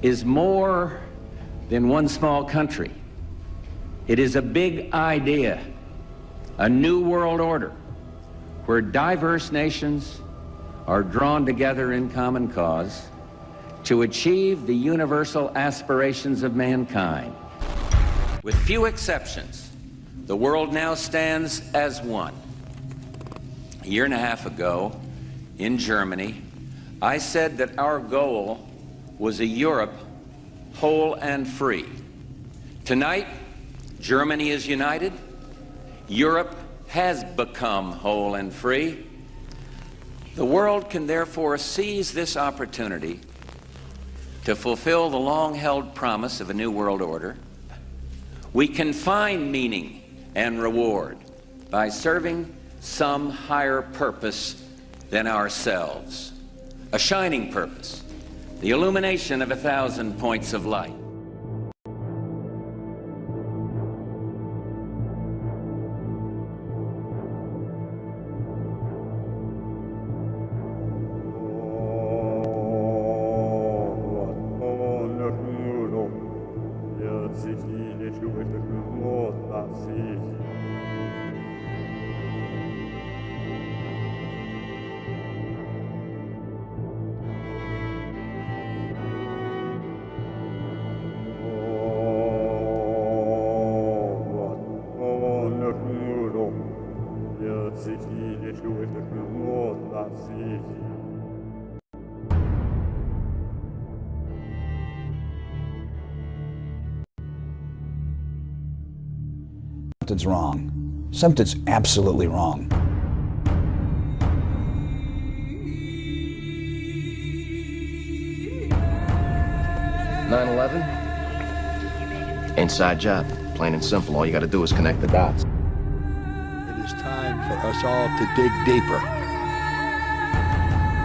is more than one small country. It is a big idea, a new world order, where diverse nations are drawn together in common cause to achieve the universal aspirations of mankind. With few exceptions, the world now stands as one. A year and a half ago, in Germany, I said that our goal was a Europe whole and free. Tonight, Germany is united. Europe has become whole and free. The world can therefore seize this opportunity to fulfill the long-held promise of a new world order. We can find meaning and reward by serving some higher purpose than ourselves, a shining purpose, the illumination of 1,000 points of light. Something's wrong. Something's absolutely wrong. 9/11? Inside job. Plain and simple. All you gotta do is connect the dots. It is time for us all to dig deeper,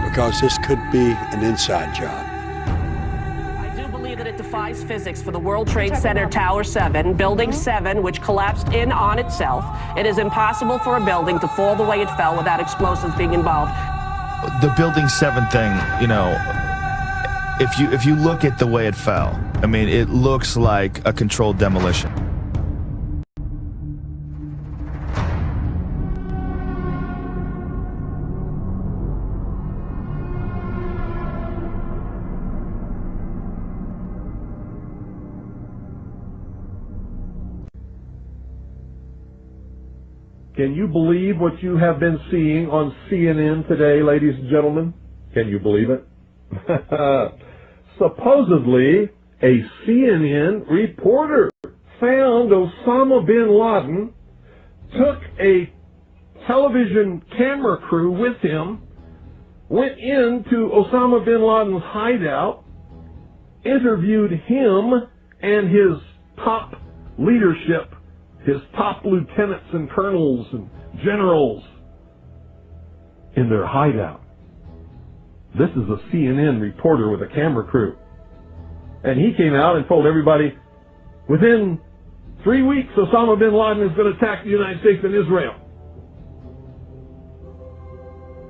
because this could be an inside job. I do believe that it defies physics for the World Trade Center Tower 7, Building 7, which collapsed in on itself. It is impossible for a building to fall the way it fell without explosives being involved. The Building 7 thing, you know, if you look at the way it fell, I mean, it looks like a controlled demolition. Can you believe what you have been seeing on CNN today, ladies and gentlemen? Can you believe it? Supposedly, a CNN reporter found Osama bin Laden, took a television camera crew with him, went into Osama bin Laden's hideout, interviewed him and his top leadership, his top lieutenants and colonels and generals in their hideout. This is a CNN reporter with a camera crew. And he came out and told everybody, within 3 weeks, Osama bin Laden is going to attack the United States and Israel.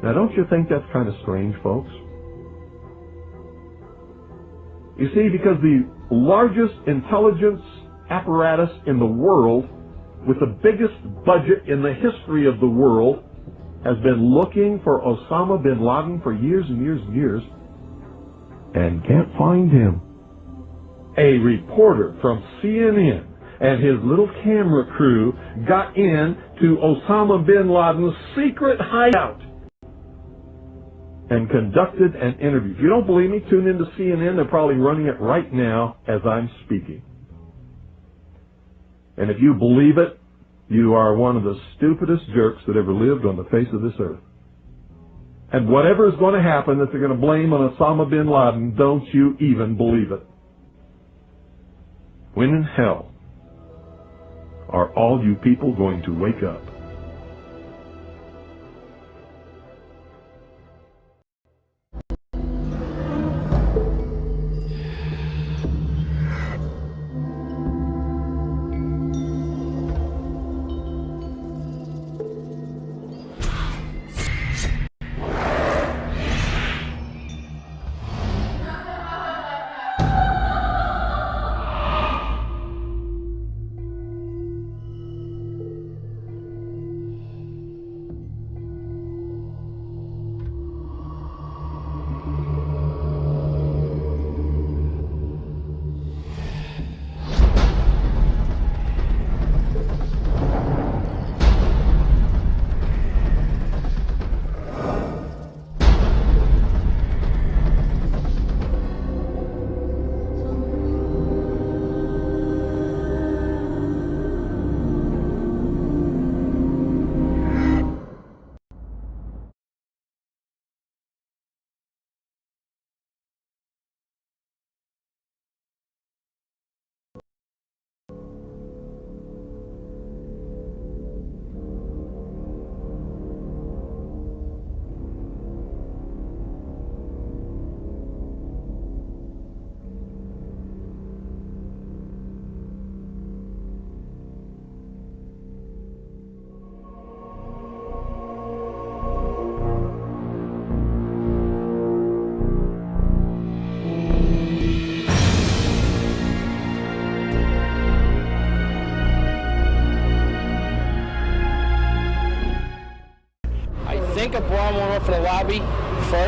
Now, don't you think that's kind of strange, folks? You see, because the largest intelligence apparatus in the world, with the biggest budget in the history of the world, has been looking for Osama bin Laden for years and years and years, and can't find him. A reporter from CNN and his little camera crew got in to Osama bin Laden's secret hideout and conducted an interview. If you don't believe me, tune into CNN. They're probably running it right now as I'm speaking. And if you believe it, you are one of the stupidest jerks that ever lived on the face of this earth. And whatever is going to happen that they're going to blame on Osama bin Laden, don't you even believe it. When in hell are all you people going to wake up?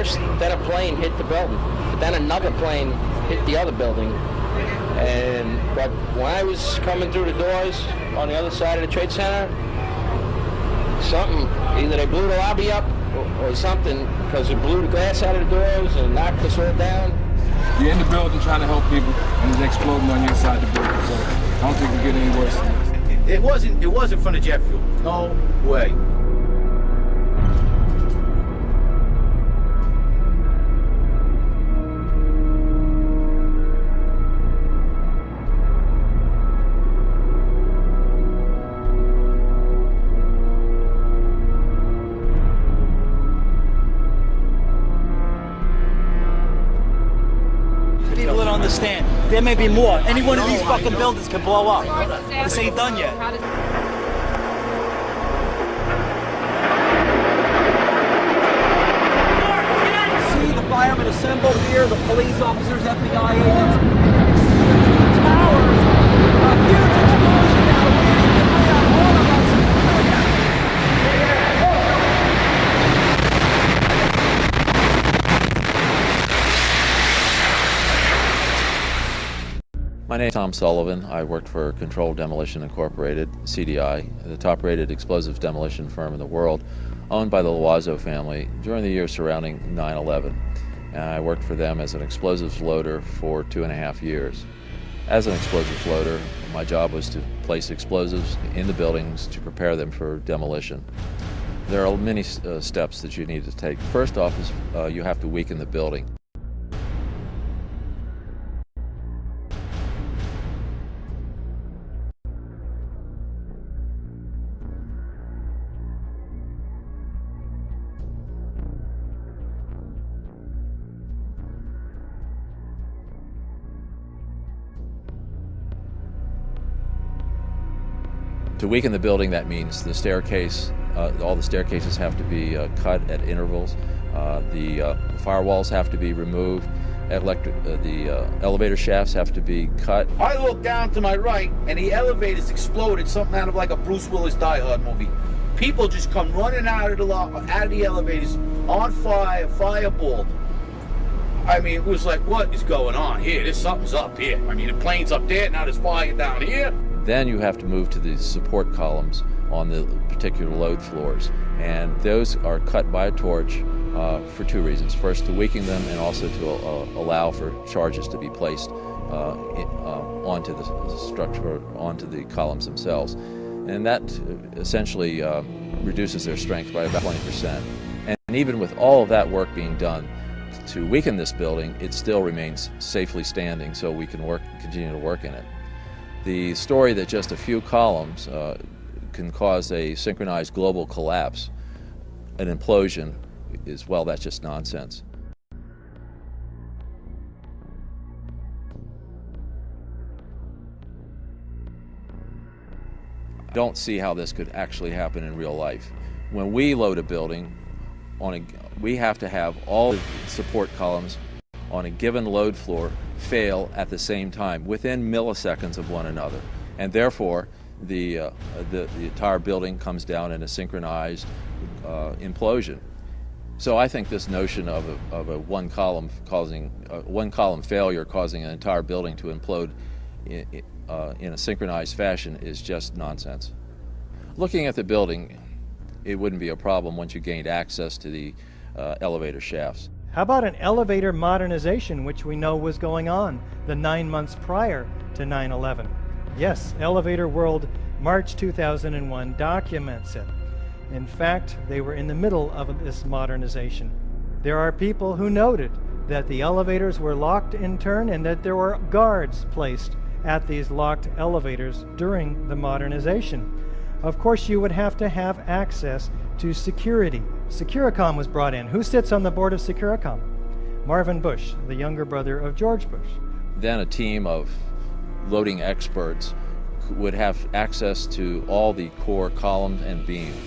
first, then a plane hit the building, but then another plane hit the other building. But when I was coming through the doors on the other side of the Trade Center, something, either they blew the lobby up or something, because it blew the glass out of the doors and knocked us all down. You're in the building trying to help people, and it's exploding on your side of the building, so I don't think it can get any worse than this. It wasn't from the jet fuel. No way. People don't understand. There may be more. Any one of these fucking buildings can blow up. This ain't done yet. See the firemen assembled here, the police officers, FBI agents. Towers! A huge explosion now, waiting to bring out all of us. My name is Tom Sullivan. I worked for Controlled Demolition Incorporated, CDI, the top-rated explosives demolition firm in the world, owned by the Loiseau family during the years surrounding 9/11. And I worked for them as an explosives loader for 2.5 years. As an explosives loader, my job was to place explosives in the buildings to prepare them for demolition. There are many steps that you need to take. First off is you have to weaken the building. To weaken the building, that means the staircase, all the staircases have to be cut at intervals. The firewalls have to be removed. The elevator shafts have to be cut. I looked down to my right, and the elevators exploded, something out of like a Bruce Willis Die Hard movie. People just come running out of the elevators on fire, fireballed. I mean, it was like, what is going on here? There's something's up here. I mean, the plane's up there, now there's fire down here. Then you have to move to the support columns on the particular load floors. And those are cut by a torch for two reasons. First, to weaken them, and also to allow for charges to be placed onto the structure, onto the columns themselves. And that essentially reduces their strength by about 20%. And even with all of that work being done to weaken this building, it still remains safely standing, so we can continue to work in it. The story that just a few columns can cause a synchronized global collapse, an implosion, is, well, that's just nonsense. I don't see how this could actually happen in real life. When we load a building, we have to have all the support columns on a given load floor fail at the same time, within milliseconds of one another. And therefore, the entire building comes down in a synchronized implosion. So I think this notion of a one column failure causing an entire building to implode in a synchronized fashion is just nonsense. Looking at the building, it wouldn't be a problem once you gained access to the elevator shafts. How about an elevator modernization, which we know was going on the 9 months prior to 9/11? Yes, Elevator World, March 2001 documents it. In fact, they were in the middle of this modernization. There are people who noted that the elevators were locked in turn and that there were guards placed at these locked elevators during the modernization. Of course, you would have to have access to security. Securicom was brought in. Who sits on the board of Securicom? Marvin Bush, the younger brother of George Bush. Then a team of loading experts would have access to all the core columns and beams.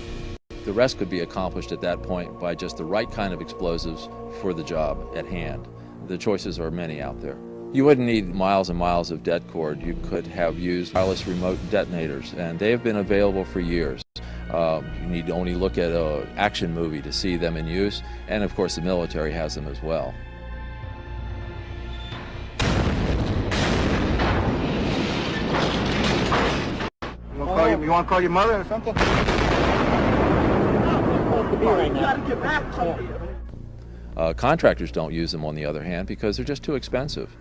The rest could be accomplished at that point by just the right kind of explosives for the job at hand. The choices are many out there. You wouldn't need miles and miles of det cord. You could have used wireless remote detonators, and they have been available for years. You need to only look at an action movie to see them in use, and of course the military has them as well. You want to call your mother or something? Contractors don't use them, on the other hand, because they're just too expensive.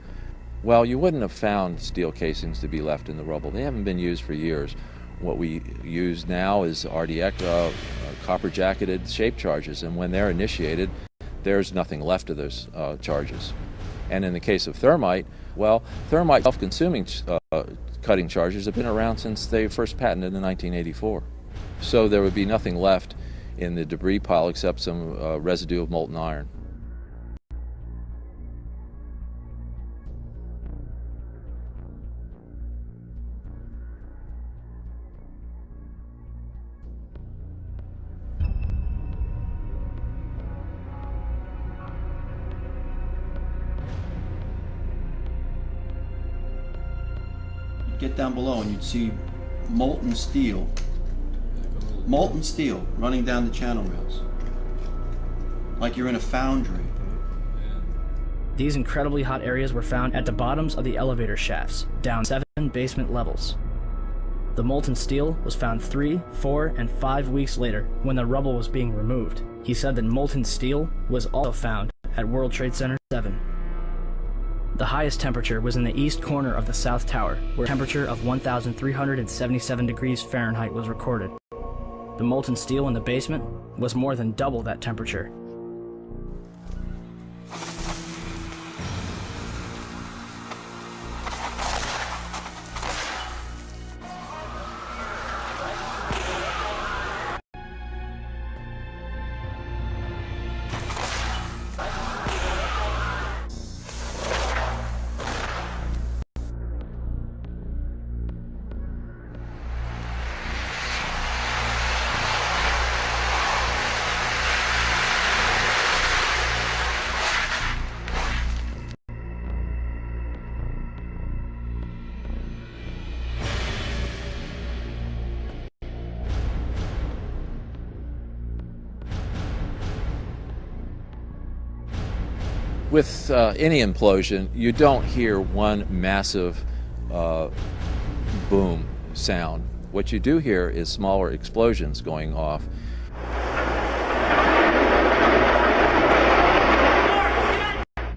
Well, you wouldn't have found steel casings to be left in the rubble. They haven't been used for years. What we use now is RDX, copper-jacketed shape charges, and when they're initiated, there's nothing left of those charges. And in the case of thermite, well, thermite self-consuming cutting charges have been around since they first patented in 1984. So there would be nothing left in the debris pile except some residue of molten iron. Get down below and you'd see molten steel running down the channel rails, like you're in a foundry. These incredibly hot areas were found at the bottoms of the elevator shafts, down 7 basement levels. The molten steel was found 3, 4, and 5 weeks later when the rubble was being removed. He said that molten steel was also found at World Trade Center 7. The highest temperature was in the east corner of the South Tower, where a temperature of 1,377 degrees Fahrenheit was recorded. The molten steel in the basement was more than double that temperature. With any implosion, you don't hear one massive boom sound. What you do hear is smaller explosions going off.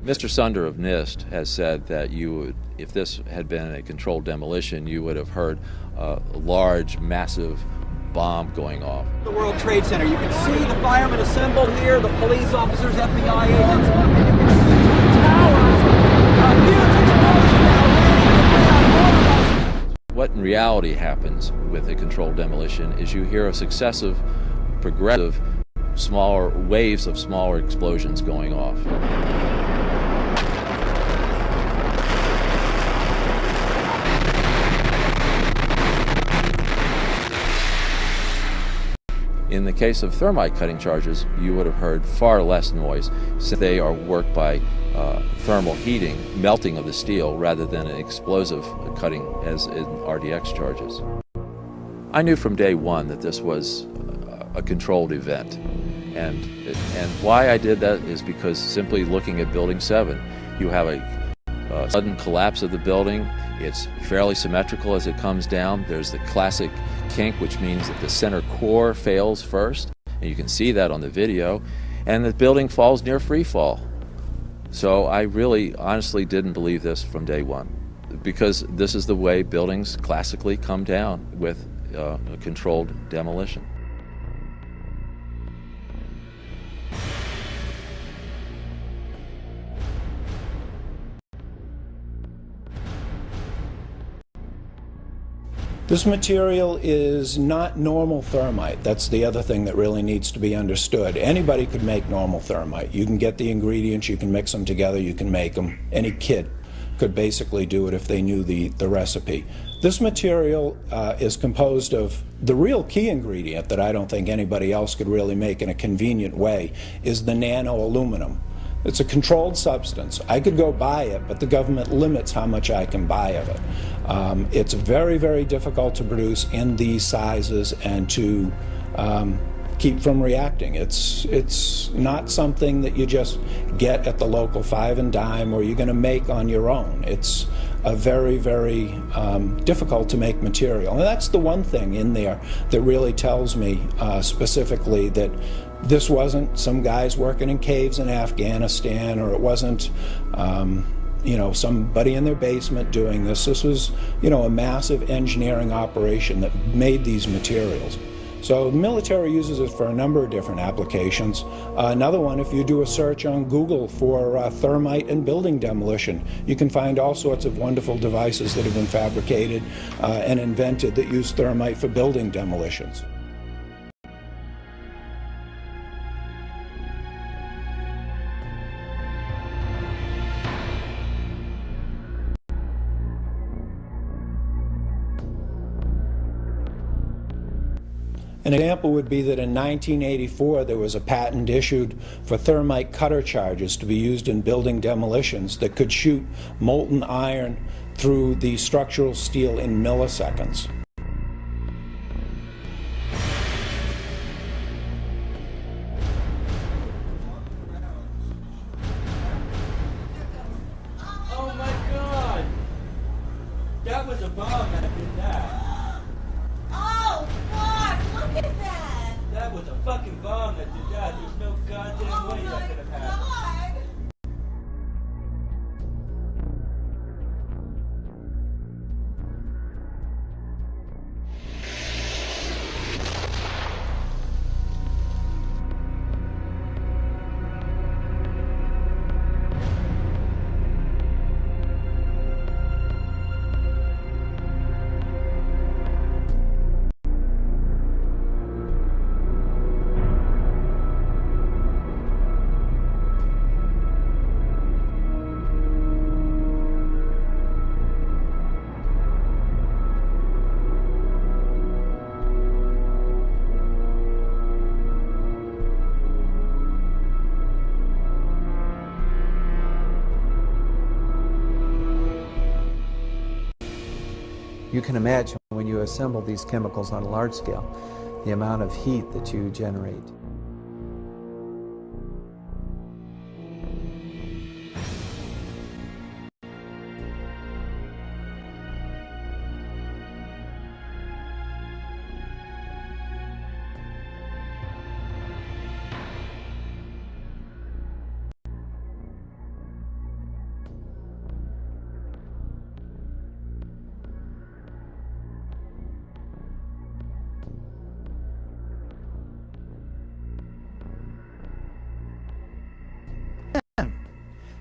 Mr. Sunder of NIST has said that you would, if this had been a controlled demolition, you would have heard a large, massive bomb going off. The World Trade Center. You can see the firemen assembled here, the police officers, FBI agents. And you can see the towers. A huge explosion now. What in reality happens with a controlled demolition is you hear a successive, progressive, smaller waves of smaller explosions going off. In the case of thermite cutting charges, you would have heard far less noise, since they are worked by thermal heating, melting of the steel, rather than an explosive cutting as in RDX charges. I knew from day one that this was a controlled event, and why I did that is because simply looking at Building 7, you have a sudden collapse of the building. It's fairly symmetrical as it comes down. There's the classic kink, which means that the center core fails first, and you can see that on the video, and the building falls near free fall. So I really honestly didn't believe this from day one, because this is the way buildings classically come down with a controlled demolition. This material is not normal thermite. That's the other thing that really needs to be understood. Anybody could make normal thermite. You can get the ingredients, you can mix them together, you can make them. Any kid could basically do it if they knew the recipe. This material is composed of the real key ingredient that I don't think anybody else could really make in a convenient way is the nano aluminum. It's a controlled substance. I could go buy it, but the government limits how much I can buy of it. It's very, very difficult to produce in these sizes and to keep from reacting. It's not something that you just get at the local five and dime or you're going to make on your own. It's a very, very difficult to make material. And that's the one thing in there that really tells me specifically that this wasn't some guys working in caves in Afghanistan, or it wasn't you know, somebody in their basement doing this. This was, you know, a massive engineering operation that made these materials. So the military uses it for a number of different applications. Another one, if you do a search on Google for thermite and building demolition, you can find all sorts of wonderful devices that have been fabricated and invented that use thermite for building demolitions. An example would be that in 1984 there was a patent issued for thermite cutter charges to be used in building demolitions that could shoot molten iron through the structural steel in milliseconds. Oh my God! That was a bomb that did that. Oh, God, look at that! That was a fucking bomb that did that. There's no goddamn way that could have happened. You can imagine when you assemble these chemicals on a large scale, the amount of heat that you generate.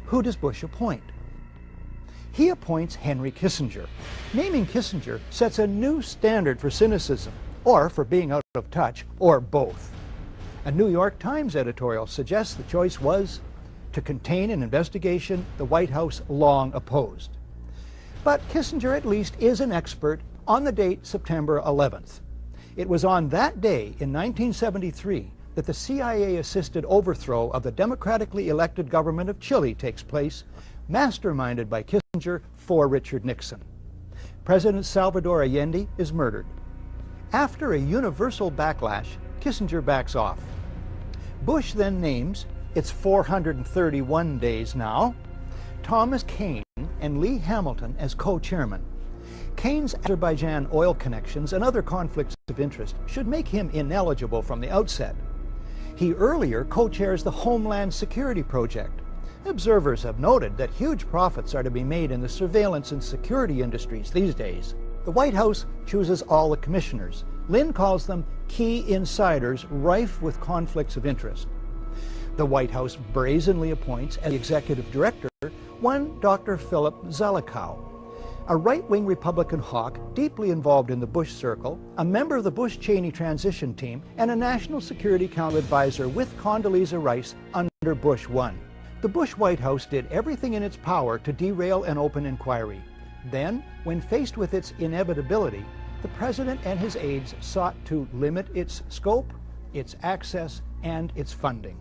Who does Bush appoint? He appoints Henry Kissinger. Naming Kissinger sets a new standard for cynicism, or for being out of touch, or both. A New York Times editorial suggests the choice was to contain an investigation the White House long opposed. But Kissinger at least is an expert on the date September 11th. It was on that day in 1973 that the CIA-assisted overthrow of the democratically elected government of Chile takes place, masterminded by Kissinger for Richard Nixon. President Salvador Allende is murdered. After a universal backlash, Kissinger backs off. Bush then names, it's 431 days now, Thomas Kean and Lee Hamilton as co-chairmen. Kane's Azerbaijan oil connections and other conflicts of interest should make him ineligible from the outset. He earlier co-chairs the Homeland Security Project. Observers have noted that huge profits are to be made in the surveillance and security industries these days. The White House chooses all the commissioners. Lynn calls them key insiders rife with conflicts of interest. The White House brazenly appoints as the executive director one Dr. Philip Zelikow, a right-wing Republican hawk deeply involved in the Bush circle, a member of the Bush-Cheney transition team, and a National Security Council advisor with Condoleezza Rice under Bush 1. The Bush White House did everything in its power to derail an open inquiry. Then, when faced with its inevitability, the president and his aides sought to limit its scope, its access, and its funding.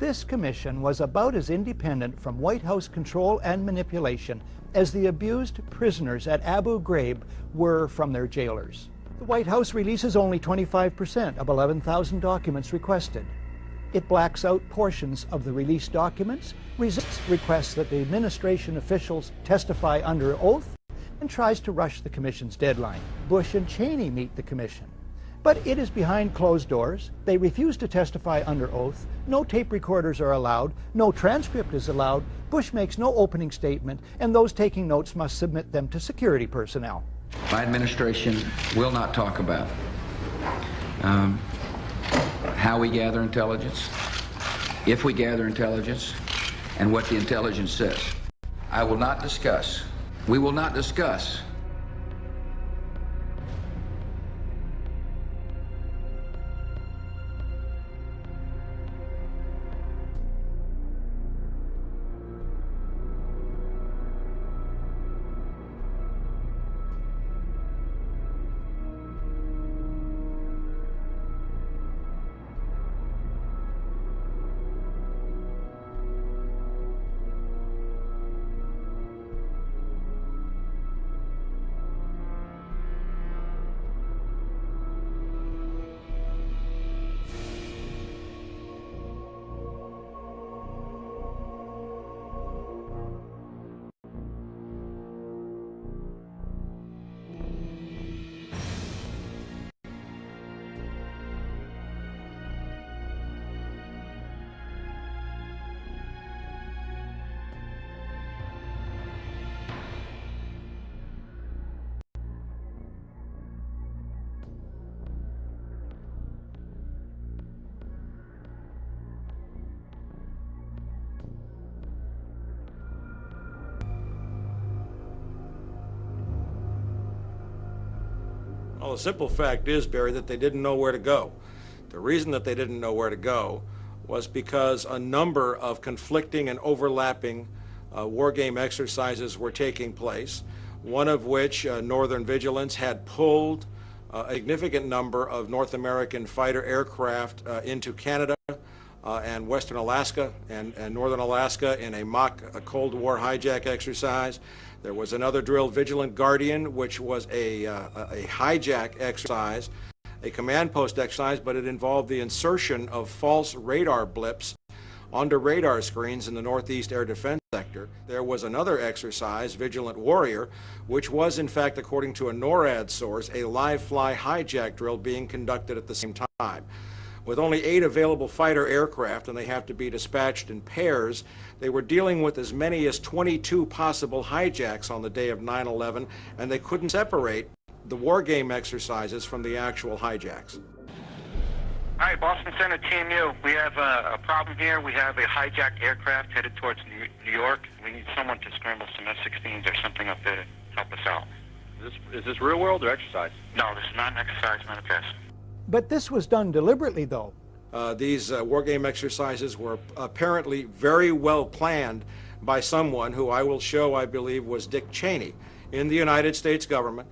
This commission was about as independent from White House control and manipulation as the abused prisoners at Abu Ghraib were from their jailers. The White House releases only 25% of 11,000 documents requested. It blacks out portions of the released documents, resists requests that the administration officials testify under oath, and tries to rush the commission's deadline. Bush and Cheney meet the commission, but it is behind closed doors. They refuse to testify under oath. No tape recorders are allowed. No transcript is allowed. Bush makes no opening statement, and those taking notes must submit them to security personnel. My administration will not talk about how we gather intelligence, if we gather intelligence, and what the intelligence says. I will not discuss. We will not discuss Well, the simple fact is, Barry, that they didn't know where to go. The reason that they didn't know where to go was because a number of conflicting and overlapping war game exercises were taking place, one of which, Northern Vigilance, had pulled a significant number of North American fighter aircraft into Canada and Western Alaska and Northern Alaska in a mock Cold War hijack exercise. There was another drill, Vigilant Guardian, which was a hijack exercise, a command post exercise, but it involved the insertion of false radar blips onto radar screens in the Northeast Air Defense Sector. There was another exercise, Vigilant Warrior, which was, in fact, according to a NORAD source, a live-fly hijack drill being conducted at the same time. With only 8 available fighter aircraft, and they have to be dispatched in pairs, they were dealing with as many as 22 possible hijacks on the day of 9/11, and they couldn't separate the war game exercises from the actual hijacks. Hi, Boston Center, Team U. We have a problem here. We have a hijacked aircraft headed towards New York. We need someone to scramble some F-16s or something up there to help us out. Is this real world or exercise? No, this is not an exercise, not a test. But this was done deliberately, though. These war game exercises were apparently very well planned by someone who I will show, I believe, was Dick Cheney in the United States government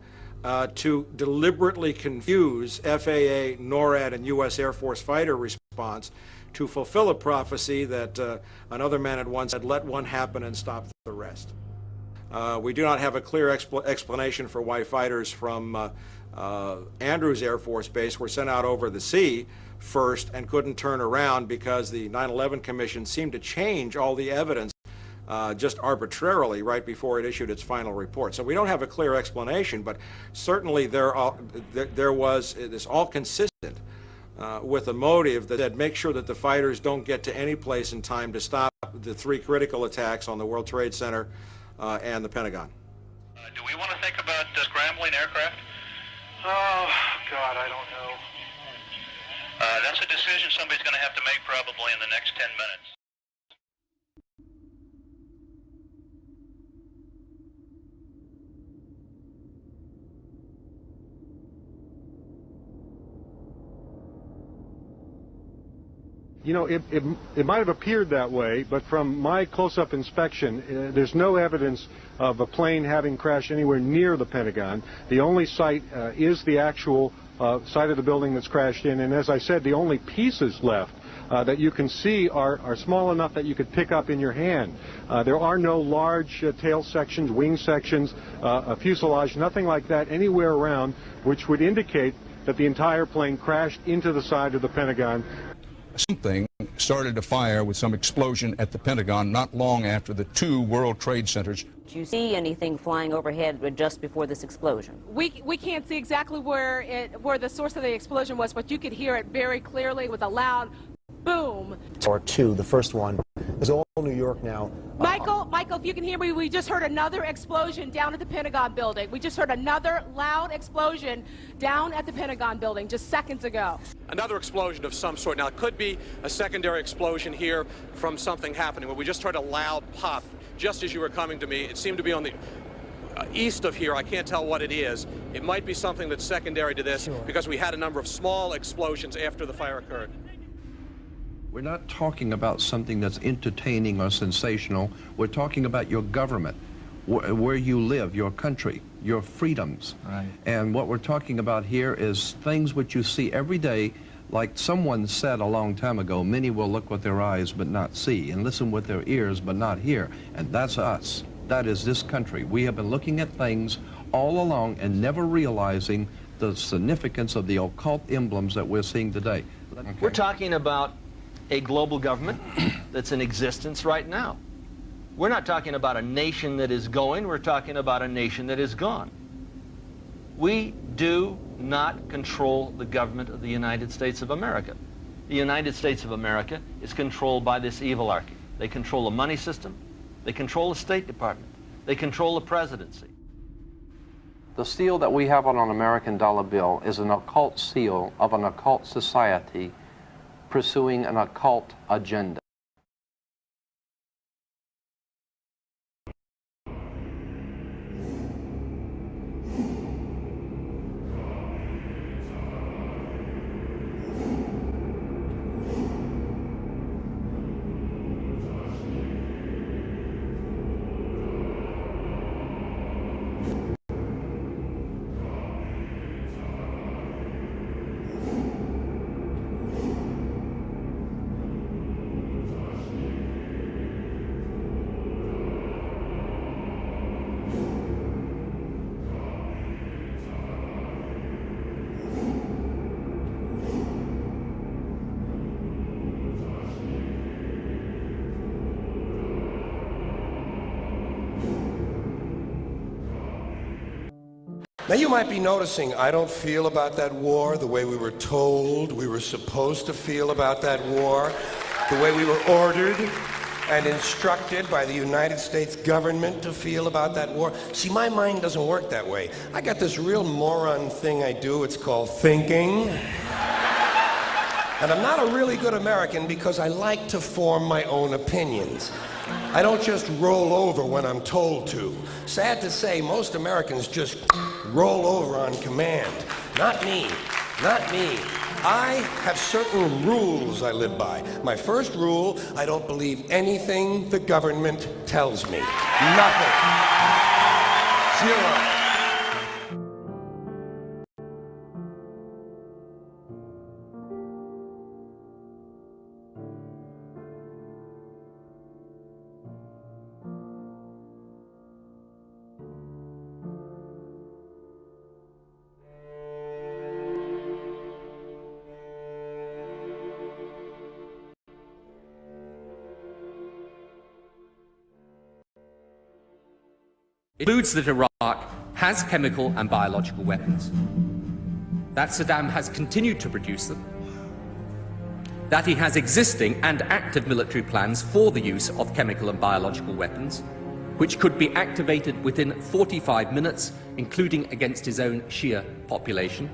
to deliberately confuse FAA, NORAD, and U.S. Air Force fighter response to fulfill a prophecy that another man had once said, let one happen and stop the rest. We do not have a clear explanation for why fighters from Andrews Air Force Base were sent out over the sea first and couldn't turn around because the 9/11 Commission seemed to change all the evidence just arbitrarily right before it issued its final report. So we don't have a clear explanation, but certainly there was this all consistent with a motive that said make sure that the fighters don't get to any place in time to stop the 3 critical attacks on the World Trade Center and the Pentagon. Do we want to think about scrambling aircraft? Oh, God, I don't know. That's a decision somebody's going to have to make probably in the next 10 minutes. You know, it might have appeared that way, but from my close-up inspection, there's no evidence of a plane having crashed anywhere near the Pentagon. The only site is the actual site of the building that's crashed in, and as I said, the only pieces left that you can see are small enough that you could pick up in your hand. There are no large tail sections, wing sections, a fuselage, nothing like that anywhere around, which would indicate that the entire plane crashed into the side of the Pentagon. Something started to fire with some explosion at the Pentagon not long after the two World Trade Centers. Did you see anything flying overhead just before this explosion? We can't see exactly where the source of the explosion was, but you could hear it very clearly with a loud boom. Or two, the first one is all New York now. Michael, if you can hear me, we just heard another explosion down at the Pentagon building. We just heard another loud explosion down at the Pentagon building just seconds ago. Another explosion of some sort. Now, it could be a secondary explosion here from something happening, but we just heard a loud pop just as you were coming to me. It seemed to be on the east of here. I can't tell what it is. It might be something that's secondary to this because we had a number of small explosions after the fire occurred. We're not talking about something that's entertaining or sensational. We're talking about your government, where you live, your country, your freedoms. Right. And what we're talking about here is things which you see every day. Like someone said a long time ago, many will look with their eyes but not see, and listen with their ears but not hear. And that's us. That is this country. We have been looking at things all along and never realizing the significance of the occult emblems that we're seeing today. Okay. We're talking about a global government that's in existence right now. We're not talking about a nation that is going, we're talking about a nation that is gone. We do not control the government of the United States of America. The United States of America is controlled by this evilarchy. They control the money system, they control the State Department, they control the presidency. The seal that we have on an American dollar bill is an occult seal of an occult society pursuing an occult agenda. Now you might be noticing I don't feel about that war the way we were told we were supposed to feel about that war, the way we were ordered and instructed by the United States government to feel about that war. See, my mind doesn't work that way. I got this real moron thing I do, it's called thinking. And I'm not a really good American because I like to form my own opinions. I don't just roll over when I'm told to. Sad to say, most Americans just roll over on command. Not me. Not me. I have certain rules I live by. My first rule, I don't believe anything the government tells me. Nothing. Zero. It concludes that Iraq has chemical and biological weapons, that Saddam has continued to produce them, that he has existing and active military plans for the use of chemical and biological weapons, which could be activated within 45 minutes, including against his own Shia population.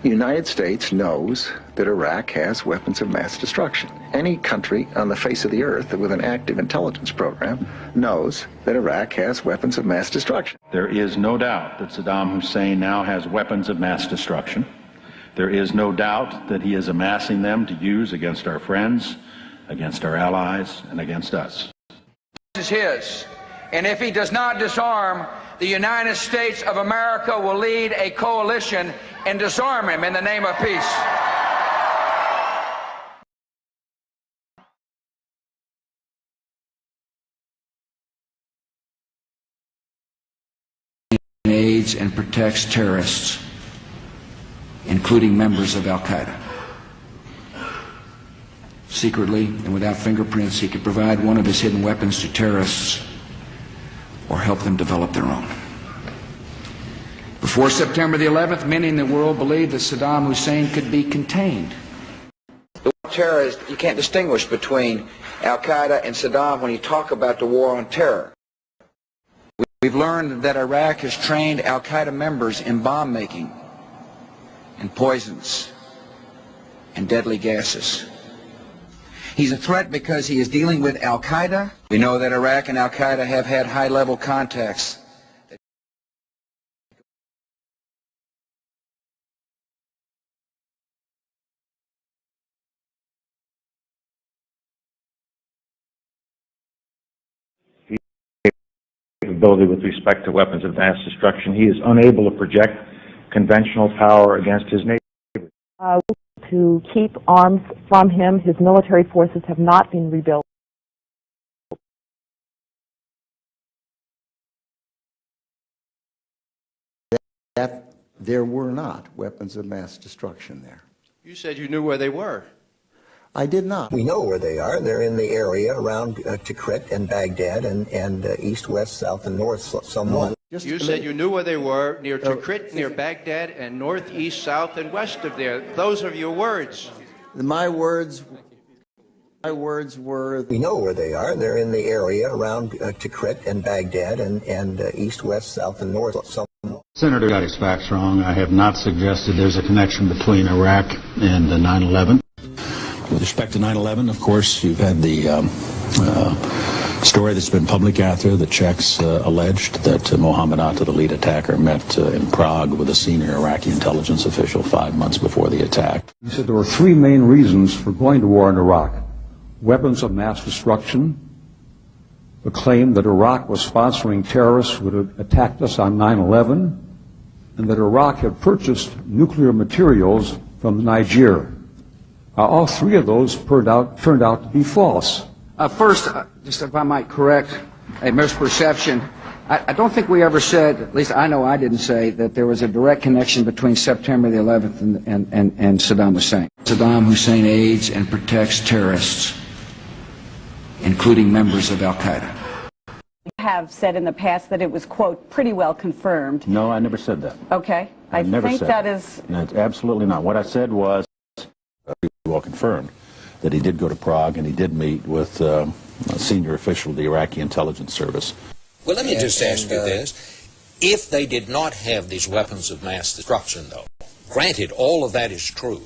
The United States knows that Iraq has weapons of mass destruction. Any country on the face of the earth with an active intelligence program knows that Iraq has weapons of mass destruction. There is no doubt that Saddam Hussein now has weapons of mass destruction. There is no doubt that he is amassing them to use against our friends, against our allies, and against us. This is his. And if he does not disarm, the United States of America will lead a coalition and disarm him in the name of peace. aids and protects terrorists, including members of Al-Qaeda. Secretly and without fingerprints, he could provide one of his hidden weapons to terrorists or help them develop their own. Before September the 11th, many in the world believed that Saddam Hussein could be contained. The war on terror is, you can't distinguish between Al-Qaeda and Saddam when you talk about the war on terror. We've learned that Iraq has trained Al-Qaeda members in bomb making, and poisons, and deadly gases. He's a threat because he is dealing with Al-Qaeda. We know that Iraq and Al-Qaeda have had high-level contacts. Capability with respect to weapons of mass destruction. He is unable to project conventional power against his neighbors. To keep arms from him, his military forces have not been rebuilt. That there were not weapons of mass destruction there. You said you knew where they were. I did not. We know where they are. They're in the area around Tikrit and Baghdad and east, west, south, and north somewhat. You said you knew where they were, near Tikrit, near Baghdad, and north, east, south, and west of there. Those are your words. My words were... We know where they are. They're in the area around Tikrit and Baghdad and east, west, south, and north somewhat. Senator got his facts wrong. I have not suggested there's a connection between Iraq and 9/11. With respect to 9/11, of course, you've had the story that's been public out there. The Czechs alleged that Mohammed Atta, the lead attacker, met in Prague with a senior Iraqi intelligence official 5 months before the attack. He said there were three main reasons for going to war in Iraq: weapons of mass destruction, the claim that Iraq was sponsoring terrorists who had attacked us on 9/11, and that Iraq had purchased nuclear materials from Niger. All three of those turned out to be false. First, just if I might correct a misperception, I don't think we ever said, at least I know I didn't say, that there was a direct connection between September the 11th and Saddam Hussein. Saddam Hussein aids and protects terrorists, including members of Al-Qaeda. You have said in the past that it was, quote, pretty well confirmed. No, I never said that. Okay. I think that is... No, it's absolutely not. What I said was well confirmed that he did go to Prague and he did meet with a senior official of the Iraqi intelligence service. Well, let me just ask you this. If they did not have these weapons of mass destruction, though, granted, all of that is true,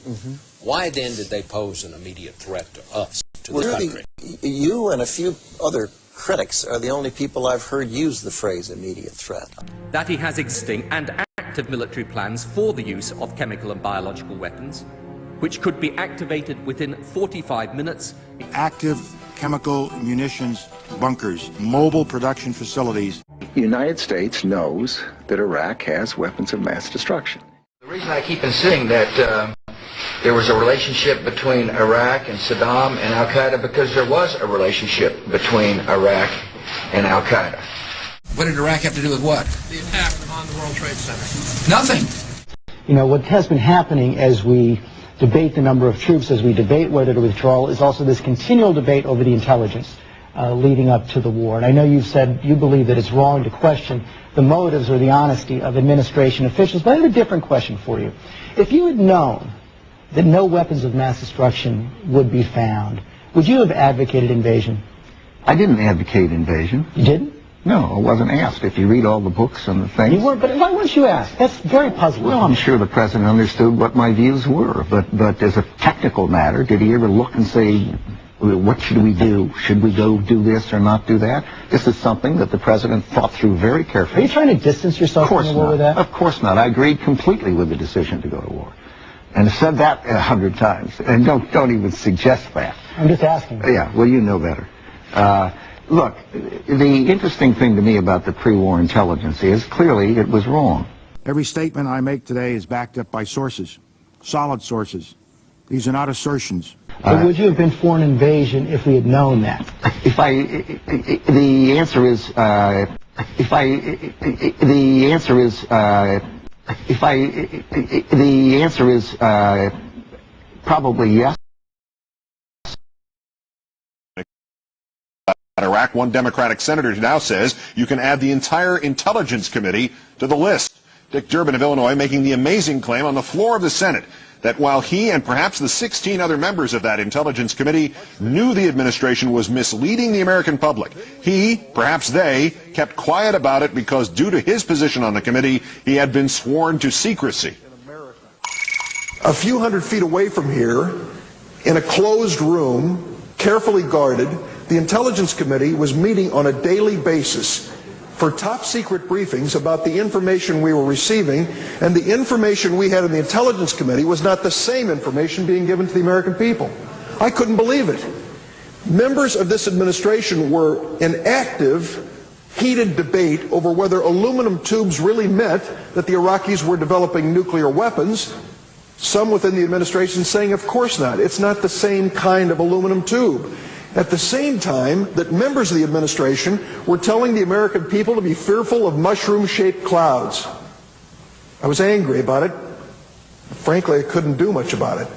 why then did they pose an immediate threat to us, to the country? You and a few other critics are the only people I've heard use the phrase immediate threat. That he has existing and active military plans for the use of chemical and biological weapons, which could be activated within 45 minutes. Active chemical munitions bunkers, mobile production facilities. The United States knows that Iraq has weapons of mass destruction. The reason I keep insisting that there was a relationship between Iraq and Saddam and Al-Qaeda, because there was a relationship between Iraq and Al-Qaeda. What did Iraq have to do with what? The attack on the World Trade Center. Nothing. You know, what has been happening as we debate the number of troops, as we debate whether to withdraw, is also this continual debate over the intelligence leading up to the war. And I know you've said you believe that it's wrong to question the motives or the honesty of administration officials, but I have a different question for you. If you had known that no weapons of mass destruction would be found, would you have advocated invasion? I didn't advocate invasion. You didn't? No, I wasn't asked. If you read all the books and the things... You weren't, but why weren't you asked? That's very puzzling. Well, I'm sure the president understood what my views were, but as a technical matter, did he ever look and say, what should we do? Should we go do this or not do that? This is something that the president thought through very carefully. Are you trying to distance yourself from the war with that? Of course not. I agreed completely with the decision to go to war. And I've said that 100 times. And don't even suggest that. I'm just asking. Yeah, well, you know better. Look, the interesting thing to me about the pre-war intelligence is clearly it was wrong. Every statement I make today is backed up by sources, solid sources. These are not assertions. But would you have been for an invasion if we had known that? The answer is The answer is probably yes. Iraq, one Democratic senator now says you can add the entire Intelligence Committee to the list. Dick Durbin of Illinois making the amazing claim on the floor of the Senate that while he and perhaps the 16 other members of that Intelligence Committee knew the administration was misleading the American public, he, perhaps they, kept quiet about it because due to his position on the committee, he had been sworn to secrecy. A few hundred feet away from here, in a closed room, carefully guarded, the Intelligence Committee was meeting on a daily basis for top secret briefings about the information we were receiving, and the information we had in the Intelligence Committee was not the same information being given to the American people. I couldn't believe it. Members of this administration were in active, heated debate over whether aluminum tubes really meant that the Iraqis were developing nuclear weapons. Some within the administration saying, of course not. It's not the same kind of aluminum tube. At the same time that members of the administration were telling the American people to be fearful of mushroom-shaped clouds. I was angry about it. Frankly, I couldn't do much about it.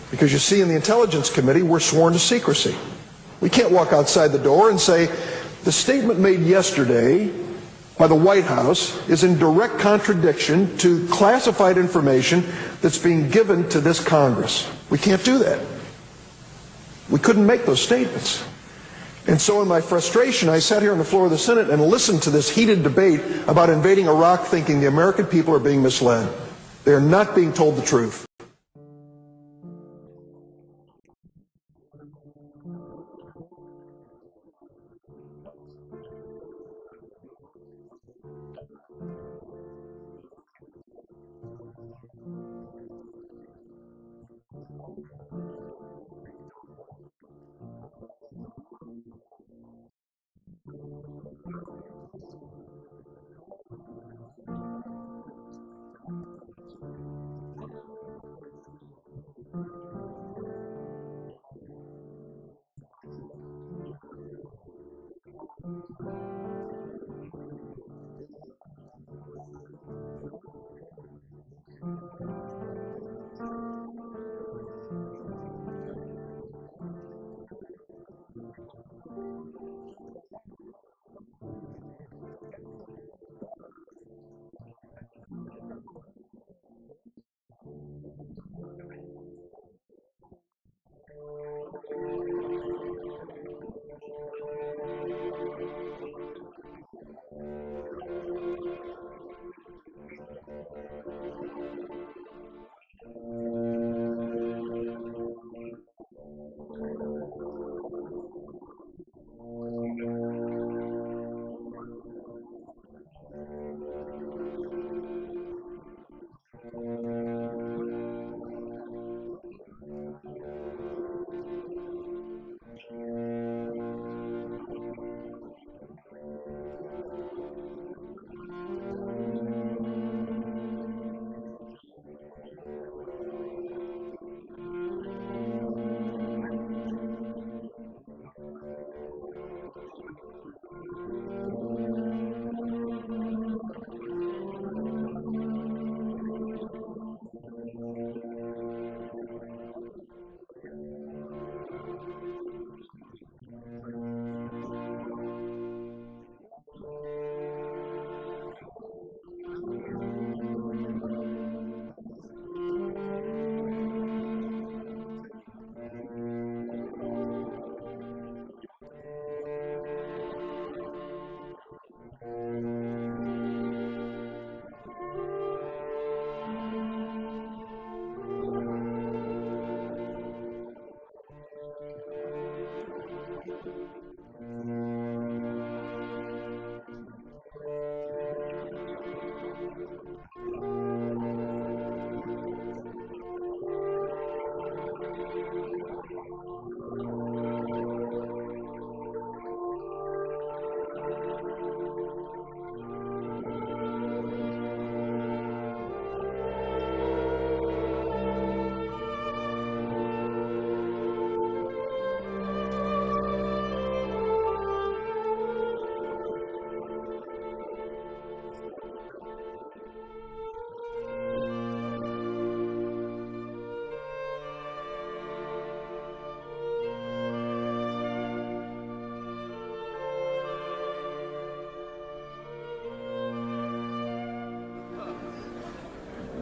Because you see, in the Intelligence Committee, we're sworn to secrecy. We can't walk outside the door and say, the statement made yesterday by the White House is in direct contradiction to classified information that's being given to this Congress. We can't do that. We couldn't make those statements. And so in my frustration, I sat here on the floor of the Senate and listened to this heated debate about invading Iraq, thinking the American people are being misled. They are not being told the truth.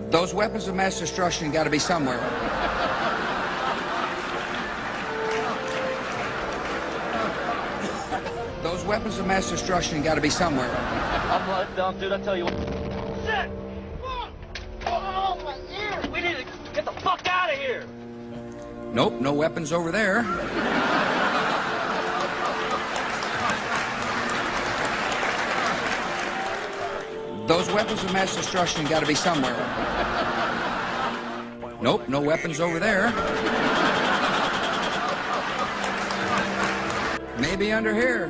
Those weapons of mass destruction got to be somewhere. Those weapons of mass destruction got to be somewhere. I'm let down, dude. I tell you what. Shit! Oh, my ear! We need to get the fuck out of here! Nope, no weapons over there. Those weapons of mass destruction got to be somewhere. Nope, no weapons over there. Maybe under here.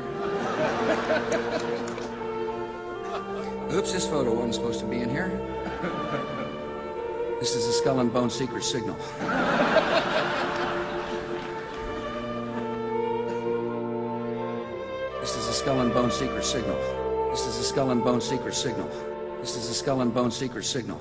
Oops, this photo wasn't supposed to be in here. This is a Skull and Bone secret signal. This is a Skull and Bone secret signal. This is a Skull and Bone secret signal. This is a Skull and Bone secret signal.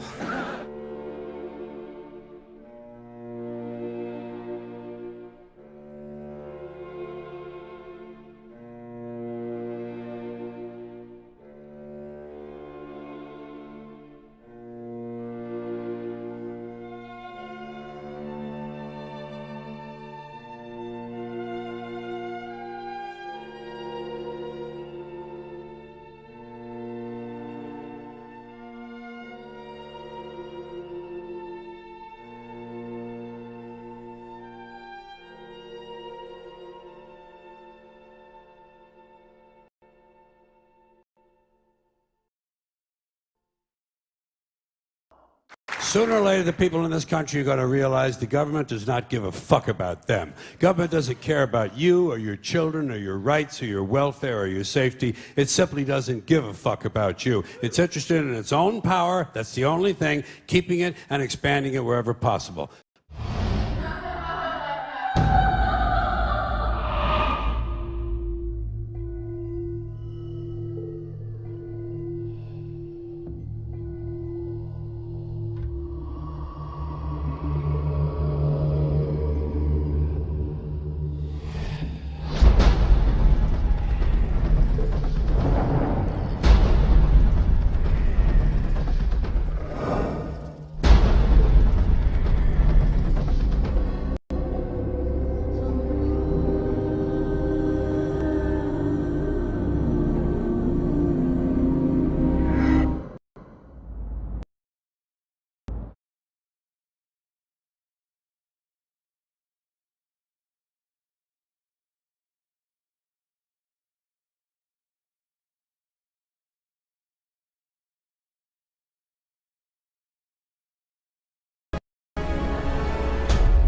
Sooner or later, the people in this country are going to realize the government does not give a fuck about them. Government doesn't care about you or your children or your rights or your welfare or your safety. It simply doesn't give a fuck about you. It's interested in its own power. That's the only thing, keeping it and expanding it wherever possible.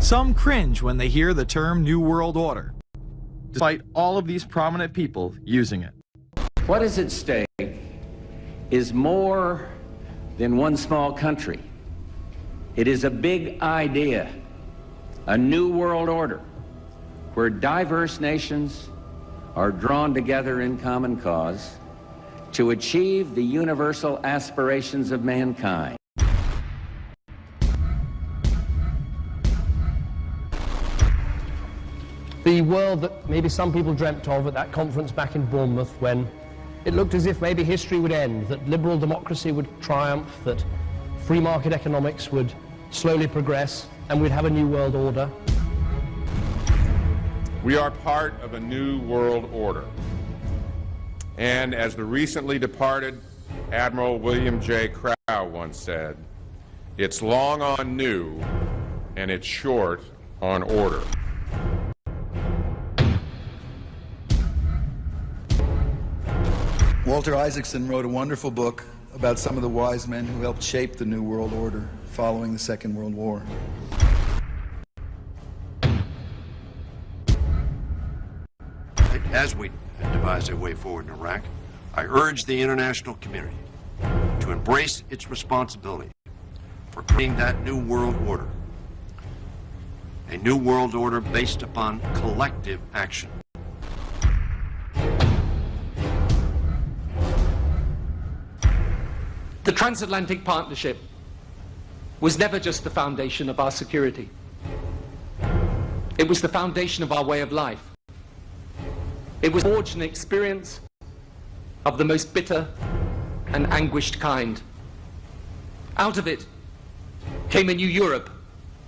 Some cringe when they hear the term New World Order, despite all of these prominent people using it. What is at stake is more than one small country. It is a big idea, a new world order, where diverse nations are drawn together in common cause to achieve the universal aspirations of mankind. The world that maybe some people dreamt of at that conference back in Bournemouth, when it looked as if maybe history would end, that liberal democracy would triumph, that free market economics would slowly progress, and we'd have a new world order. We are part of a new world order. And as the recently departed Admiral William J. Crow once said, it's long on new and it's short on order. Walter Isaacson wrote a wonderful book about some of the wise men who helped shape the New World Order following the Second World War. As we devise a way forward in Iraq, I urge the international community to embrace its responsibility for creating that new world order. A new world order based upon collective action. The transatlantic partnership was never just the foundation of our security. It was the foundation of our way of life. It was forged an experience of the most bitter and anguished kind. Out of it, came a new Europe,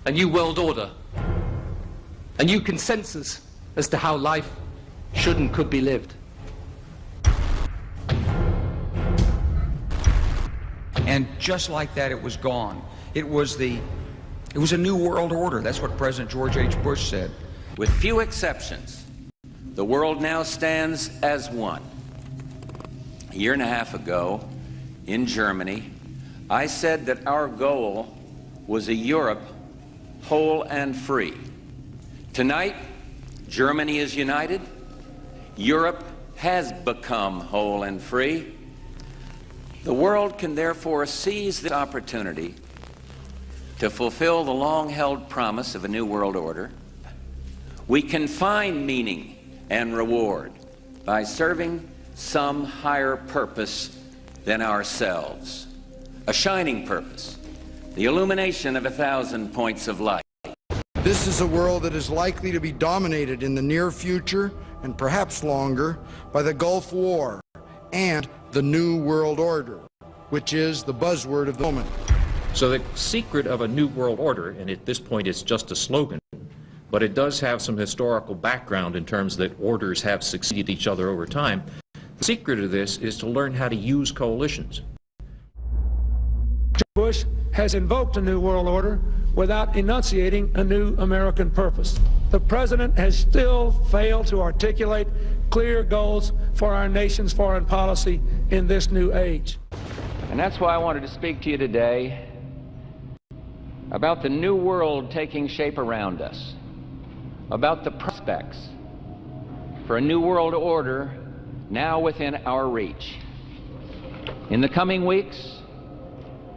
a new world order, a new consensus as to how life should and could be lived. And just like that, it was gone. It was a new world order. That's what President George H. Bush said. With few exceptions, the world now stands as one. A year and a half ago, in Germany, I said that our goal was a Europe whole and free. Tonight, Germany is united. Europe has become whole and free. The world can therefore seize this opportunity to fulfill the long-held promise of a new world order. We can find meaning and reward by serving some higher purpose than ourselves, a shining purpose, the illumination of 1,000 points of light. This is a world that is likely to be dominated in the near future, and perhaps longer, by the Gulf War and the New World Order, which is the buzzword of the moment. So the secret of a New World Order, and at this point it's just a slogan, but it does have some historical background in terms that orders have succeeded each other over time. The secret of this is to learn how to use coalitions. Bush has invoked a new world order without enunciating a new American purpose. The president has still failed to articulate clear goals for our nation's foreign policy in this new age. And that's why I wanted to speak to you today about the new world taking shape around us, about the prospects for a new world order now within our reach. In the coming weeks,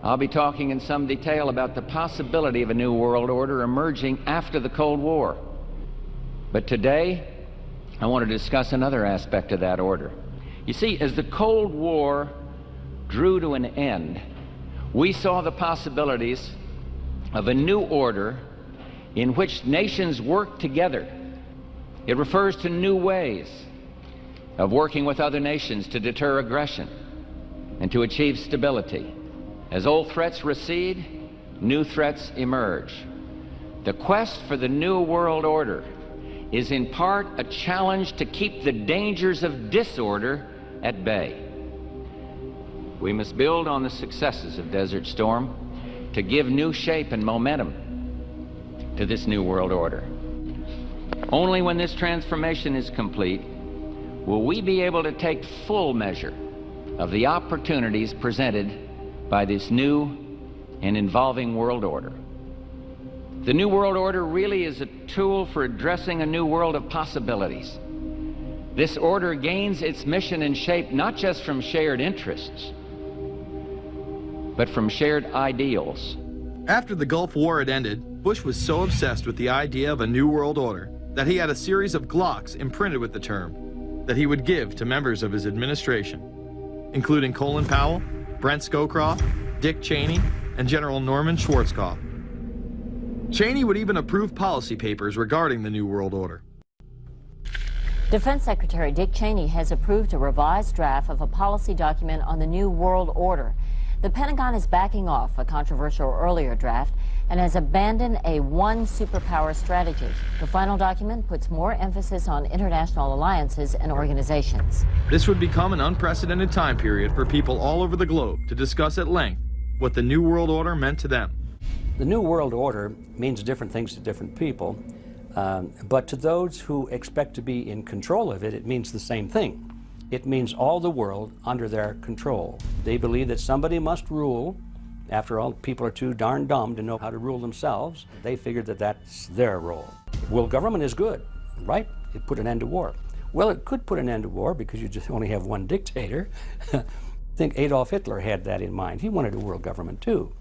I'll be talking in some detail about the possibility of a new world order emerging after the Cold War. But today, I want to discuss another aspect of that order. You see, as the Cold War drew to an end, we saw the possibilities of a new order in which nations work together. It refers to new ways of working with other nations to deter aggression and to achieve stability. As old threats recede, new threats emerge. The quest for the new world order is in part a challenge to keep the dangers of disorder at bay. We must build on the successes of Desert Storm to give new shape and momentum to this new world order. Only when this transformation is complete will we be able to take full measure of the opportunities presented by this new and evolving world order. The new world order really is a tool for addressing a new world of possibilities. This order gains its mission and shape not just from shared interests, but from shared ideals. After the Gulf War had ended, Bush was so obsessed with the idea of a new world order that he had a series of Glocks imprinted with the term that he would give to members of his administration, including Colin Powell, Brent Scowcroft, Dick Cheney, and General Norman Schwarzkopf. Cheney would even approve policy papers regarding the New World Order. Defense Secretary Dick Cheney has approved a revised draft of a policy document on the New World Order. The Pentagon is backing off a controversial earlier draft and has abandoned a one superpower strategy. The final document puts more emphasis on international alliances and organizations. This would become an unprecedented time period for people all over the globe to discuss at length what the New World Order meant to them. The New World Order means different things to different people, but to those who expect to be in control of it, it means the same thing. It means all the world under their control. They believe that somebody must rule. After all, people are too darn dumb to know how to rule themselves. They figured that that's their role. World government is good, right? It put an end to war. Well, it could put an end to war because you just only have one dictator. I think Adolf Hitler had that in mind. He wanted a world government too,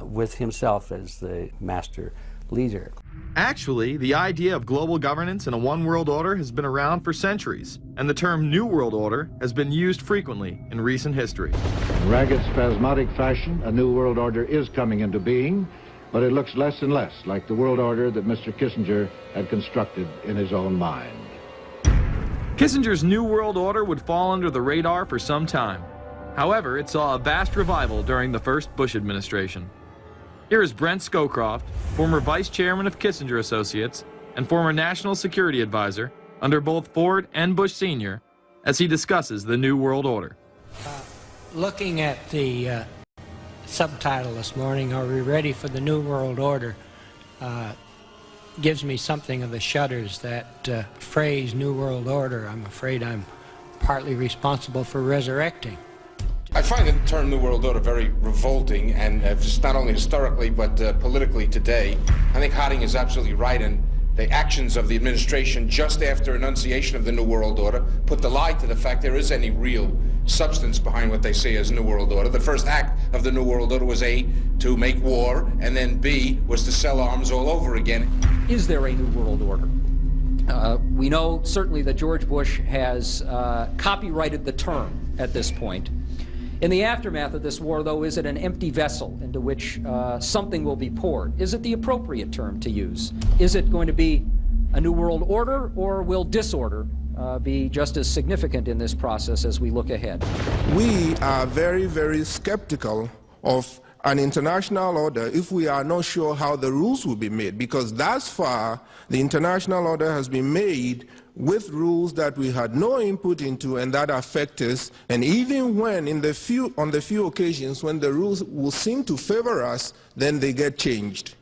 with himself as the master leader. Actually, the idea of global governance and a one world order has been around for centuries, and the term New World Order has been used frequently in recent history. In ragged, spasmodic fashion, a new world order is coming into being, but it looks less and less like the world order that Mr. Kissinger had constructed in his own mind. Kissinger's New World Order would fall under the radar for some time. However, it saw a vast revival during the first Bush administration. Here is Brent Scowcroft, former vice chairman of Kissinger Associates and former national security advisor under both Ford and Bush Sr., as he discusses the New World Order. Looking at the subtitle this morning, "Are we ready for the New World Order?" gives me something of the shudders. That phrase, New World Order, I'm afraid I'm partly responsible for resurrecting. I find the term New World Order very revolting, and just not only historically but politically today. I think Harding is absolutely right, and the actions of the administration just after enunciation of the New World Order put the lie to the fact there is any real substance behind what they say as New World Order. The first act of the New World Order was A, to make war, and then B, was to sell arms all over again. Is there a New World Order? We know certainly that George Bush has copyrighted the term at this point. In the aftermath of this war, though, is it an empty vessel into which something will be poured? Is it the appropriate term to use? Is it going to be a New World Order, or will disorder be just as significant in this process as we look ahead? We are very, very skeptical of an international order if we are not sure how the rules will be made, because thus far the international order has been made with rules that we had no input into and that affect us, and even when on the few occasions when the rules will seem to favor us, then they get changed.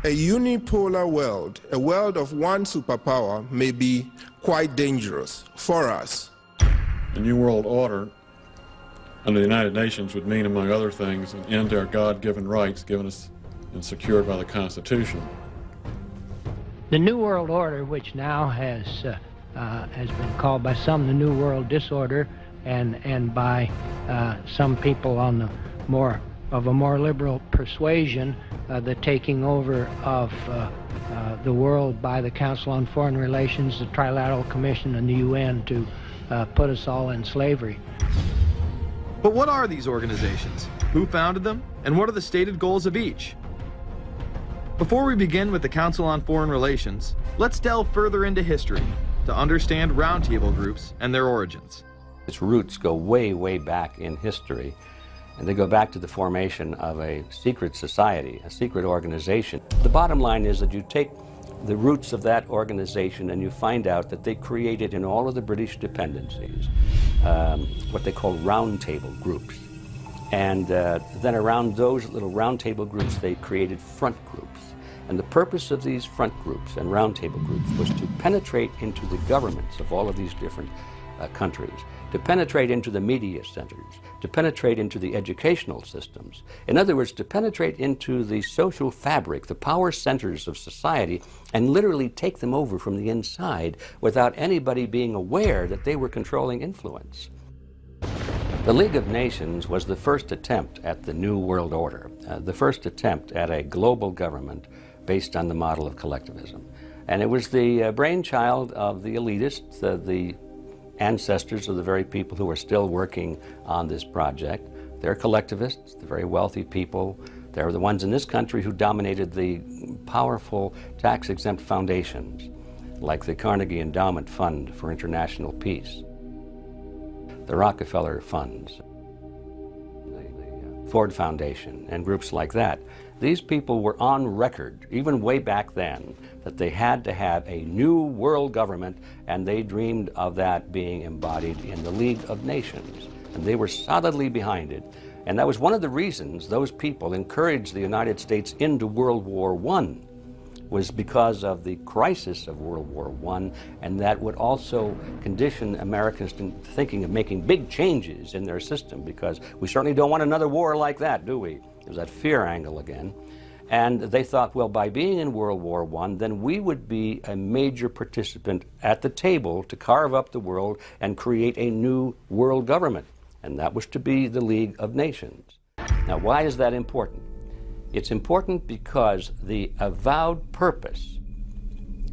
A unipolar world, a world of one superpower, may be quite dangerous for us. The New World Order under the United Nations would mean, among other things, an end to our God-given rights given us and secured by the Constitution. The New World Order, which now has been called by some the New World Disorder, and by some people on the more liberal persuasion, the taking over of the world by the Council on Foreign Relations, the Trilateral Commission, and the UN to put us all in slavery. But what are these organizations? Who founded them? And what are the stated goals of each? Before we begin with the Council on Foreign Relations, let's delve further into history to understand roundtable groups and their origins. Its roots go way, way back in history, and they go back to the formation of a secret society, a secret organization. The bottom line is that you take the roots of that organization and you find out that they created in all of the British dependencies what they call roundtable groups. And then around those little roundtable groups, they created front groups. And the purpose of these front groups and roundtable groups was to penetrate into the governments of all of these different countries, to penetrate into the media centers, to penetrate into the educational systems. In other words, to penetrate into the social fabric, the power centers of society, and literally take them over from the inside without anybody being aware that they were controlling influence. The League of Nations was the first attempt at the New World Order, the first attempt at a global government based on the model of collectivism. And it was the brainchild of the elitists, the ancestors of the very people who are still working on this project. They're collectivists, the very wealthy people. They're the ones in this country who dominated the powerful tax-exempt foundations, like the Carnegie Endowment Fund for International Peace, the Rockefeller Funds, the Ford Foundation, and groups like that. These people were on record, even way back then, that they had to have a new world government, and they dreamed of that being embodied in the League of Nations. And they were solidly behind it. And that was one of the reasons those people encouraged the United States into World War I, was because of the crisis of World War I, and that would also condition Americans to thinking of making big changes in their system, because we certainly don't want another war like that, do we? There's that fear angle again. And they thought, well, by being in World War I, then we would be a major participant at the table to carve up the world and create a new world government. And that was to be the League of Nations. Now, why is that important? It's important because the avowed purpose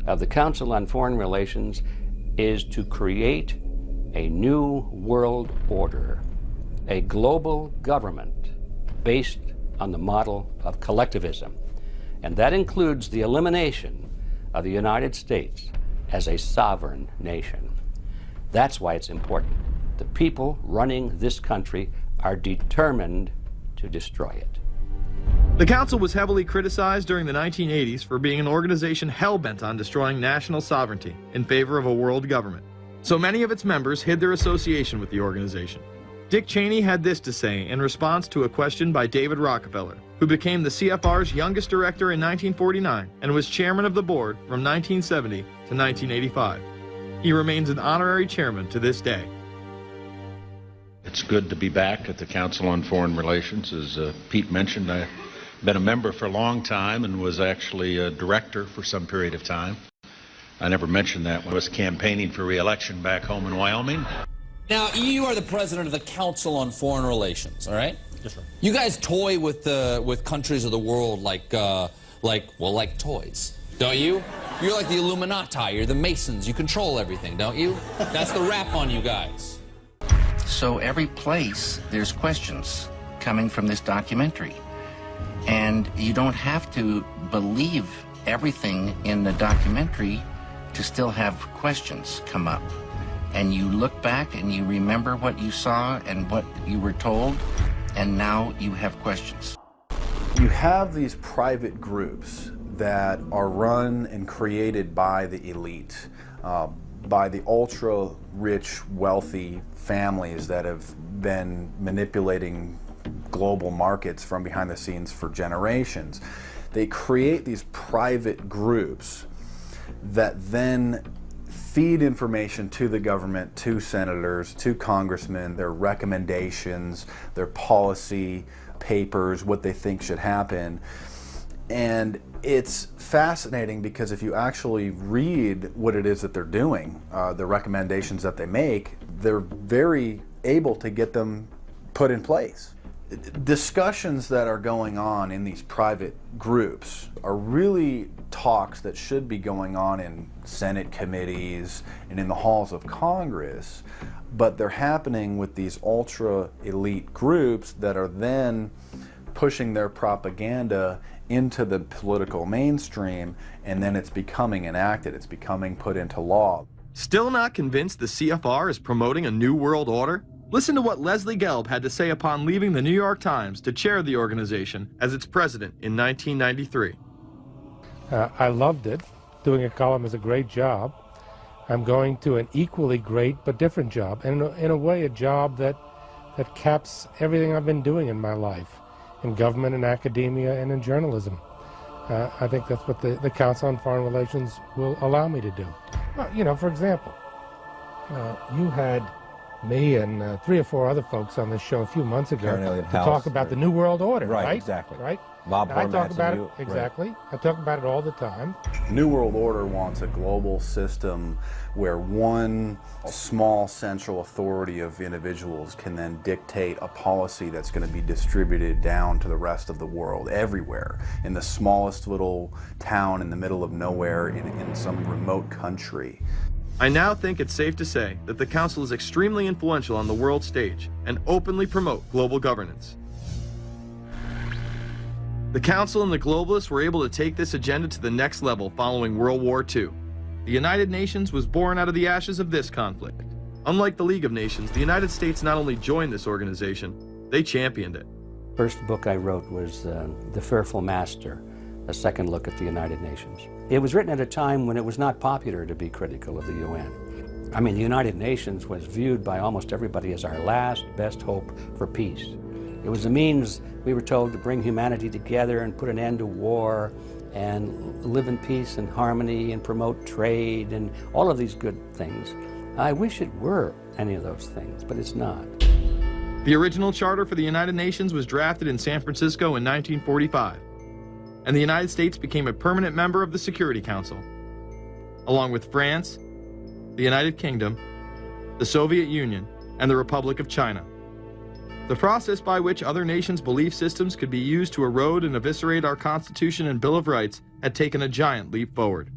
of the Council on Foreign Relations is to create a new world order, a global government based on the model of collectivism. And that includes the elimination of the United States as a sovereign nation. That's why it's important. The people running this country are determined to destroy it. The Council was heavily criticized during the 1980s for being an organization hell-bent on destroying national sovereignty in favor of a world government. So many of its members hid their association with the organization. Dick Cheney had this to say in response to a question by David Rockefeller, who became the CFR's youngest director in 1949 and was chairman of the board from 1970 to 1985. He remains an honorary chairman to this day. It's good to be back at the Council on Foreign Relations. As Pete mentioned, I've been a member for a long time and was actually a director for some period of time. I never mentioned that when I was campaigning for re-election back home in Wyoming. Now, you are the president of the Council on Foreign Relations, all right? Yes, sir. You guys toy with countries of the world like toys, don't you? You're like the Illuminati, you're the Masons, you control everything, don't you? That's the rap on you guys. So every place there's questions coming from this documentary. And you don't have to believe everything in the documentary to still have questions come up. And you look back and you remember what you saw and what you were told, and now you have questions. You have these private groups that are run and created by the elite, by the ultra-rich, wealthy families that have been manipulating global markets from behind the scenes for generations. They create these private groups that then feed information to the government, to senators, to congressmen, their recommendations, their policy papers, what they think should happen. And it's fascinating because if you actually read what it is that they're doing, the recommendations that they make, they're very able to get them put in place. Discussions that are going on in these private groups are really talks that should be going on in Senate committees and in the halls of Congress, but they're happening with these ultra-elite groups that are then pushing their propaganda into the political mainstream, and then it's becoming enacted, it's becoming put into law. Still not convinced the CFR is promoting a new world order? Listen to what Leslie Gelb had to say upon leaving the New York Times to chair the organization as its president in 1993. I loved it. Doing a column is a great job. I'm going to an equally great but different job, and in a way a job that caps everything I've been doing in my life, in government, in academia, and in journalism. I think that's what the Council on Foreign Relations will allow me to do. Well, you know, for example, you had me and 3 or 4 other folks on this show a few months ago to talk about the New World Order, right? Exactly. Right? Bob I talk Hormats about and it, you, exactly. Right. I talk about it all the time. New World Order wants a global system where one small central authority of individuals can then dictate a policy that's going to be distributed down to the rest of the world, everywhere, in the smallest little town in the middle of nowhere in some remote country. I now think it's safe to say that the Council is extremely influential on the world stage and openly promote global governance. The Council and the globalists were able to take this agenda to the next level following World War II. The United Nations was born out of the ashes of this conflict. Unlike the League of Nations, the United States not only joined this organization, they championed it. First book I wrote was The Fearful Master, a second look at the United Nations. It was written at a time when it was not popular to be critical of the UN. I mean, the United Nations was viewed by almost everybody as our last best hope for peace. It was a means, we were told, to bring humanity together and put an end to war and live in peace and harmony and promote trade and all of these good things. I wish it were any of those things, but it's not. The original charter for the United Nations was drafted in San Francisco in 1945, and the United States became a permanent member of the Security Council, along with France, the United Kingdom, the Soviet Union, and the Republic of China. The process by which other nations' belief systems could be used to erode and eviscerate our Constitution and Bill of Rights had taken a giant leap forward.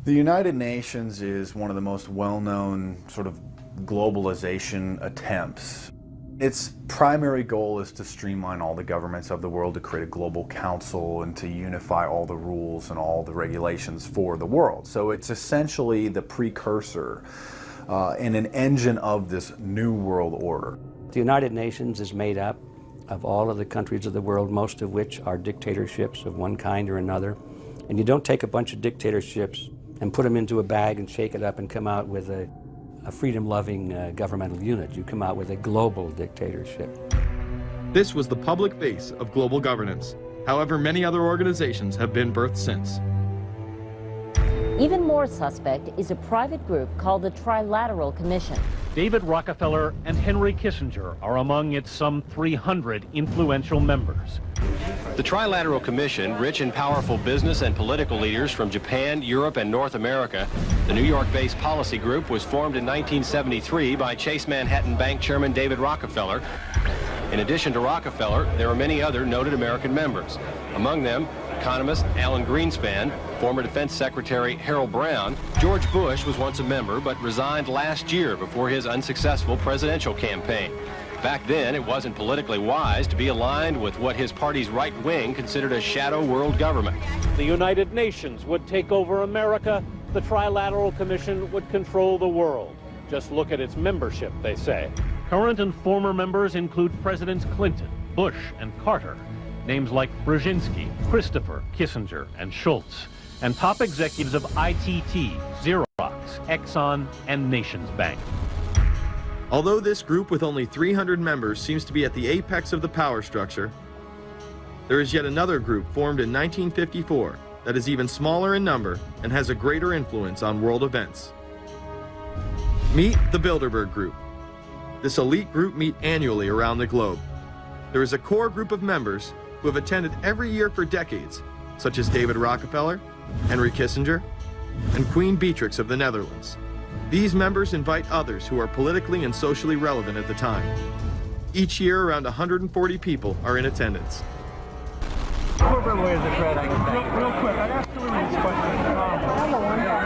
The United Nations is one of the most well-known sort of globalization attempts. Its primary goal is to streamline all the governments of the world, to create a global council and to unify all the rules and all the regulations for the world. So it's essentially the precursor and an engine of this new world order. The United Nations is made up of all of the countries of the world, most of which are dictatorships of one kind or another. And you don't take a bunch of dictatorships and put them into a bag and shake it up and come out with a freedom-loving governmental unit. You come out with a global dictatorship. This was the public base of global governance. However, many other organizations have been birthed since. Even more suspect is a private group called the Trilateral Commission. David Rockefeller and Henry Kissinger are among its some 300 influential members. The Trilateral Commission, rich and powerful business and political leaders from Japan, Europe, and North America. The New York-based policy group was formed in 1973 by Chase Manhattan Bank Chairman David Rockefeller. In addition to Rockefeller, there are many other noted American members. Among them, economist Alan Greenspan, former Defense Secretary Harold Brown. George Bush was once a member, but resigned last year before his unsuccessful presidential campaign. Back then, it wasn't politically wise to be aligned with what his party's right wing considered a shadow world government. The United Nations would take over America. The Trilateral Commission would control the world. Just look at its membership, they say. Current and former members include Presidents Clinton, Bush, and Carter. Names like Brzezinski, Christopher, Kissinger, and Schultz. And top executives of ITT, Xerox, Exxon, and Nations Bank. Although this group with only 300 members seems to be at the apex of the power structure, there is yet another group formed in 1954 that is even smaller in number and has a greater influence on world events. Meet the Bilderberg Group. This elite group meet annually around the globe. There is a core group of members who have attended every year for decades, such as David Rockefeller, Henry Kissinger, and Queen Beatrix of the Netherlands. These members invite others who are politically and socially relevant at the time. Each year, around 140 people are in attendance. Real quick, I asked you this question.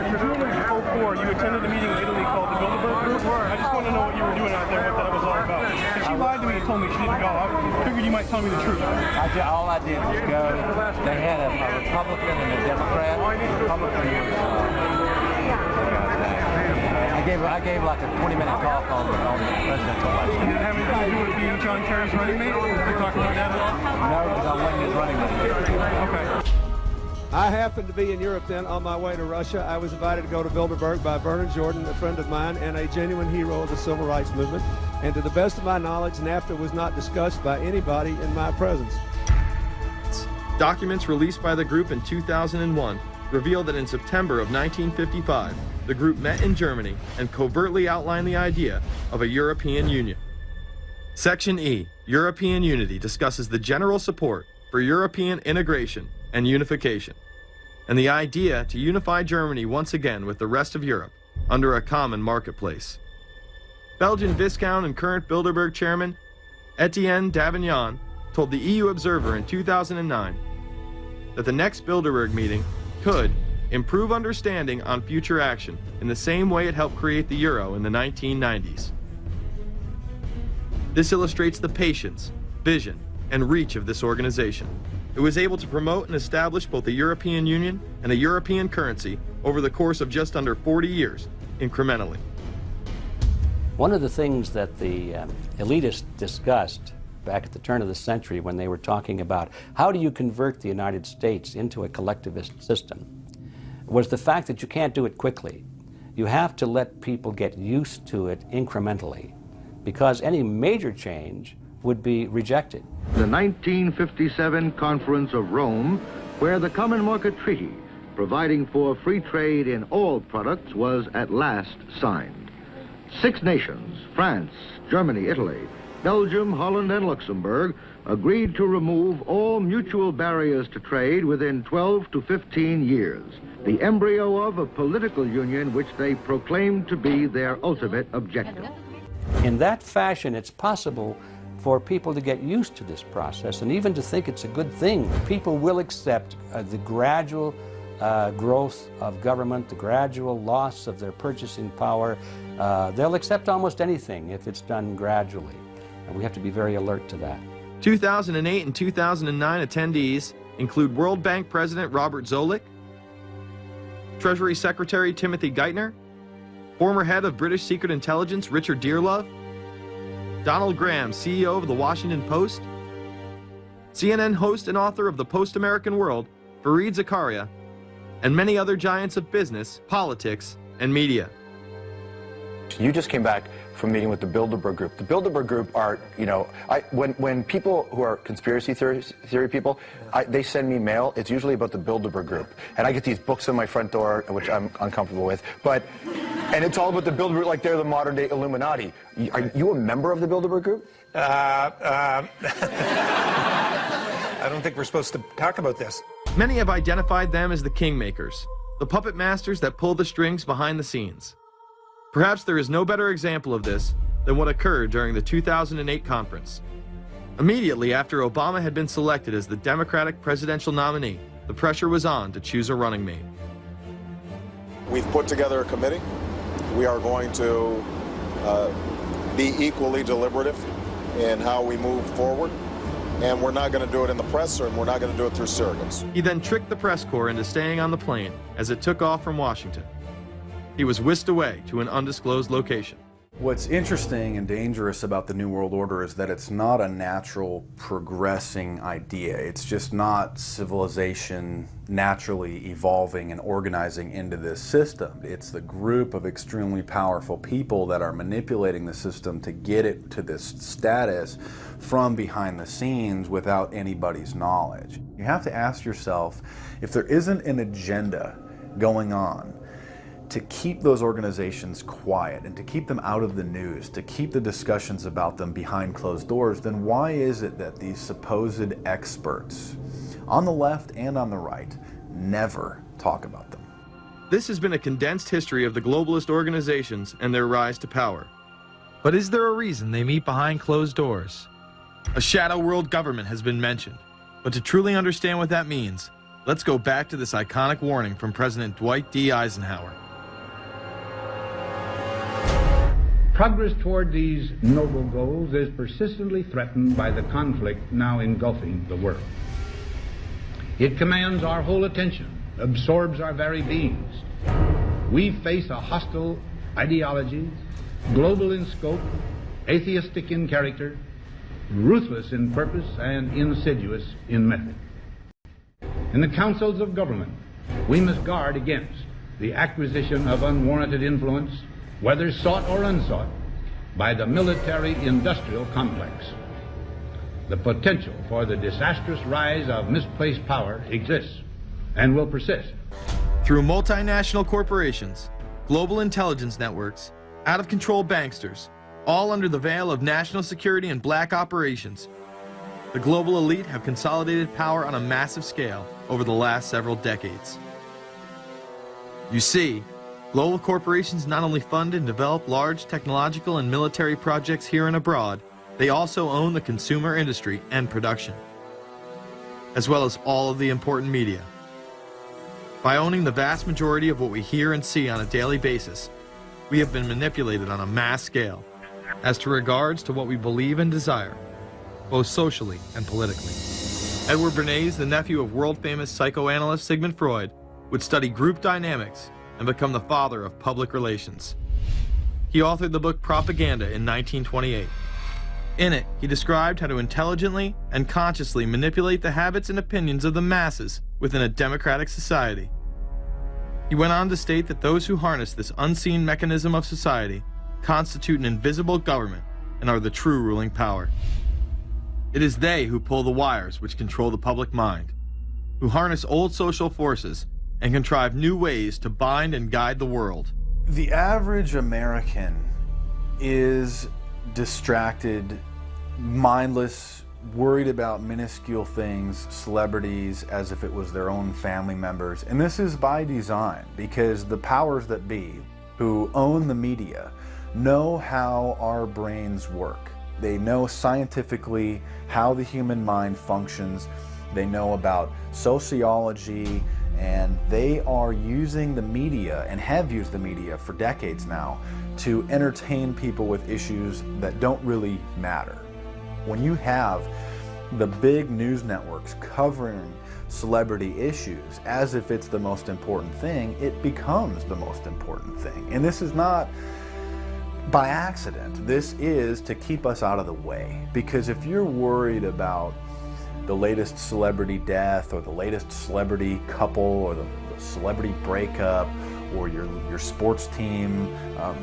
In 2004, you attended a meeting in Italy called the Bilderberg Group. I just want to know what you were doing out there, what that was all about. If she lied to me and told me she didn't go, I figured you might tell me the truth. All I did was go. They had a Republican and a Democrat. I gave like a 20-minute talk on the presidential election. Did it have anything to do with being John Kerry's running mate? Did you talk about that at all? No, because I wasn't his running mate. Okay. I happened to be in Europe then on my way to Russia. I was invited to go to Bilderberg by Vernon Jordan, a friend of mine and a genuine hero of the civil rights movement. And to the best of my knowledge, NAFTA was not discussed by anybody in my presence. Documents released by the group in 2001 reveal that in September of 1955, the group met in Germany and covertly outlined the idea of a European Union. Section E, European Unity, discusses the general support for European integration and unification, and the idea to unify Germany once again with the rest of Europe under a common marketplace. Belgian Viscount and current Bilderberg chairman Etienne Davignon told the EU Observer in 2009 that the next Bilderberg meeting could improve understanding on future action in the same way it helped create the euro in the 1990s. This illustrates the patience, vision, and reach of this organization. It was able to promote and establish both a European Union and a European currency over the course of just under 40 years, incrementally. One of the things that the elitists discussed back at the turn of the century when they were talking about how do you convert the United States into a collectivist system was the fact that you can't do it quickly. You have to let people get used to it incrementally, because any major change would be rejected. The 1957 Conference of Rome, where the Common Market Treaty, providing for free trade in all products, was at last signed. 6 nations, France, Germany, Italy, Belgium, Holland, and Luxembourg, agreed to remove all mutual barriers to trade within 12 to 15 years, the embryo of a political union which they proclaimed to be their ultimate objective. In that fashion, it's possible for people to get used to this process and even to think it's a good thing. People will accept the gradual growth of government, the gradual loss of their purchasing power. They'll accept almost anything if it's done gradually, and we have to be very alert to that. 2008 and 2009 attendees include World Bank President Robert Zoellick, Treasury Secretary Timothy Geithner, former head of British Secret Intelligence Richard Dearlove, Donald Graham, CEO of the Washington Post, CNN host and author of The Post-American World, Fareed Zakaria, and many other giants of business, politics, and media. You just came back from meeting with the Bilderberg Group. The Bilderberg Group are, you know, when people who are conspiracy theory people, they send me mail, it's usually about the Bilderberg Group. And I get these books on my front door, which I'm uncomfortable with, and it's all about the Bilderberg, like they're the modern day Illuminati. Are you a member of the Bilderberg Group? I don't think we're supposed to talk about this. Many have identified them as the kingmakers, the puppet masters that pull the strings behind the scenes. Perhaps there is no better example of this than what occurred during the 2008 conference. Immediately after Obama had been selected as the Democratic presidential nominee, the pressure was on to choose a running mate. We've put together a committee. We are going to be equally deliberative in how we move forward, and we're not going to do it in the press, and we're not going to do it through surrogates. He then tricked the press corps into staying on the plane as it took off from Washington. He was whisked away to an undisclosed location. What's interesting and dangerous about the New World Order is that it's not a natural progressing idea. It's just not civilization naturally evolving and organizing into this system. It's the group of extremely powerful people that are manipulating the system to get it to this status from behind the scenes without anybody's knowledge. You have to ask yourself, if there isn't an agenda going on to keep those organizations quiet and to keep them out of the news, to keep the discussions about them behind closed doors, then why is it that these supposed experts on the left and on the right never talk about them? This has been a condensed history of the globalist organizations and their rise to power. But is there a reason they meet behind closed doors? A shadow world government has been mentioned, but to truly understand what that means, let's go back to this iconic warning from President Dwight D. Eisenhower. Progress toward these noble goals is persistently threatened by the conflict now engulfing the world. It commands our whole attention, absorbs our very beings. We face a hostile ideology, global in scope, atheistic in character, ruthless in purpose, and insidious in method. In the councils of government, we must guard against the acquisition of unwarranted influence, whether sought or unsought, by the military-industrial complex. The potential for the disastrous rise of misplaced power exists and will persist. Through multinational corporations, global intelligence networks, out-of-control banksters, all under the veil of national security and black operations, the global elite have consolidated power on a massive scale over the last several decades. You see, global corporations not only fund and develop large technological and military projects here and abroad, they also own the consumer industry and production, as well as all of the important media. By owning the vast majority of what we hear and see on a daily basis, we have been manipulated on a mass scale as to regards to what we believe and desire, both socially and politically. Edward Bernays, the nephew of world-famous psychoanalyst Sigmund Freud, would study group dynamics and become the father of public relations. He authored the book Propaganda in 1928. In it, he described how to intelligently and consciously manipulate the habits and opinions of the masses within a democratic society. He went on to state that those who harness this unseen mechanism of society constitute an invisible government and are the true ruling power. It is they who pull the wires which control the public mind, who harness old social forces and contrive new ways to bind and guide the world. The average American is distracted, mindless, worried about minuscule things, celebrities, as if it was their own family members. And this is by design, because the powers that be, who own the media, know how our brains work. They know scientifically how the human mind functions. They know about sociology, and they are using the media, and have used the media for decades now, to entertain people with issues that don't really matter. When you have the big news networks covering celebrity issues as if it's the most important thing, it becomes the most important thing. And this is not by accident. This is to keep us out of the way. Because if you're worried about the latest celebrity death or the latest celebrity couple or the celebrity breakup or your sports team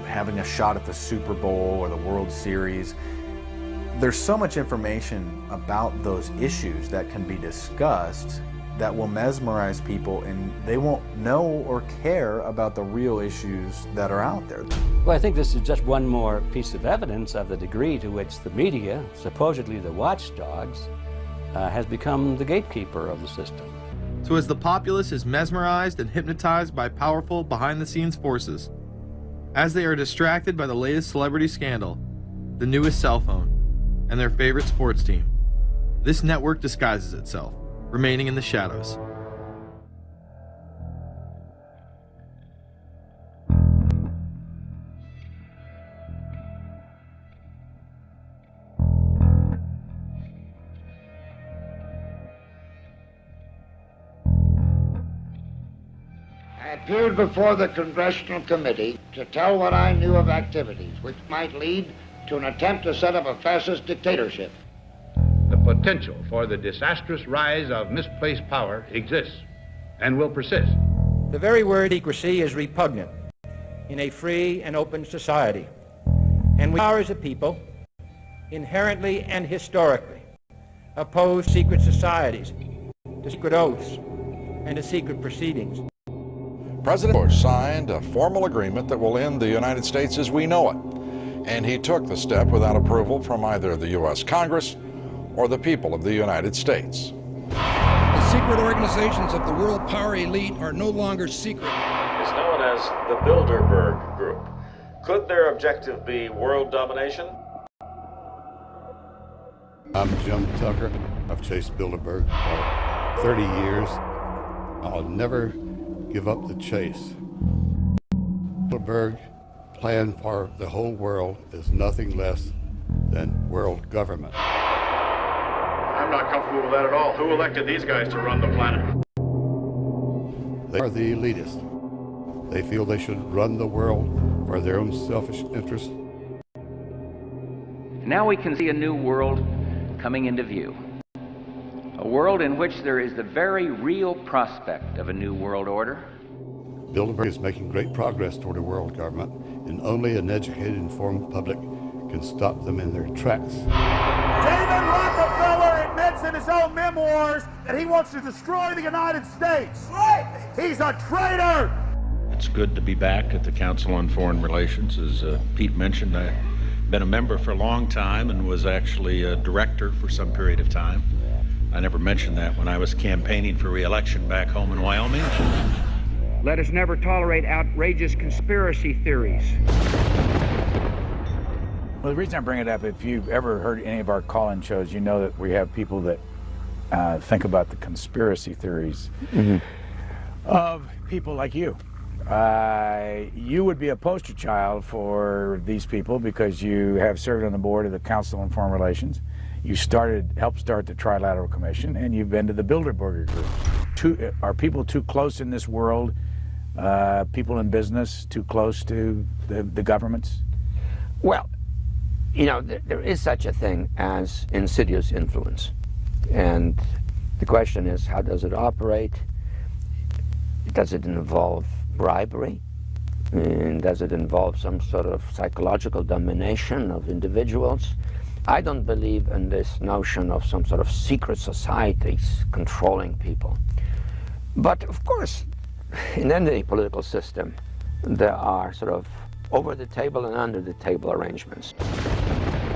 having a shot at the Super Bowl or the World Series. There's so much information about those issues that can be discussed that will mesmerize people, and they won't know or care about the real issues that are out there. Well, I think this is just one more piece of evidence of the degree to which the media, supposedly the watchdogs, has become the gatekeeper of the system. So as the populace is mesmerized and hypnotized by powerful behind-the-scenes forces, as they are distracted by the latest celebrity scandal, the newest cell phone, and their favorite sports team, this network disguises itself, remaining in the shadows. I appeared before the Congressional Committee to tell what I knew of activities which might lead to an attempt to set up a fascist dictatorship. The potential for the disastrous rise of misplaced power exists and will persist. The very word secrecy is repugnant in a free and open society. And we are, as a people, inherently and historically opposed to secret societies, to secret oaths, and to secret proceedings. President Bush signed a formal agreement that will end the United States as we know it. And he took the step without approval from either the U.S. Congress or the people of the United States. The secret organizations of the world power elite are no longer secret. It's known as the Bilderberg Group. Could their objective be world domination? I'm Jim Tucker. I've chased Bilderberg for 30 years. I'll never give up the chase. Bilderberg plan for the whole world is nothing less than world government. I'm not comfortable with that at all. Who elected these guys to run the planet? They are the elitists. They feel they should run the world for their own selfish interests. Now we can see a new world coming into view. A world in which there is the very real prospect of a new world order. Bilderberg is making great progress toward a world government, and only an educated, informed public can stop them in their tracks. David Rockefeller admits in his own memoirs that he wants to destroy the United States. Right. He's a traitor. It's good to be back at the Council on Foreign Relations. As Pete mentioned, I've been a member for a long time and was actually a director for some period of time. I never mentioned that when I was campaigning for re-election back home in Wyoming. Let us never tolerate outrageous conspiracy theories. Well, the reason I bring it up, if you've ever heard any of our call-in shows, you know that we have people that think about the conspiracy theories of people like you. You would be a poster child for these people because you have served on the board of the Council on Foreign Relations. You helped start the Trilateral Commission, and you've been to the Bilderberg Group. Are people too close in this world? People in business too close to the governments? Well, you know, there is such a thing as insidious influence. And the question is, how does it operate? Does it involve bribery? And does it involve some sort of psychological domination of individuals? I don't believe in this notion of some sort of secret societies controlling people. But of course, in any political system, there are sort of over-the-table and under-the-table arrangements.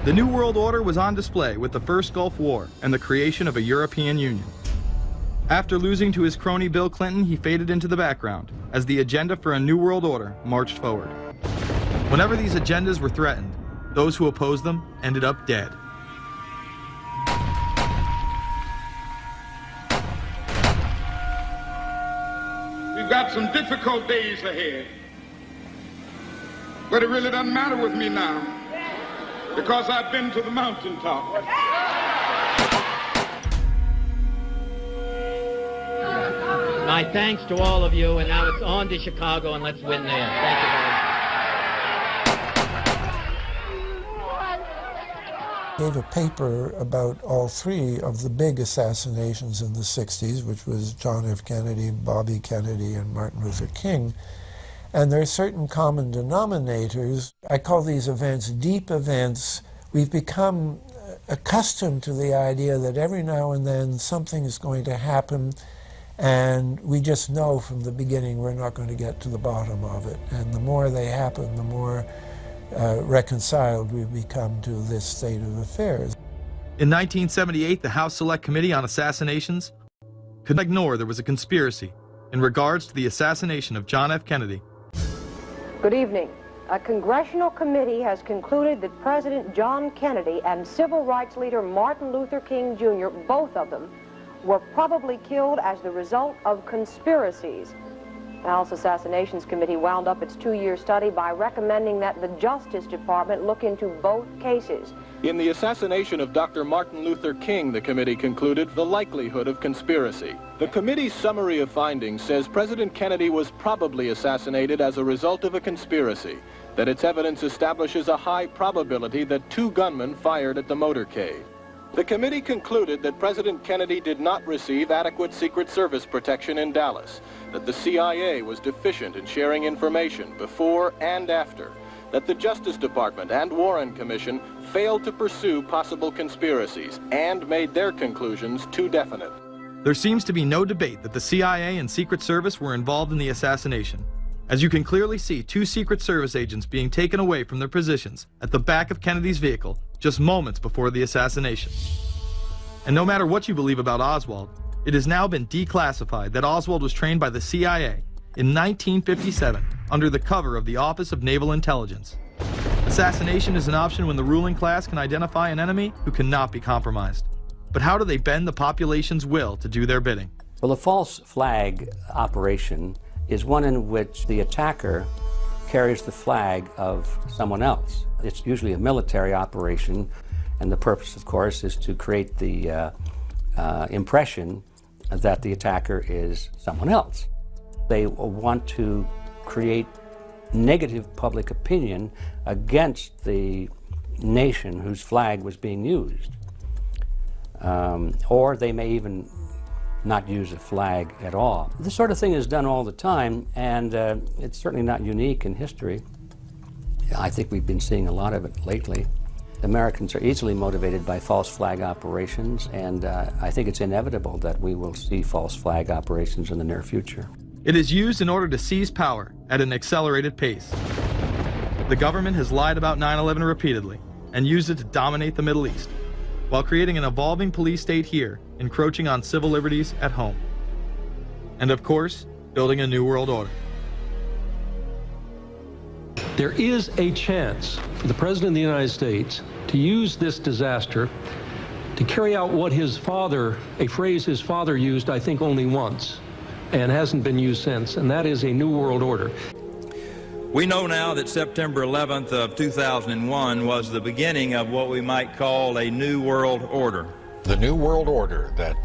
The New World Order was on display with the first Gulf War and the creation of a European Union. After losing to his crony Bill Clinton, he faded into the background as the agenda for a New World Order marched forward. Whenever these agendas were threatened, those who opposed them ended up dead. We've got some difficult days ahead. But it really doesn't matter with me now, because I've been to the mountaintop. My thanks to all of you, and now it's on to Chicago, and let's win there. Thank you very much. gave a paper about all three of the big assassinations in the 60s, which was John F. Kennedy, Bobby Kennedy, and Martin Luther King. And there are certain common denominators. I call these events deep events. We've become accustomed to the idea that every now and then something is going to happen, and we just know from the beginning we're not going to get to the bottom of it. And the more they happen, the more reconciled we've become to this state of affairs. In 1978, the House Select Committee on Assassinations could not ignore there was a conspiracy in regards to the assassination of John F. Kennedy. Good evening. A congressional committee has concluded that President John Kennedy and civil rights leader Martin Luther King Jr., both of them, were probably killed as the result of conspiracies. The House Assassinations Committee wound up its 2-year study by recommending that the Justice Department look into both cases. In the assassination of Dr. Martin Luther King, the committee concluded the likelihood of conspiracy. The committee's summary of findings says President Kennedy was probably assassinated as a result of a conspiracy, that its evidence establishes a high probability that 2 gunmen fired at the motorcade. The committee concluded that President Kennedy did not receive adequate Secret Service protection in Dallas, that the CIA was deficient in sharing information before and after, that the Justice Department and Warren Commission failed to pursue possible conspiracies and made their conclusions too definite. There seems to be no debate that the CIA and Secret Service were involved in the assassination, as you can clearly see 2 Secret Service agents being taken away from their positions at the back of Kennedy's vehicle just moments before the assassination. And no matter what you believe about Oswald, it has now been declassified that Oswald was trained by the CIA in 1957 under the cover of the Office of Naval Intelligence. Assassination is an option when the ruling class can identify an enemy who cannot be compromised. But how do they bend the population's will to do their bidding? Well, the false flag operation is one in which the attacker carries the flag of someone else. It's usually a military operation, and the purpose, of course, is to create the impression that the attacker is someone else. They want to create negative public opinion against the nation whose flag was being used. Or they may even not use a flag at all. This sort of thing is done all the time, and it's certainly not unique in history. I think we've been seeing a lot of it lately. Americans are easily motivated by false flag operations, and I think it's inevitable that we will see false flag operations in the near future. It is used in order to seize power at an accelerated pace. The government has lied about 9/11 repeatedly and used it to dominate the Middle East, while creating an evolving police state here, encroaching on civil liberties at home. And of course, building a new world order. There is a chance for the President of the United States to use this disaster to carry out what his father, a phrase his father used, I think, only once, and hasn't been used since, and that is a new world order. We know now that September 11th of 2001 was the beginning of what we might call a new world order. The New World Order that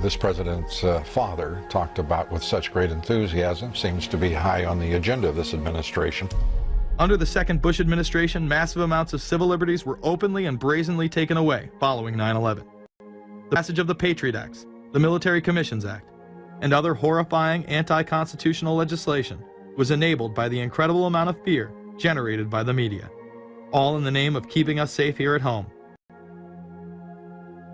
this president's father talked about with such great enthusiasm seems to be high on the agenda of this administration. Under the second Bush administration, massive amounts of civil liberties were openly and brazenly taken away following 9/11. The passage of the Patriot Acts, the Military Commissions Act, and other horrifying anti-constitutional legislation was enabled by the incredible amount of fear generated by the media, all in the name of keeping us safe here at home.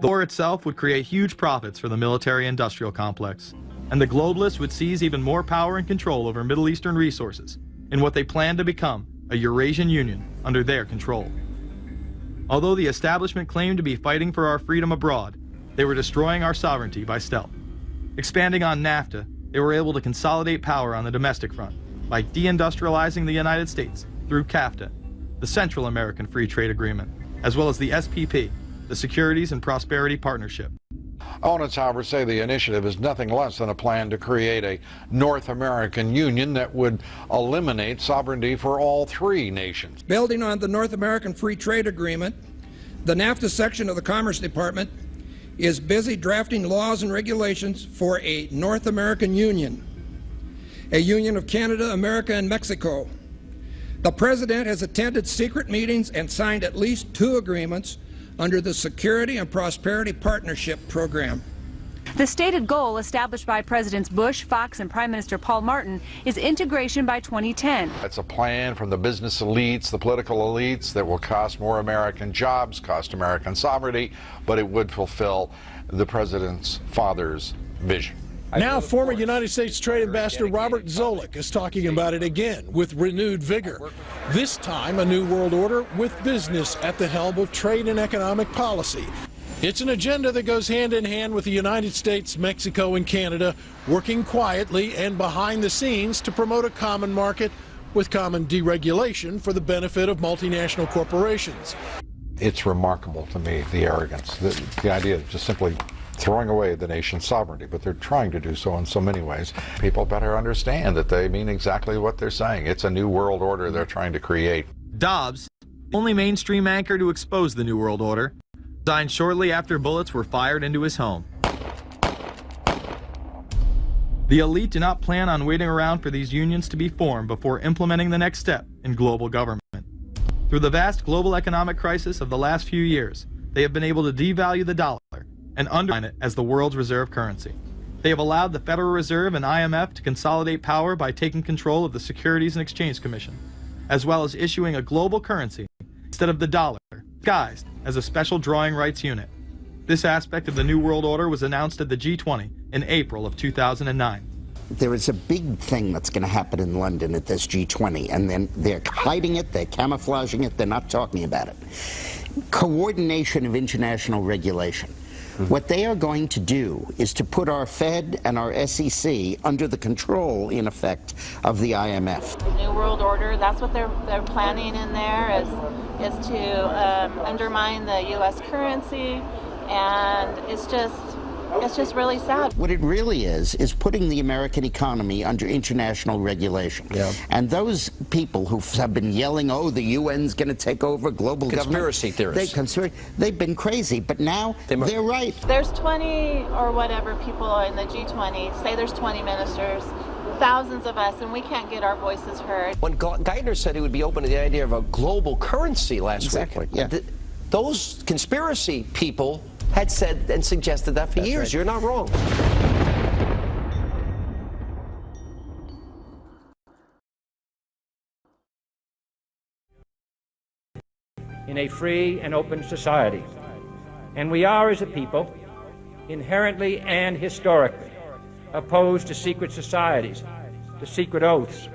The war itself would create huge profits for the military-industrial complex, and the globalists would seize even more power and control over Middle Eastern resources in what they planned to become a Eurasian Union under their control. Although the establishment claimed to be fighting for our freedom abroad, they were destroying our sovereignty by stealth. Expanding on NAFTA, they were able to consolidate power on the domestic front by deindustrializing the United States through CAFTA, the Central American Free Trade Agreement, as well as the SPP, the Securities and Prosperity Partnership. Opponents, however, say the initiative is nothing less than a plan to create a North American Union that would eliminate sovereignty for all 3 nations. Building on the North American Free Trade Agreement, the NAFTA section of the Commerce Department is busy drafting laws and regulations for a North American Union, a union of Canada, America, and Mexico. The President has attended secret meetings and signed at least 2 agreements under the Security and Prosperity Partnership Program. The stated goal established by Presidents Bush, Fox, and Prime Minister Paul Martin is integration by 2010. It's a plan from the business elites, the political elites, that will cost more American jobs, cost American sovereignty, but it would fulfill the president's father's vision. Now, former United States Trade Ambassador Robert Zoellick is talking about it again with renewed vigor. This time, a new world order with business at the helm of trade and economic policy. It's an agenda that goes hand in hand with the United States, Mexico, and Canada working quietly and behind the scenes to promote a common market with common deregulation for the benefit of multinational corporations. It's remarkable to me, the arrogance, the idea of just simply throwing away the nation's sovereignty, but they're trying to do so in so many ways. People better understand that they mean exactly what they're saying. It's a new world order they're trying to create. Dobbs, only mainstream anchor to expose the New World Order, resigned shortly after bullets were fired into his home. The elite do not plan on waiting around for these unions to be formed before implementing the next step in global government. Through the vast global economic crisis of the last few years, they have been able to devalue the dollar and undermine it as the world's reserve currency. They have allowed the Federal Reserve and IMF to consolidate power by taking control of the Securities and Exchange Commission, as well as issuing a global currency instead of the dollar, disguised as a special drawing rights unit. This aspect of the New World Order was announced at the G20 in April of 2009. There is a big thing that's going to happen in London at this G20, and then they're hiding it, they're camouflaging it, they're not talking about it. Coordination of international regulation. What they are going to do is to put our Fed and our SEC under the control, in effect, of the IMF. New World Order, that's what they're planning in there, is to undermine the U.S. currency, and it's just really sad. What it really is putting the American economy under international regulation. Yeah. And those people who have been yelling, oh, the UN's going to take over global conspiracy government. Theorists. They've been crazy, but now they're right. There's 20 or whatever people in the G20, say there's 20 ministers, thousands of us, and we can't get our voices heard. When Geithner said he would be open to the idea of a global currency last week, yeah. Those conspiracy people had said and suggested that for years. Right. You're not wrong. In a free and open society. And we are, as a people, inherently and historically opposed to secret societies, to secret oaths,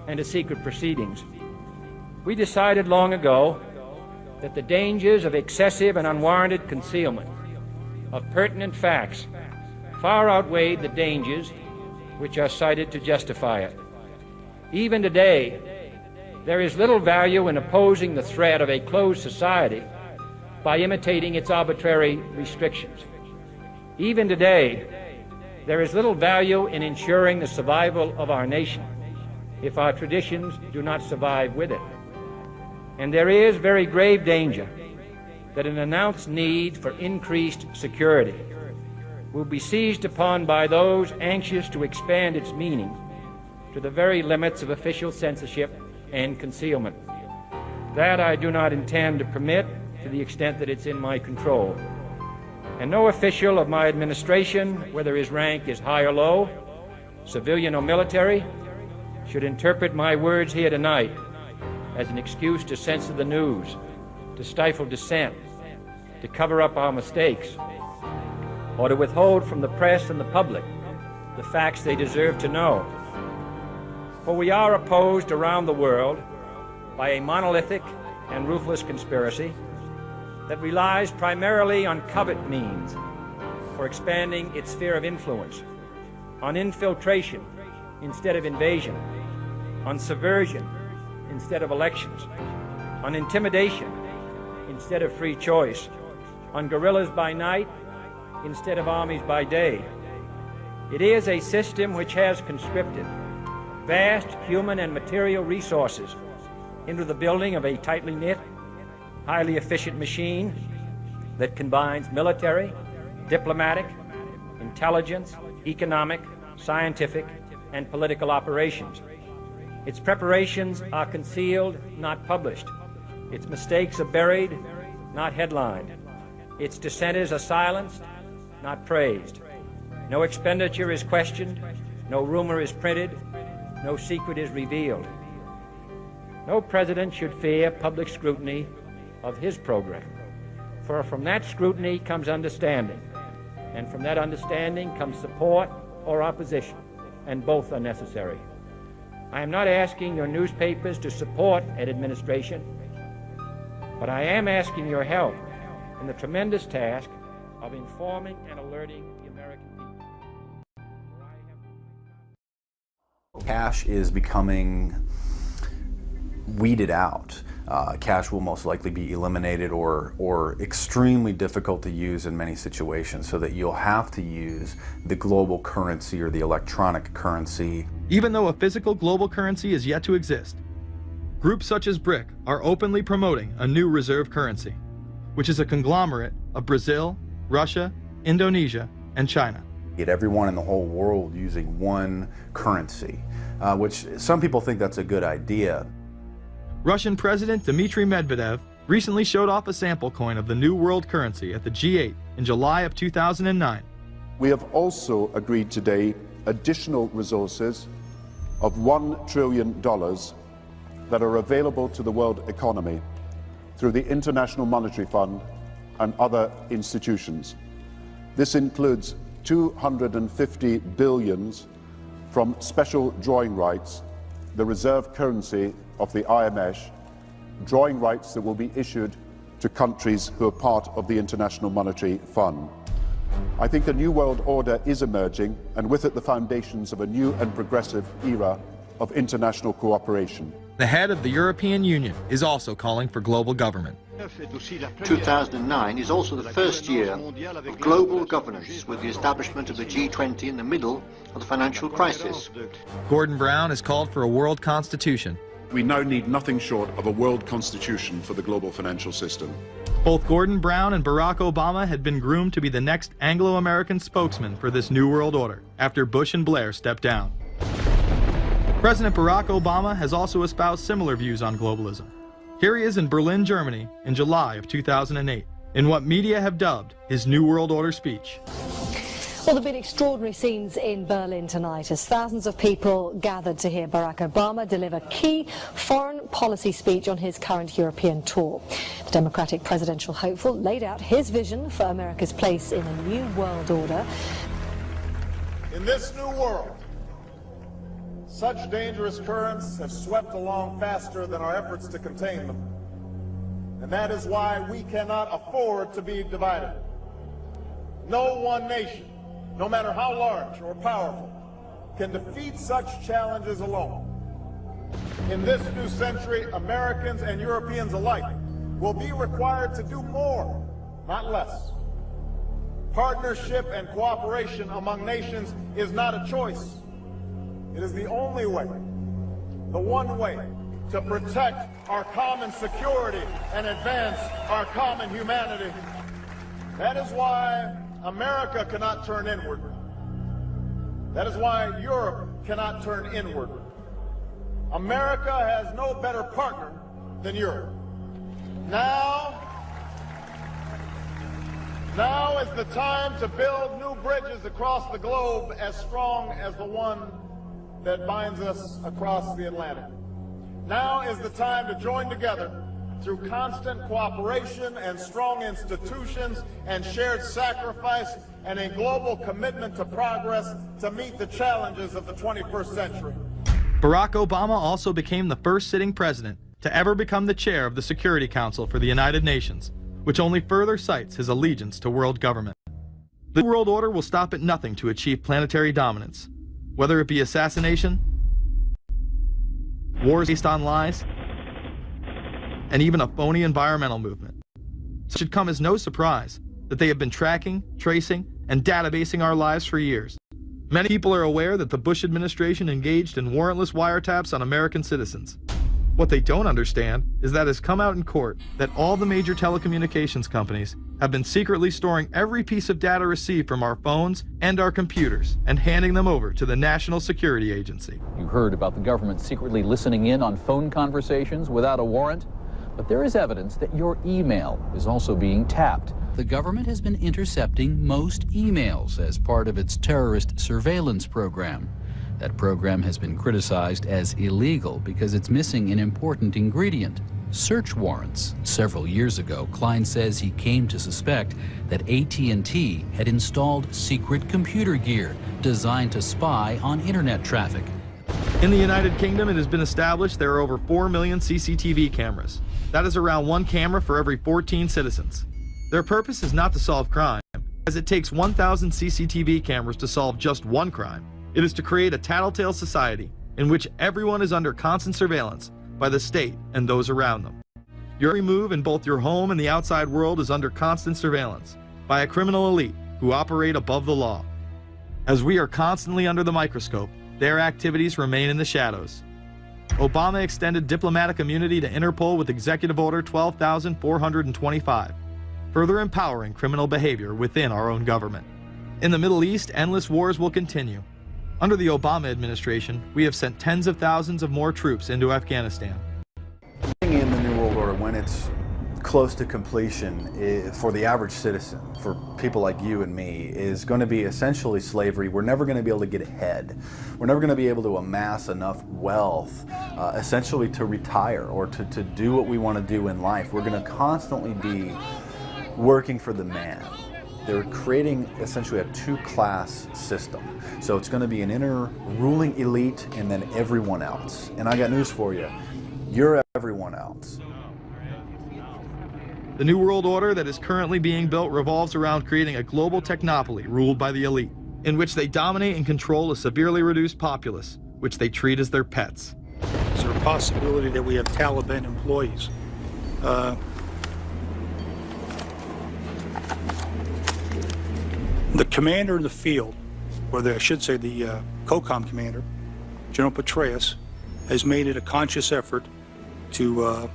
and to secret proceedings. We decided long ago that the dangers of excessive and unwarranted concealment of pertinent facts far outweighed the dangers which are cited to justify it. Even today, there is little value in opposing the threat of a closed society by imitating its arbitrary restrictions. Even today, there is little value in ensuring the survival of our nation if our traditions do not survive with it. And there is very grave danger that an announced need for increased security will be seized upon by those anxious to expand its meaning to the very limits of official censorship and concealment. That I do not intend to permit to the extent that it's in my control. And no official of my administration, whether his rank is high or low, civilian or military, should interpret my words here tonight as an excuse to censor the news, to stifle dissent, to cover up our mistakes, or to withhold from the press and the public the facts they deserve to know. For we are opposed around the world by a monolithic and ruthless conspiracy that relies primarily on covert means for expanding its sphere of influence, on infiltration instead of invasion, on subversion instead of elections, on intimidation instead of free choice, on guerrillas by night instead of armies by day. It is a system which has conscripted vast human and material resources into the building of a tightly knit, highly efficient machine that combines military, diplomatic, intelligence, economic, scientific, and political operations. Its preparations are concealed, not published. Its mistakes are buried, not headlined. Its dissenters are silenced, not praised. No expenditure is questioned, no rumor is printed, no secret is revealed. No president should fear public scrutiny of his program, for from that scrutiny comes understanding, and from that understanding comes support or opposition, and both are necessary. I am not asking your newspapers to support an administration, but I am asking your help in the tremendous task of informing and alerting the American people. Cash is becoming weeded out. Cash will most likely be eliminated or extremely difficult to use in many situations, so that you'll have to use the global currency or the electronic currency. Even though a physical global currency is yet to exist, groups such as BRIC are openly promoting a new reserve currency, which is a conglomerate of Brazil, Russia, Indonesia, and China. Get everyone in the whole world using one currency, which some people think that's a good idea. Russian President Dmitry Medvedev recently showed off a sample coin of the new world currency at the G8 in July of 2009. We have also agreed today additional resources of $1 trillion that are available to the world economy through the International Monetary Fund and other institutions. This includes 250 billion from special drawing rights, the reserve currency of the IMF, drawing rights that will be issued to countries who are part of the International Monetary Fund. I think a new world order is emerging, and with it the foundations of a new and progressive era of international cooperation. The head of the European Union is also calling for global government. 2009 is also the first year of global governance, with the establishment of the G20 in the middle of the financial crisis. Gordon Brown has called for a world constitution. We now need nothing short of a world constitution for the global financial system. Both Gordon Brown and Barack Obama had been groomed to be the next Anglo-American spokesman for this new world order after Bush and Blair stepped down. President Barack Obama has also espoused similar views on globalism. Here he is in Berlin, Germany, in July of 2008, in what media have dubbed his New World Order speech. Well, there have been extraordinary scenes in Berlin tonight as thousands of people gathered to hear Barack Obama deliver key foreign policy speech on his current European tour. The Democratic presidential hopeful laid out his vision for America's place in a new world order. In this new world, such dangerous currents have swept along faster than our efforts to contain them. And that is why we cannot afford to be divided. No one nation, no matter how large or powerful, can defeat such challenges alone. In this new century, Americans and Europeans alike will be required to do more, not less. Partnership and cooperation among nations is not a choice. It is the only way, the one way, to protect our common security and advance our common humanity. That is why America cannot turn inward. That is why Europe cannot turn inward. America has no better partner than Europe. Now is the time to build new bridges across the globe as strong as the one that binds us across the Atlantic. Now is the time to join together through constant cooperation and strong institutions and shared sacrifice and a global commitment to progress to meet the challenges of the 21st century. Barack Obama also became the first sitting president to ever become the chair of the Security Council for the United Nations, which only further cites his allegiance to world government. The New World Order will stop at nothing to achieve planetary dominance, whether it be assassination, wars based on lies, and even a phony environmental movement. So it should come as no surprise that they have been tracking, tracing, and databasing our lives for years. Many people are aware that the Bush administration engaged in warrantless wiretaps on American citizens. What they don't understand is that it's come out in court that all the major telecommunications companies have been secretly storing every piece of data received from our phones and our computers and handing them over to the National Security Agency. You heard about the government secretly listening in on phone conversations without a warrant, but there is evidence that your email is also being tapped. the government has been intercepting most emails as part of its terrorist surveillance program. That program has been criticized as illegal because it's missing an important ingredient: search warrants. Several years ago, Klein says he came to suspect that AT&T had installed secret computer gear designed to spy on internet traffic. In the United Kingdom, it has been established there are over 4 million CCTV cameras. That is around 1 camera for every 14 citizens. Their purpose is not to solve crime, as it takes 1,000 CCTV cameras to solve just one crime. It is to create a tattletale society in which everyone is under constant surveillance by the state and those around them. Your every move in both your home and the outside world is under constant surveillance by a criminal elite who operate above the law. As we are constantly under the microscope, their activities remain in the shadows. Obama extended diplomatic immunity to Interpol with Executive Order 12,425, further empowering criminal behavior within our own government. In the Middle East, endless wars will continue. Under the Obama administration, we have sent tens of thousands of more troops into Afghanistan. In the New World Order, when it's close to completion, for the average citizen, for people like you and me, is going to be essentially slavery. We're never going to be able to get ahead. We're never going to be able to amass enough wealth, essentially to retire or to do what we want to do in life. We're going to constantly be working for the man. They're creating essentially a two-class system. So it's going to be an inner ruling elite and then everyone else. And I got news for you. You're everyone else. The New World Order that is currently being built revolves around creating a global technopoly ruled by the elite, in which they dominate and control a severely reduced populace, which they treat as their pets. Is there a possibility that we have Taliban employees? The commander in the field, or I should say the COCOM commander, General Petraeus, has made it a conscious effort to,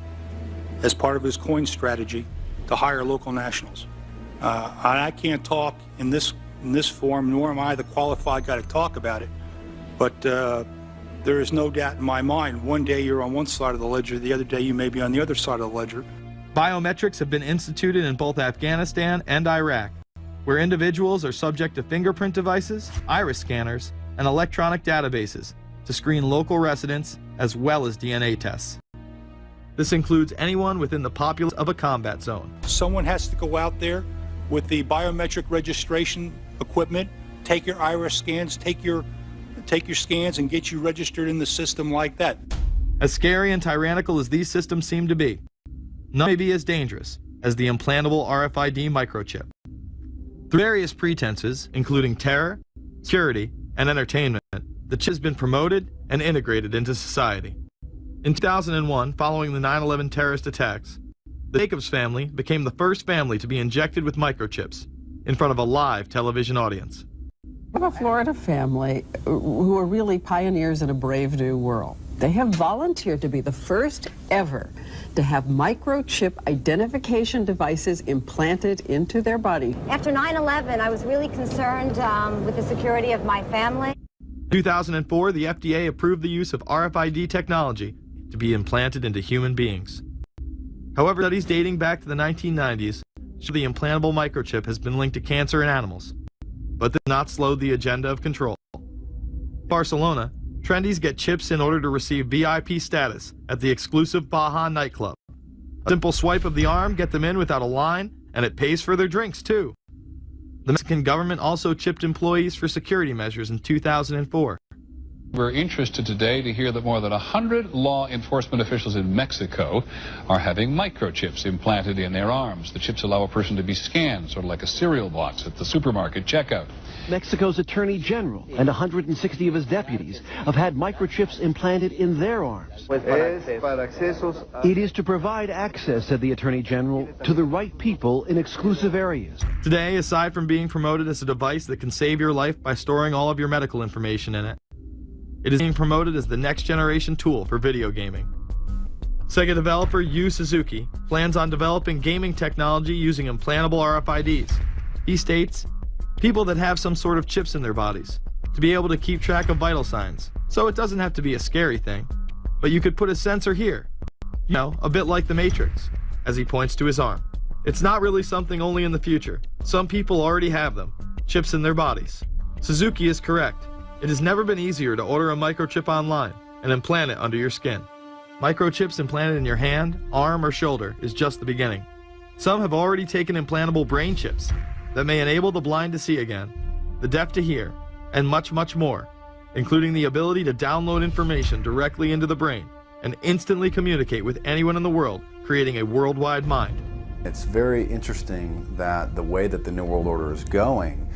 as part of his coin strategy, to hire local nationals. I can't talk in this form, nor am I the qualified guy to talk about it, but there is no doubt in my mind, one day you're on one side of the ledger, the other day you may be on the other side of the ledger. Biometrics have been instituted in both Afghanistan and Iraq, where individuals are subject to fingerprint devices, iris scanners, and electronic databases to screen local residents as well as DNA tests. This includes anyone within the populace of a combat zone. Someone has to go out there with the biometric registration equipment, take your iris scans, take your scans and get you registered in the system like that. As scary and tyrannical as these systems seem to be, none may be as dangerous as the implantable RFID microchip. Through various pretenses, including terror, security, and entertainment, the chip has been promoted and integrated into society. In 2001, following the 9/11 terrorist attacks, the Jacobs family became the first family to be injected with microchips in front of a live television audience. We have a Florida family who are really pioneers in a brave new world. They have volunteered to be the first ever to have microchip identification devices implanted into their body. After 9/11, I was really concerned with the security of my family. In 2004, the FDA approved the use of RFID technology to be implanted into human beings. However, studies dating back to the 1990s show the implantable microchip has been linked to cancer in animals, but this has not slowed the agenda of control. In Barcelona, trendies get chips in order to receive VIP status at the exclusive Baja nightclub. A simple swipe of the arm gets them in without a line, and it pays for their drinks too. The Mexican government also chipped employees for security measures in 2004. We're interested today to hear that more than 100 law enforcement officials in Mexico are having microchips implanted in their arms. The chips allow a person to be scanned, sort of like a cereal box at the supermarket checkout. Mexico's Attorney General and 160 of his deputies have had microchips implanted in their arms. It is to provide access, said the Attorney General, to the right people in exclusive areas. Today, aside from being promoted as a device that can save your life by storing all of your medical information in it, it is being promoted as the next generation tool for video gaming. Sega developer Yu Suzuki plans on developing gaming technology using implantable RFIDs. He states, people that have some sort of chips in their bodies, to be able to keep track of vital signs. So it doesn't have to be a scary thing, but you could put a sensor here. You know, a bit like the Matrix, as he points to his arm. It's not really something only in the future. Some people already have them, chips in their bodies. Suzuki is correct. It has never been easier to order a microchip online and implant it under your skin. Microchips implanted in your hand, arm, or shoulder is just the beginning. Some have already taken implantable brain chips that may enable the blind to see again, the deaf to hear, and much, much more, including the ability to download information directly into the brain and instantly communicate with anyone in the world, creating a worldwide mind. It's very interesting that the way that the New World Order is going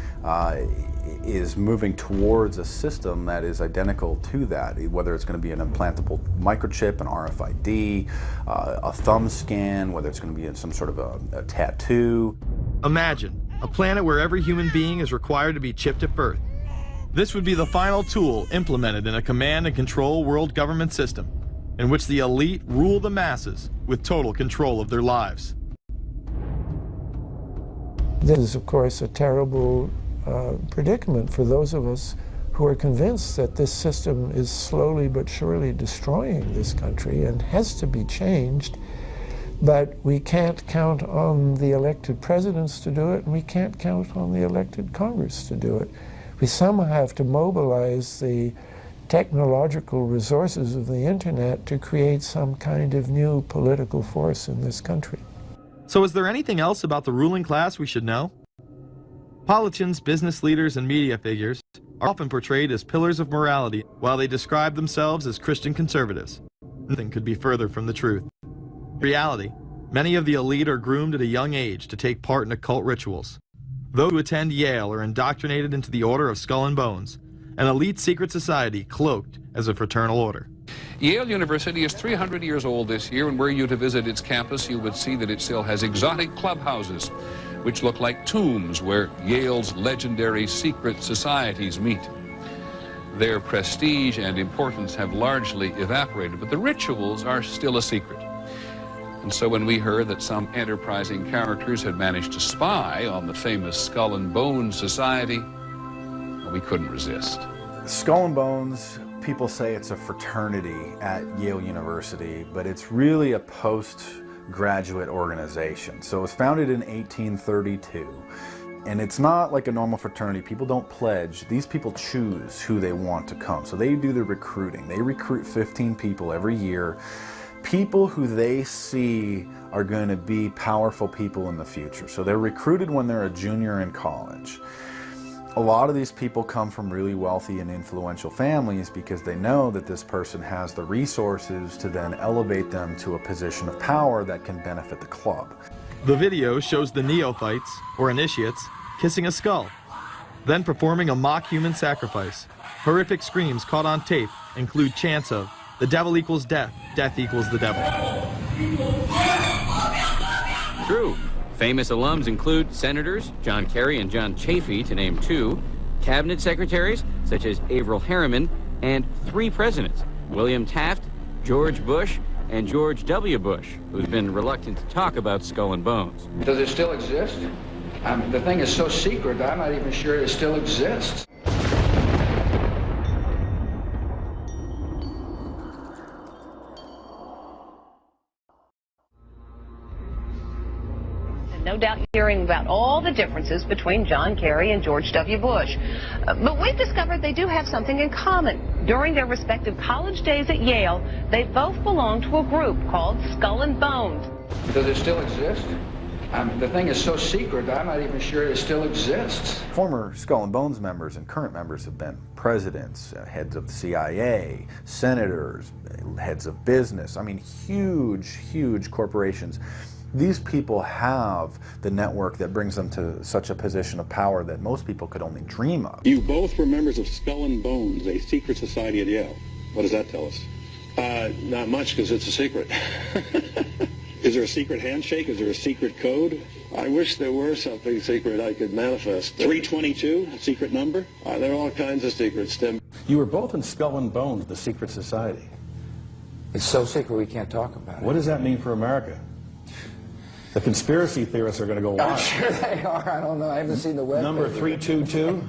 is moving towards a system that is identical to that, whether it's going to be an implantable microchip, an RFID, a thumb scan, whether it's going to be some sort of a tattoo. Imagine a planet where every human being is required to be chipped at birth. This would be the final tool implemented in a command and control world government system in which the elite rule the masses with total control of their lives. This is, of course, a terrible predicament for those of us who are convinced that this system is slowly but surely destroying this country and has to be changed. But we can't count on the elected presidents to do it, and we can't count on the elected Congress to do it. We somehow have to mobilize the technological resources of the internet to create some kind of new political force in this country. So is there anything else about the ruling class we should know? Politicians, business leaders, and media figures are often portrayed as pillars of morality while they describe themselves as Christian conservatives. Nothing could be further from the truth. In reality, many of the elite are groomed at a young age to take part in occult rituals. Those who attend Yale are indoctrinated into the Order of Skull and Bones, an elite secret society cloaked as a fraternal order. Yale University is 300 years old this year, and were you to visit its campus, you would see that it still has exotic clubhouses, which look like tombs where Yale's legendary secret societies meet. Their prestige and importance have largely evaporated, but the rituals are still a secret. And so when we heard that some enterprising characters had managed to spy on the famous Skull and Bones Society, we couldn't resist. Skull and Bones, people say it's a fraternity at Yale University, but it's really a postgraduate organization. So it was founded in 1832, and it's not like a normal fraternity. People don't pledge. These people choose who they want to come. So they do the recruiting. They recruit 15 people every year, people who they see are going to be powerful people in the future. So they're recruited when they're a junior in college. A lot of these people come from really wealthy and influential families because they know that this person has the resources to then elevate them to a position of power that can benefit the club. The video shows the neophytes, or initiates, kissing a skull, then performing a mock human sacrifice. Horrific screams caught on tape include chants of, "The devil equals death, death equals the devil." True. Famous alums include Senators John Kerry and John Chafee, to name two, cabinet secretaries such as Averell Harriman, and 3 presidents, William Taft, George Bush, and George W. Bush, who's been reluctant to talk about Skull and Bones. Does it still exist? The thing is so secret, I'm not even sure it still exists. No doubt hearing about all the differences between John Kerry and George W. Bush. But we've discovered they do have something in common. During their respective college days at Yale, they both belonged to a group called Skull and Bones. Does it still exist? The thing is so secret, I'm not even sure it still exists. Former Skull and Bones members and current members have been presidents, heads of the CIA, senators, heads of business. I mean, huge, huge corporations. These people have the network that brings them to such a position of power that most people could only dream of. You both were members of Skull and Bones, a secret society at Yale. What does that tell us? Not much, because it's a secret. Is there a secret handshake? Is there a secret code? I wish there were something secret I could manifest. 322, a secret number? There are all kinds of secrets, Tim. You were both in Skull and Bones, the secret society. It's so secret we can't talk about it. What does that mean for America? The conspiracy theorists are going to go wild. I'm sure they are. I don't know. I haven't seen the web. Number 322.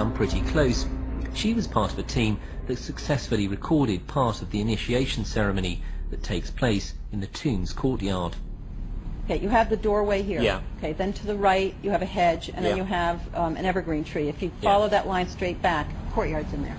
come pretty close. She was part of a team that successfully recorded part of the initiation ceremony that takes place in the tomb's courtyard. Okay, you have the doorway here. Yeah. Okay, then to the right you have a hedge, and then you have an evergreen tree. If you follow that line straight back, courtyard's in there.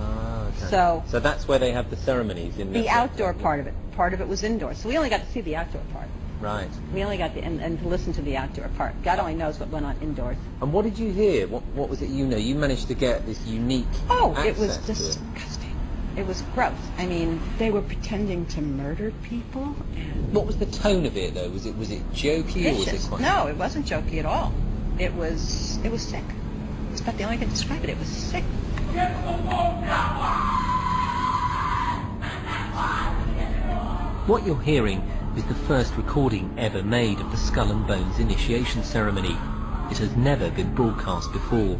Ah, okay. So that's where they have the ceremonies in the outdoor part of it. Part of it was indoors, so we only got to see the outdoor part. Right. We only got to and to listen to the outdoor part. God only knows what went on indoors. And what did you hear? What was it you know? You managed to get this unique It was access disgusting. It was gross. I mean, they were pretending to murder people. And what was the tone of it, though? Was it jokey, or was it quite... No, it wasn't jokey at all. It was sick. It's about the only way I can describe it. It was sick. What you're hearing is the first recording ever made of the Skull and Bones initiation ceremony. It has never been broadcast before.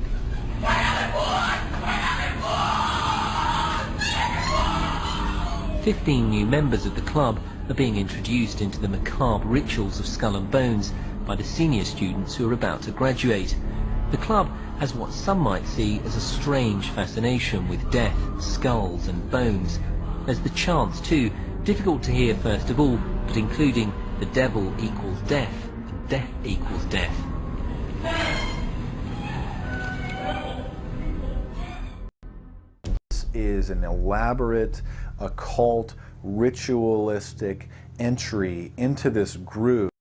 15 new members of the club are being introduced into the macabre rituals of Skull and Bones by the senior students who are about to graduate. The club has what some might see as a strange fascination with death, skulls and bones. There's the chants too, difficult to hear first of all, but including the devil equals death and death equals death. This is an elaborate, occult, ritualistic entry into this group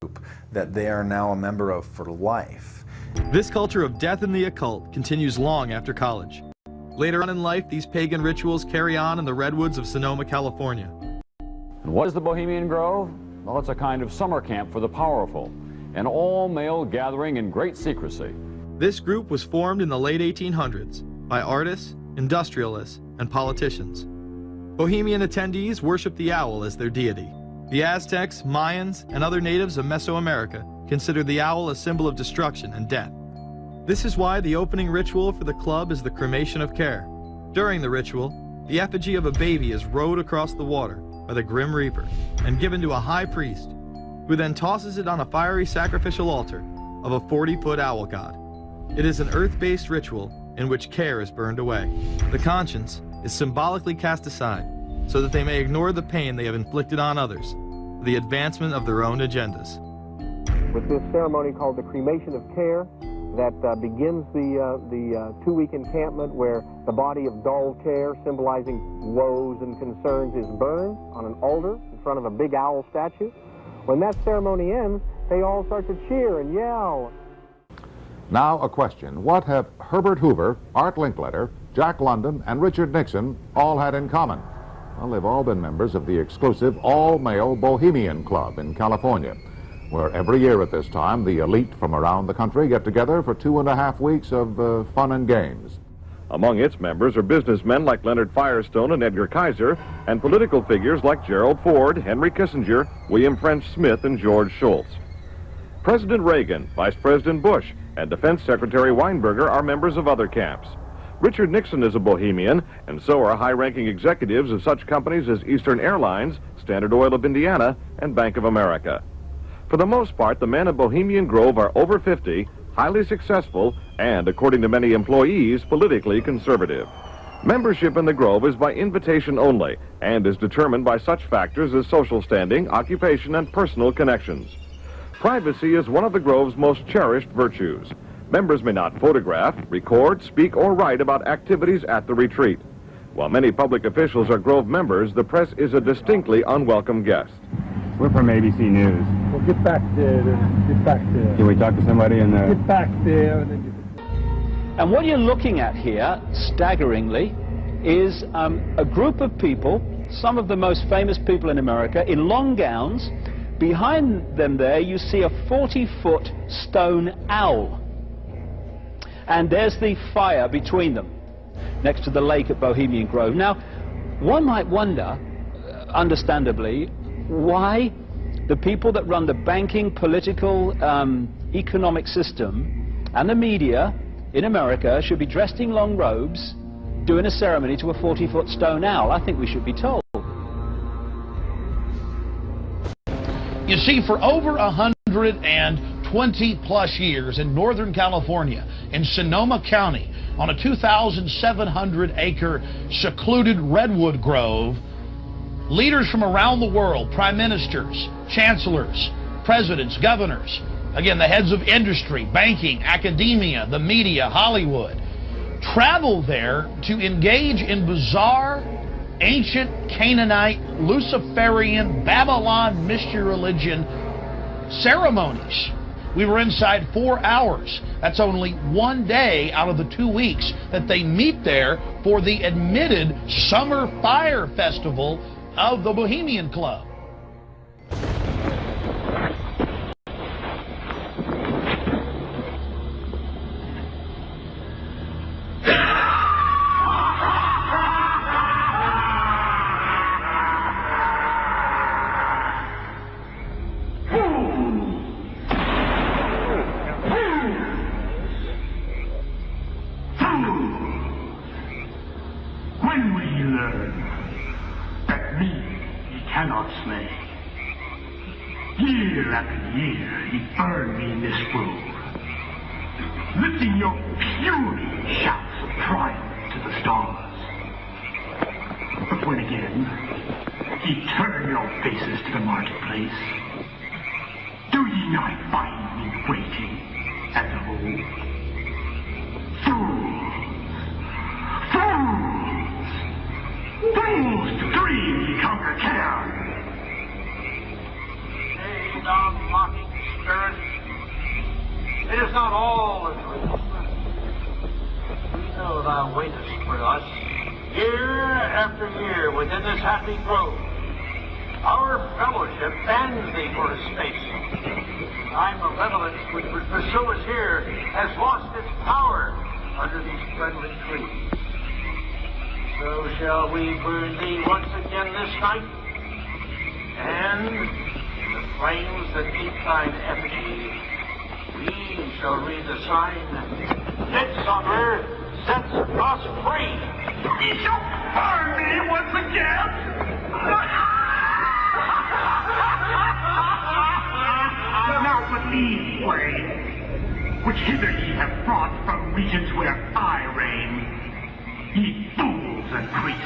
that they are now a member of for life. This culture of death and the occult continues long after college. Later on in life, these pagan rituals carry on in the redwoods of Sonoma, California. And what is the Bohemian Grove? Well, it's a kind of summer camp for the powerful, an all-male gathering in great secrecy. This group was formed in the late 1800s by artists, industrialists, and politicians. Bohemian attendees worship the owl as their deity. The Aztecs, Mayans, and other natives of Mesoamerica considered the owl a symbol of destruction and death. This is why the opening ritual for the club is the cremation of care. During the ritual, the effigy of a baby is rowed across the water by the Grim Reaper and given to a high priest, who then tosses it on a fiery sacrificial altar of a 40-foot owl god. It is an earth-based ritual in which care is burned away. The conscience is symbolically cast aside so that they may ignore the pain they have inflicted on others for the advancement of their own agendas. With this ceremony called the cremation of care, that begins the two-week encampment where the body of dull care, symbolizing woes and concerns, is burned on an altar in front of a big owl statue. When that ceremony ends, they all start to cheer and yell. Now a question. What have Herbert Hoover, Art Linkletter, Jack London, and Richard Nixon all had in common? Well, they've all been members of the exclusive all-male Bohemian Club in California, where every year at this time the elite from around the country get together for 2.5 weeks of fun and games. Among its members are businessmen like Leonard Firestone and Edgar Kaiser, and political figures like Gerald Ford, Henry Kissinger, William French Smith, and George Shultz. President Reagan, Vice President Bush, and Defense Secretary Weinberger are members of other camps. Richard Nixon is a Bohemian, and so are high-ranking executives of such companies as Eastern Airlines, Standard Oil of Indiana, and Bank of America. For the most part, the men of Bohemian Grove are over 50, highly successful, and, according to many employees, politically conservative. Membership in the Grove is by invitation only, and is determined by such factors as social standing, occupation, and personal connections. Privacy is one of the Grove's most cherished virtues. Members may not photograph, record, speak, or write about activities at the retreat. While many public officials are Grove members, the press is a distinctly unwelcome guest. We're from ABC News. Well, get back there. Get back there. Can we talk to somebody in there? Get back there. And what you're looking at here, staggeringly, is a group of people, some of the most famous people in America, in long gowns. Behind them there, you see a 40-foot stone owl. And there's the fire between them, next to the lake at Bohemian Grove. Now, one might wonder, understandably, why the people that run the banking, political, economic system and the media in America should be dressed in long robes doing a ceremony to a 40-foot stone owl. I think we should be told. You see, for over 120 20-plus years in Northern California, in Sonoma County, on a 2,700-acre secluded redwood grove, leaders from around the world, prime ministers, chancellors, presidents, governors, again, the heads of industry, banking, academia, the media, Hollywood, travel there to engage in bizarre, ancient Canaanite, Luciferian, Babylon mystery religion ceremonies. We were inside 4 hours. That's only one day out of the 2 weeks that they meet there for the admitted Summer Fire Festival of the Bohemian Club. When will he learn that me he cannot slay? Year after year he burned me in this grove, lifting your puny shouts of triumph to the stars. But when again he turned your faces to the marketplace, do ye not find me waiting as of old? Fools! Fools to dream ye conquer care! Nay, thou mocking spirit, it is not all a dream. We know thou waitest for us, year after year within this happy grove. Our fellowship bans thee for a space. Thy malevolence which would pursue us here has lost its power under these friendly trees. So shall we burn thee once again this night, and in the flames that eat thine effigy, we shall read the sign, Midsummer sets us free. Ye shall burn me once again! Now but these ways, which hither ye have brought from regions where I reign, ye fools and priests,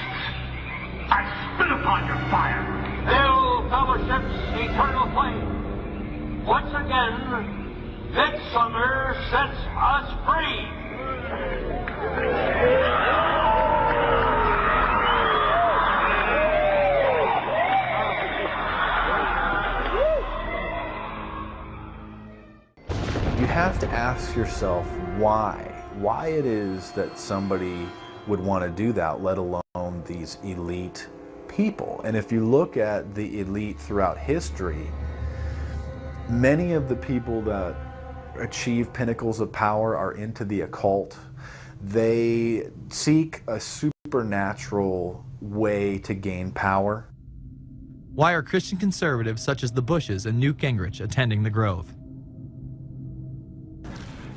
I spit upon your fire. Hail, fellowship's eternal flame. Once again, Midsummer sets us free. You have to ask yourself why it is that somebody would want to do that, let alone these elite people. And if you look at the elite throughout history, many of the people that achieve pinnacles of power are into the occult. They seek a supernatural way to gain power. Why are Christian conservatives such as the Bushes and Newt Gingrich attending the Grove?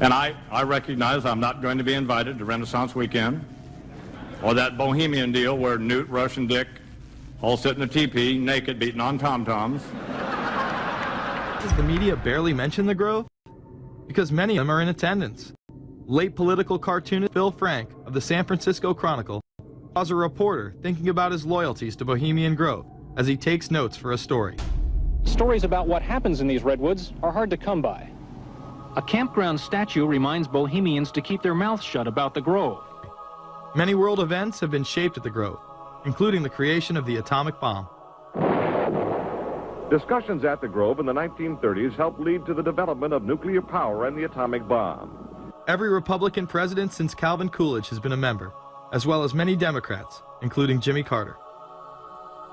And I recognize I'm not going to be invited to Renaissance Weekend or that Bohemian deal where Newt, Rush, and Dick all sit in a teepee, naked, beating on tom-toms. Does the media barely mention the Grove? Because many of them are in attendance. Late political cartoonist Bill Frank of the San Francisco Chronicle was a reporter thinking about his loyalties to Bohemian Grove as he takes notes for a story. Stories about what happens in these redwoods are hard to come by. A campground statue reminds Bohemians to keep their mouths shut about the Grove. Many world events have been shaped at the Grove, including the creation of the atomic bomb. Discussions at the Grove in the 1930s helped lead to the development of nuclear power and the atomic bomb. Every Republican president since Calvin Coolidge has been a member, as well as many Democrats, including Jimmy Carter.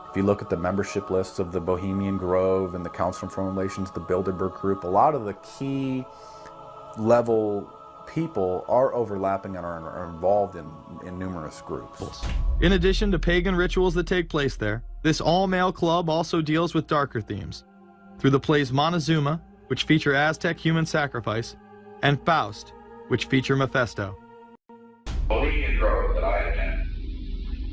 If you look at the membership lists of the Bohemian Grove and the Council on Foreign Relations, the Bilderberg Group, a lot of the key level people are overlapping and are involved in numerous groups. In addition to pagan rituals that take place there, this all-male club also deals with darker themes through the plays Montezuma, which feature Aztec human sacrifice, and Faust, which feature Mephisto. Bohemian Grove that I attend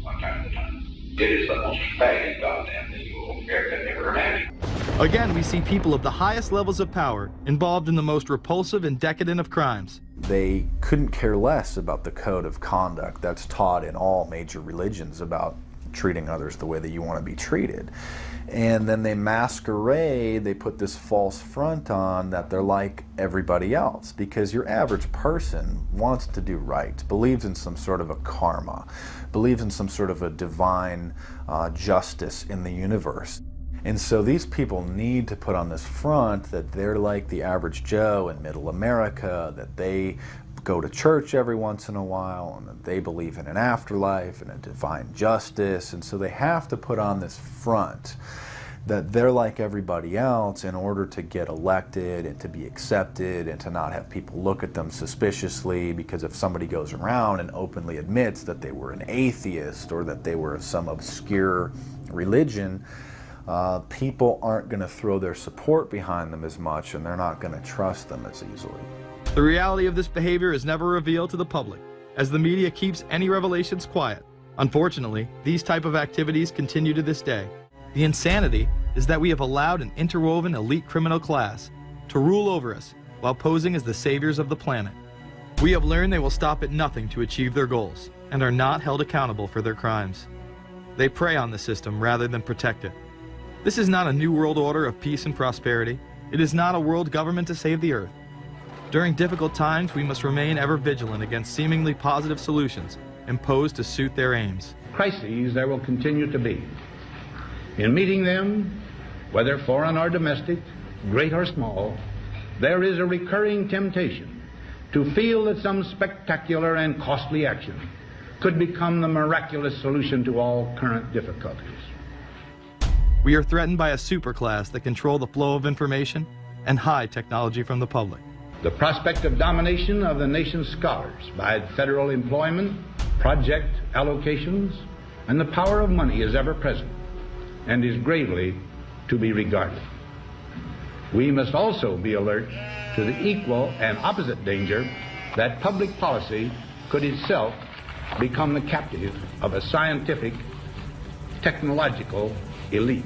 one time at a time. It is the most faggot goddamn thing you will ever imagine. Again, we see people of the highest levels of power involved in the most repulsive and decadent of crimes. They couldn't care less about the code of conduct that's taught in all major religions about treating others the way that you want to be treated. And then they masquerade, they put this false front on that they're like everybody else, because your average person wants to do right, believes in some sort of a karma, believes in some sort of a divine justice in the universe. And so these people need to put on this front that they're like the average Joe in middle America, that they go to church every once in a while, and that they believe in an afterlife and a divine justice. And so they have to put on this front that they're like everybody else in order to get elected and to be accepted and to not have people look at them suspiciously, because if somebody goes around and openly admits that they were an atheist or that they were of some obscure religion, people aren't going to throw their support behind them as much, and they're not going to trust them as easily. The reality of this behavior is never revealed to the public, as the media keeps any revelations quiet. Unfortunately, these type of activities continue to this day. The insanity is that we have allowed an interwoven elite criminal class to rule over us while posing as the saviors of the planet. We have learned they will stop at nothing to achieve their goals and are not held accountable for their crimes. They prey on the system rather than protect it. This is not a new world order of peace and prosperity. It is not a world government to save the earth. During difficult times, we must remain ever vigilant against seemingly positive solutions imposed to suit their aims. Crises there will continue to be. In meeting them, whether foreign or domestic, great or small, there is a recurring temptation to feel that some spectacular and costly action could become the miraculous solution to all current difficulties. We are threatened by a superclass that control the flow of information and hide technology from the public. The prospect of domination of the nation's scholars by federal employment, project allocations, and the power of money is ever present and is gravely to be regarded. We must also be alert to the equal and opposite danger that public policy could itself become the captive of a scientific, technological elite.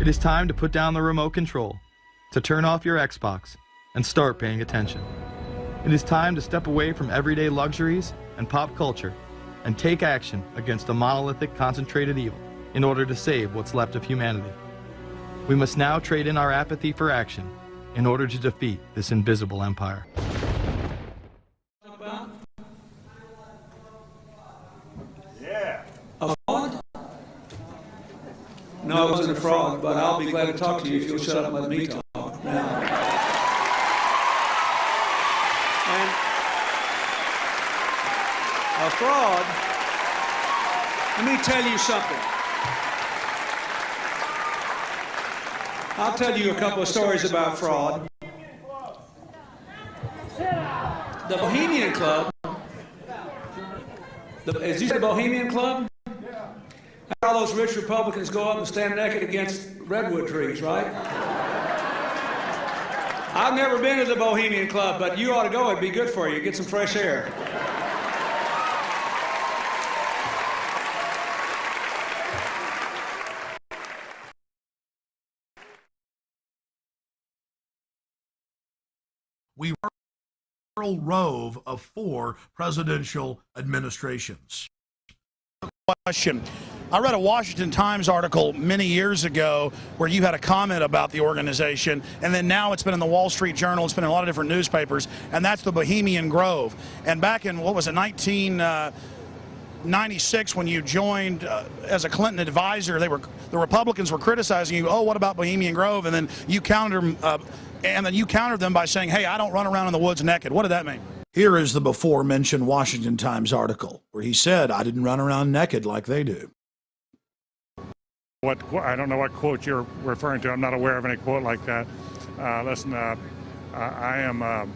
It is time to put down the remote control, to turn off your Xbox, and start paying attention. It is time to step away from everyday luxuries and pop culture and take action against a monolithic, concentrated evil in order to save what's left of humanity. We must now trade in our apathy for action in order to defeat this invisible empire. Yeah. A fraud? No, it wasn't a fraud, but I'll be glad to talk to you if you'll shut up and let me talk now. And a fraud, let me tell you something. I'll tell you a couple of stories about fraud. The Bohemian Club, is this the Bohemian Club? All those rich Republicans go up and stand naked against redwood trees, right? I've never been to the Bohemian Club, but you ought to go. It'd be good for you. Get some fresh air. We were a rove of 4 presidential administrations. Question. I read a Washington Times article many years ago where you had a comment about the organization, and then now it's been in the Wall Street Journal, it's been in a lot of different newspapers, and that's the Bohemian Grove. And back in, what was it, 1996, when you joined as a Clinton advisor, the Republicans were criticizing you, oh, what about Bohemian Grove? And then you countered them by saying, hey, I don't run around in the woods naked. What did that mean? Here is the before-mentioned Washington Times article where he said, I didn't run around naked like they do. I don't know what quote you're referring to. I'm not aware of any quote like that. Listen, I am a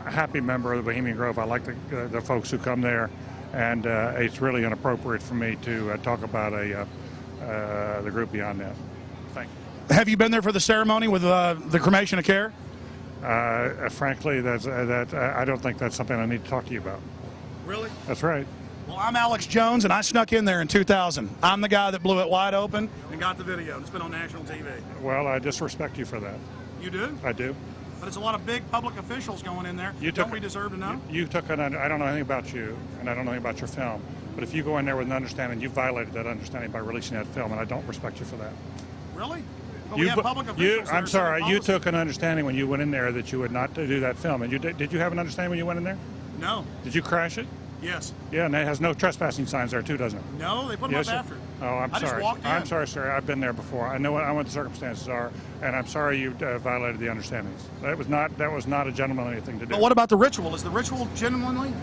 happy member of the Bohemian Grove. I like the folks who come there, and it's really inappropriate for me to talk about the group beyond that. Thank you. Have you been there for the ceremony with the cremation of care? Frankly, I don't think that's something I need to talk to you about. Really? That's right. Well, I'm Alex Jones, and I snuck in there in 2000. I'm the guy that blew it wide open and got the video. It's been on national TV. Well, I disrespect you for that. You do? I do. But it's a lot of big public officials going in there. Don't we deserve to know? You took an. I don't know anything about you, and I don't know anything about your film. But if you go in there with an understanding, you violated that understanding by releasing that film, and I don't respect you for that. Really? But we have public officials. I'm sorry. You took an understanding when you went in there that you would not do that film, and you did you have an understanding when you went in there? No. Did you crash it? Yes. Yeah, and it has no trespassing signs there too, doesn't it? No, they put them up after. Oh, I'm sorry. Just walked in. I'm sorry, sir. I've been there before. I know what the circumstances are, and I'm sorry you violated the understandings. That was not a gentlemanly thing to do. But what about the ritual? Is the ritual gentlemanly?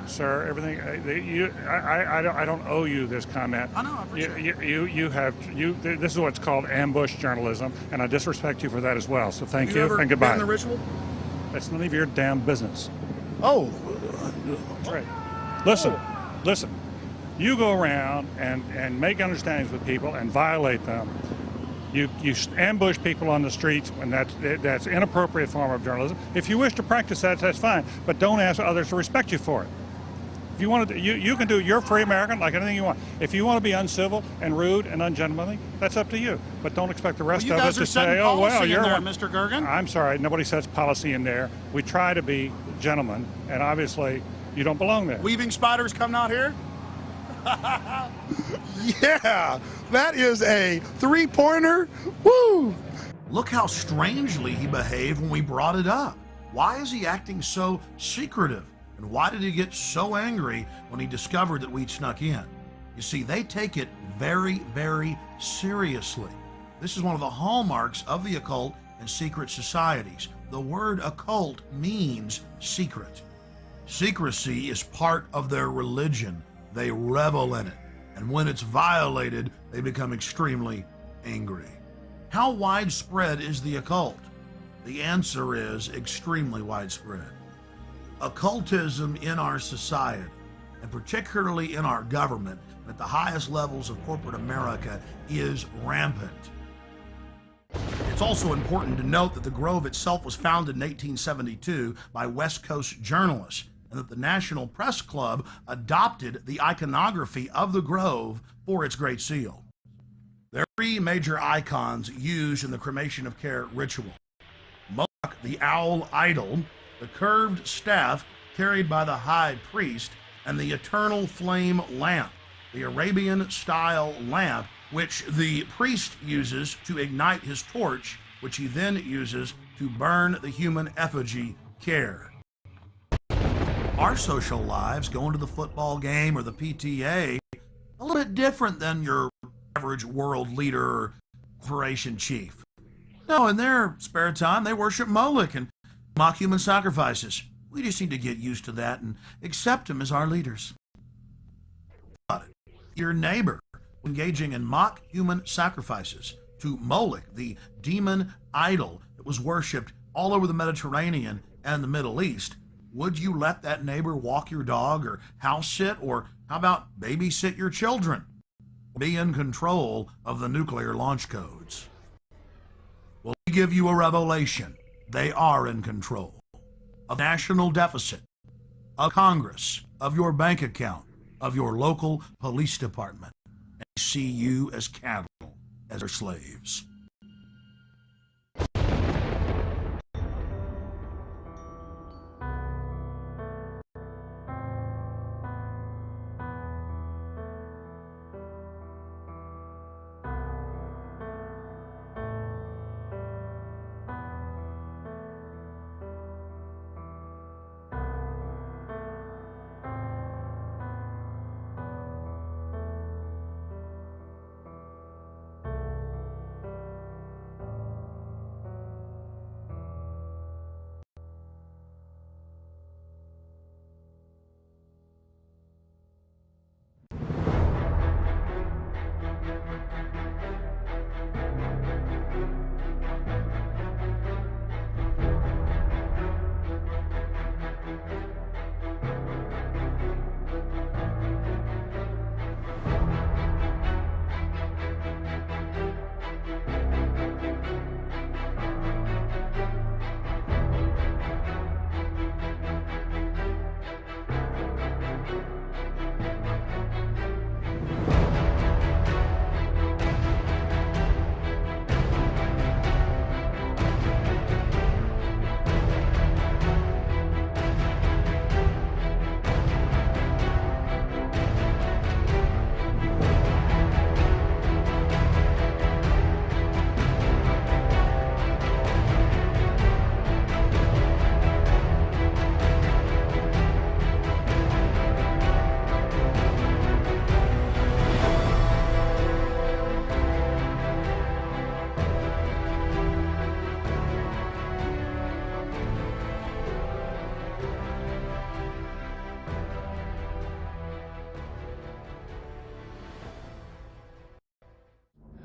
Sir, everything I don't owe you this comment. I know. I appreciate it. This is what's called ambush journalism, and I disrespect you for that as well. So thank you and goodbye. Been in the ritual? That's none of your damn business. Oh, that's right. Listen. You go around and make understandings with people and violate them. You ambush people on the streets, and that's inappropriate form of journalism. If you wish to practice that, that's fine, but don't ask others to respect you for it. If you want to, you can do. You're a free American, like anything you want. If you want to be uncivil and rude and ungentlemanly, that's up to you. But don't expect the rest of us to say, "Oh well, you're there, Mr. Gergen." I'm sorry, nobody sets policy in there. We try to be gentlemen, and obviously, you don't belong there. Weaving spiders come out here. Yeah, that is a three-pointer. Woo! Look how strangely he behaved when we brought it up. Why is he acting so secretive? And why did he get so angry when he discovered that we'd snuck in? You see, they take it very, very seriously. This is one of the hallmarks of the occult and secret societies. The word occult means secret. Secrecy is part of their religion. They revel in it. And when it's violated, they become extremely angry. How widespread is the occult? The answer is extremely widespread. Occultism in our society, and particularly in our government, at the highest levels of corporate America, is rampant. It's also important to note that the Grove itself was founded in 1872 by West Coast journalists, and that the National Press Club adopted the iconography of the Grove for its Great Seal. There are three major icons used in the cremation of care ritual. Moloch, the owl idol, the curved staff carried by the high priest, and the eternal flame lamp, the Arabian-style lamp, which the priest uses to ignite his torch, which he then uses to burn the human effigy care. Our social lives, going to the football game or the PTA, a little bit different than your average world leader or corporation chief. No, in their spare time, they worship Moloch and mock human sacrifices. We just need to get used to that and accept them as our leaders. Your neighbor engaging in mock human sacrifices to Moloch, the demon idol that was worshipped all over the Mediterranean and the Middle East, would you let that neighbor walk your dog or house sit, or how about babysit your children? Be in control of the nuclear launch codes. Well, we give you a revelation. They are in control of national deficit, of Congress, of your bank account, of your local police department, and see you as cattle, as their slaves.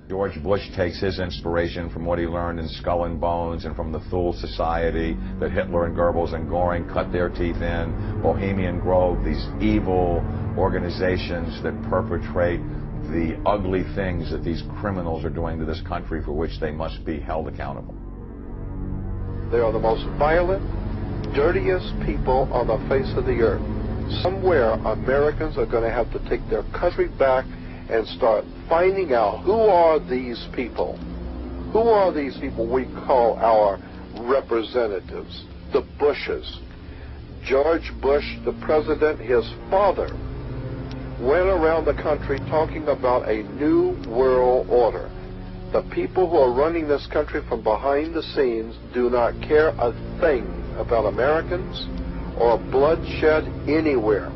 George Bush takes his inspiration from what he learned in Skull and Bones and from the Thule Society that Hitler and Goebbels and Goring cut their teeth in. Bohemian Grove, these evil organizations that perpetrate the ugly things that these criminals are doing to this country for which they must be held accountable. They are the most violent, dirtiest people on the face of the earth. Somewhere Americans are going to have to take their country back and start finding out who are these people. Who are these people we call our representatives, the Bushes. George Bush, the president, his father, went around the country talking about a new world order. The people who are running this country from behind the scenes do not care a thing about Americans or bloodshed anywhere.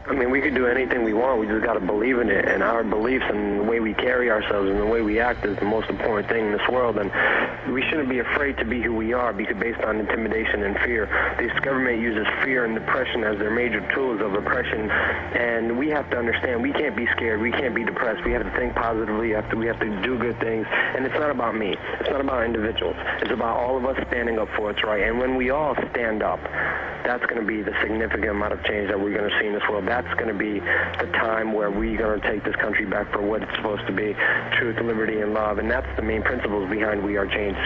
I mean, we could do anything we want. We just got to believe in it. And our beliefs and the way we carry ourselves and the way we act is the most important thing in this world. And we shouldn't be afraid to be who we are because based on intimidation and fear. This government uses fear and depression as their major tools of oppression. And we have to understand we can't be scared. We can't be depressed. We have to think positively. We have to do good things. And it's not about me. It's not about individuals. It's about all of us standing up for what's right. And when we all stand up, that's going to be the significant amount of change that we're going to see in this world. That's going to be the time where we're going to take this country back for what it's supposed to be, truth, liberty, and love. And that's the main principles behind We Are Change.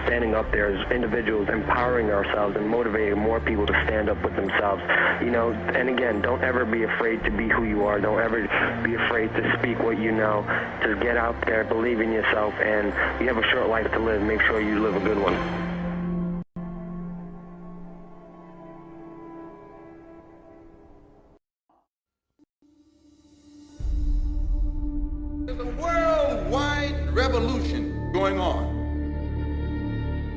Standing up there as individuals, empowering ourselves, and motivating more people to stand up with themselves. You know, and again, don't ever be afraid to be who you are. Don't ever be afraid to speak what you know. Just get out there, believe in yourself, and you have a short life to live. Make sure you live a good one. There's a worldwide revolution going on.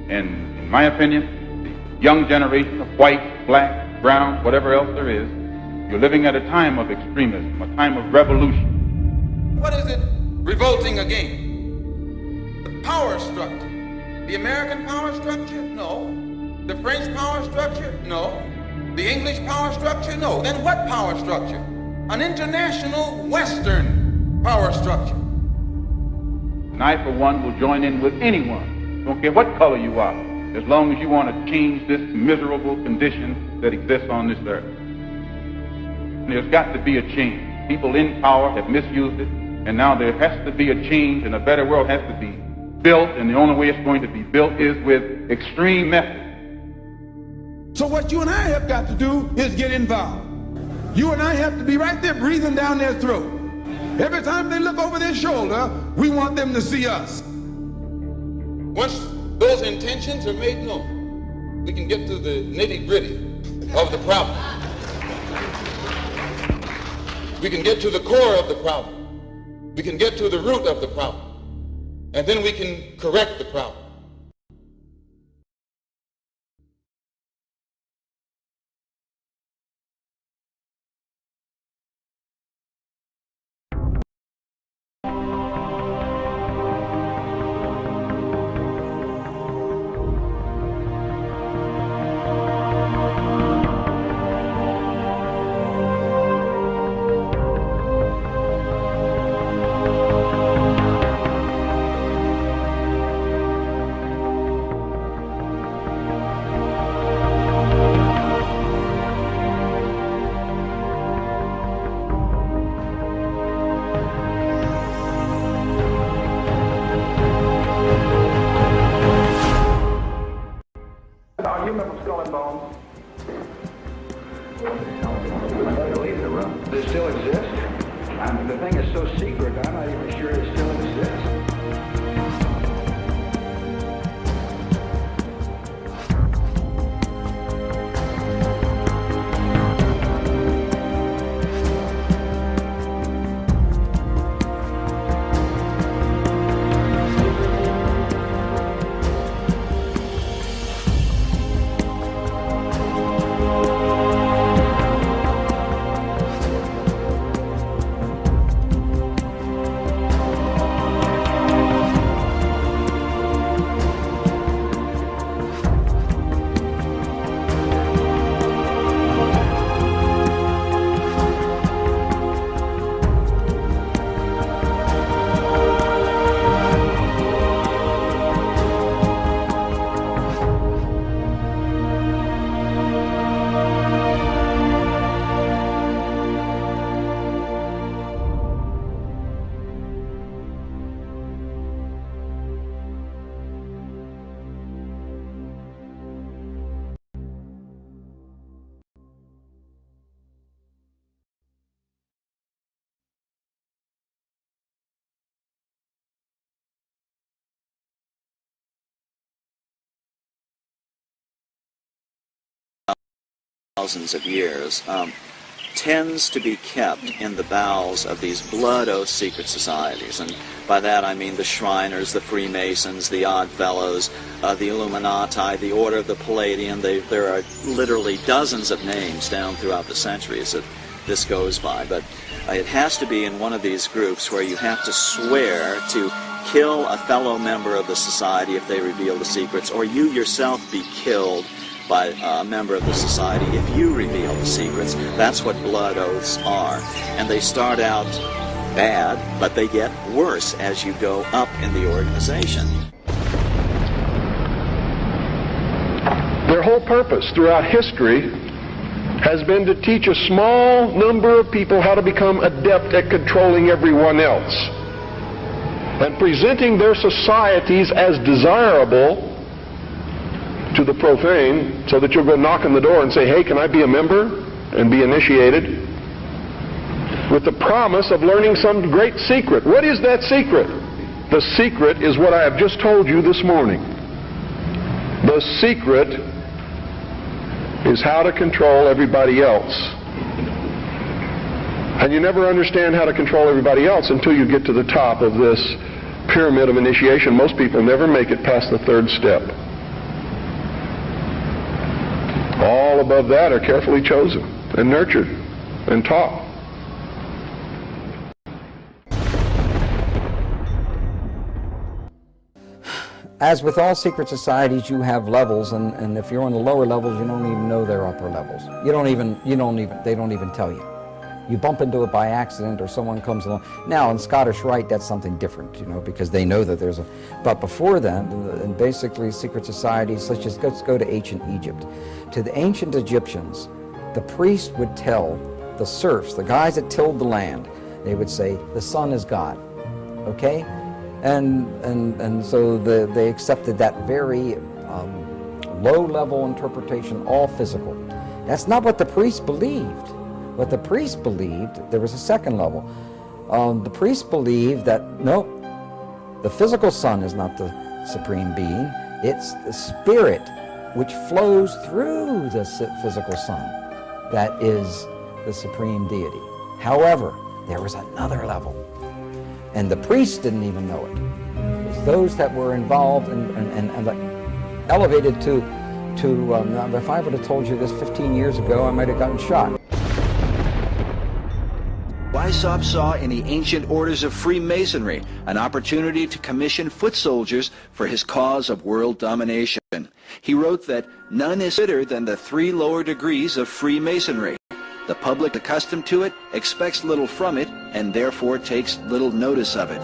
And in my opinion, the young generation of white, black, brown, whatever else there is, you're living at a time of extremism, a time of revolution. What is it revolting against? The power structure. The American power structure? No. The French power structure? No. The English power structure? No. Then what power structure? An international Western power structure. And I, for one, will join in with anyone, don't care what color you are, as long as you want to change this miserable condition that exists on this earth. And there's got to be a change. People in power have misused it, and now there has to be a change, and a better world has to be built, and the only way it's going to be built is with extreme methods. So what you and I have got to do is get involved. You and I have to be right there breathing down their throat. Every time they look over their shoulder, we want them to see us. Once those intentions are made known, we can get to the nitty-gritty of the problem. We can get to the core of the problem. We can get to the root of the problem. And then we can correct the problem. the thing is so secret, I'm not even sure it still exists. Thousands of years, tends to be kept in the bowels of these blood oath secret societies. And by that I mean the Shriners, the Freemasons, the Oddfellows, the Illuminati, the Order of the Palladian. There are literally dozens of names down throughout the centuries that this goes by. But it has to be in one of these groups where you have to swear to kill a fellow member of the society if they reveal the secrets, or you yourself be killed by a member of the society if you reveal the secrets. That's what blood oaths are. And they start out bad, but they get worse as you go up in the organization. Their whole purpose throughout history has been to teach a small number of people how to become adept at controlling everyone else and presenting their societies as desirable to the profane, so that you'll go knock on the door and say, hey, can I be a member and be initiated, with the promise of learning some great secret. What is that secret? The secret is what I have just told you this morning. The secret is how to control everybody else. And you never understand how to control everybody else until you get to the top of this pyramid of initiation. Most people never make it past the third step. All above that are carefully chosen and nurtured and taught. As with all secret societies, you have levels, and if you're on the lower levels, you don't even know they're upper levels. They don't even tell you. You bump into it by accident, or someone comes along. Now, in Scottish Rite, that's something different, because they know that there's a... But before then, and basically secret societies, let's go to ancient Egypt. To the ancient Egyptians, the priest would tell the serfs, the guys that tilled the land, they would say, the sun is God, okay? And so they accepted that very low-level interpretation, all physical. That's not what the priest believed. What the priest believed, there was a second level. The priest believed that, no, the physical sun is not the supreme being. It's the spirit which flows through the physical sun that is the supreme deity. However, there was another level, and the priests didn't even know it. It was those that were involved and elevated to if I would have told you this 15 years ago, I might have gotten shot. Weishaupt saw in the ancient orders of Freemasonry an opportunity to commission foot soldiers for his cause of world domination. He wrote that none is fitter than the 3 lower degrees of Freemasonry. The public accustomed to it expects little from it and therefore takes little notice of it.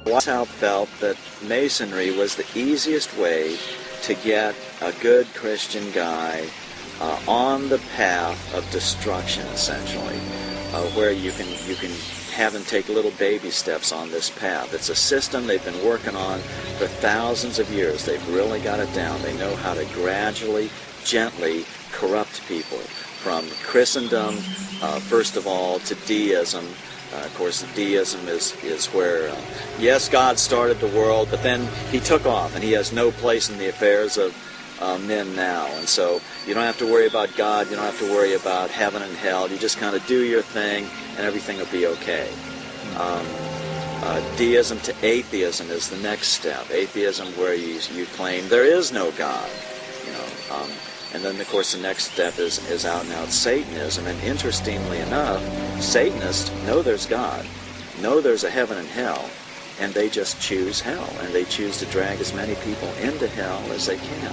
Weishaupt felt that Masonry was the easiest way to get a good Christian guy on the path of destruction, essentially, where you can have them take little baby steps on this path. It's a system they've been working on for thousands of years. They've really got it down. They know how to gradually, gently corrupt people from Christendom, first of all, to deism. Of course, deism is where, yes, God started the world, but then he took off, and he has no place in the affairs of men now. And so you don't have to worry about God, you don't have to worry about heaven and hell. You just kind of do your thing, and everything will be okay. Deism to atheism is the next step. Atheism, where you claim there is no God, you know. And then, of course, the next step is out-and-out Satanism. And interestingly enough, Satanists know there's God, know there's a heaven and hell, and they just choose hell, and they choose to drag as many people into hell as they can.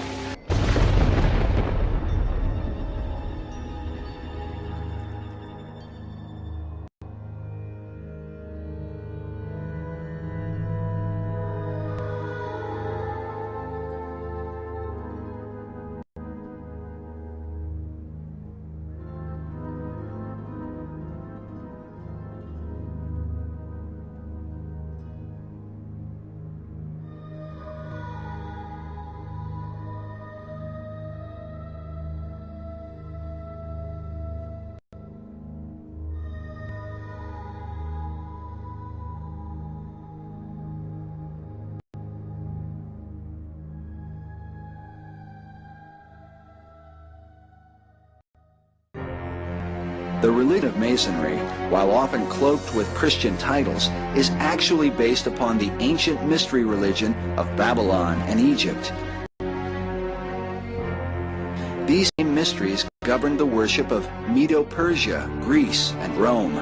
The religion of Masonry, while often cloaked with Christian titles, is actually based upon the ancient mystery religion of Babylon and Egypt. These same mysteries governed the worship of Medo-Persia, Greece, and Rome.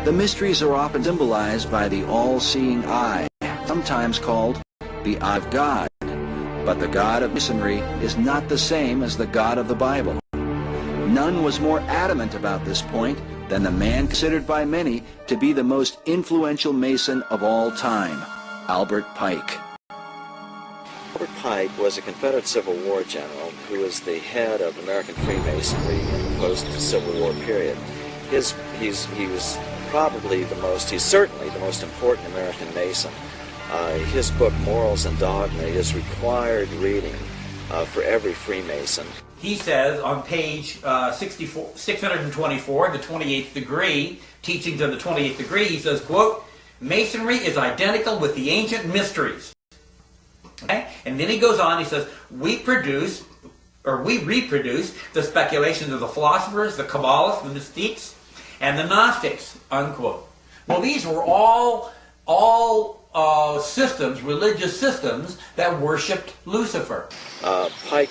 The mysteries are often symbolized by the all-seeing eye, sometimes called the eye of God. But the God of Masonry is not the same as the God of the Bible. None was more adamant about this point than the man considered by many to be the most influential Mason of all time, Albert Pike. Albert Pike was a Confederate Civil War general who was the head of American Freemasonry in the post-Civil War period. He was probably he's certainly the most important American Mason. His book, Morals and Dogma, is required reading for every Freemason. He says on page 624, the 28th degree, Teachings of the 28th Degree, he says, quote, Masonry is identical with the ancient mysteries. Okay? And then he goes on, he says, we reproduce the speculations of the philosophers, the Kabbalists, the mystiques, and the Gnostics, unquote. Well, these were all systems, religious systems, that worshipped Lucifer. Pike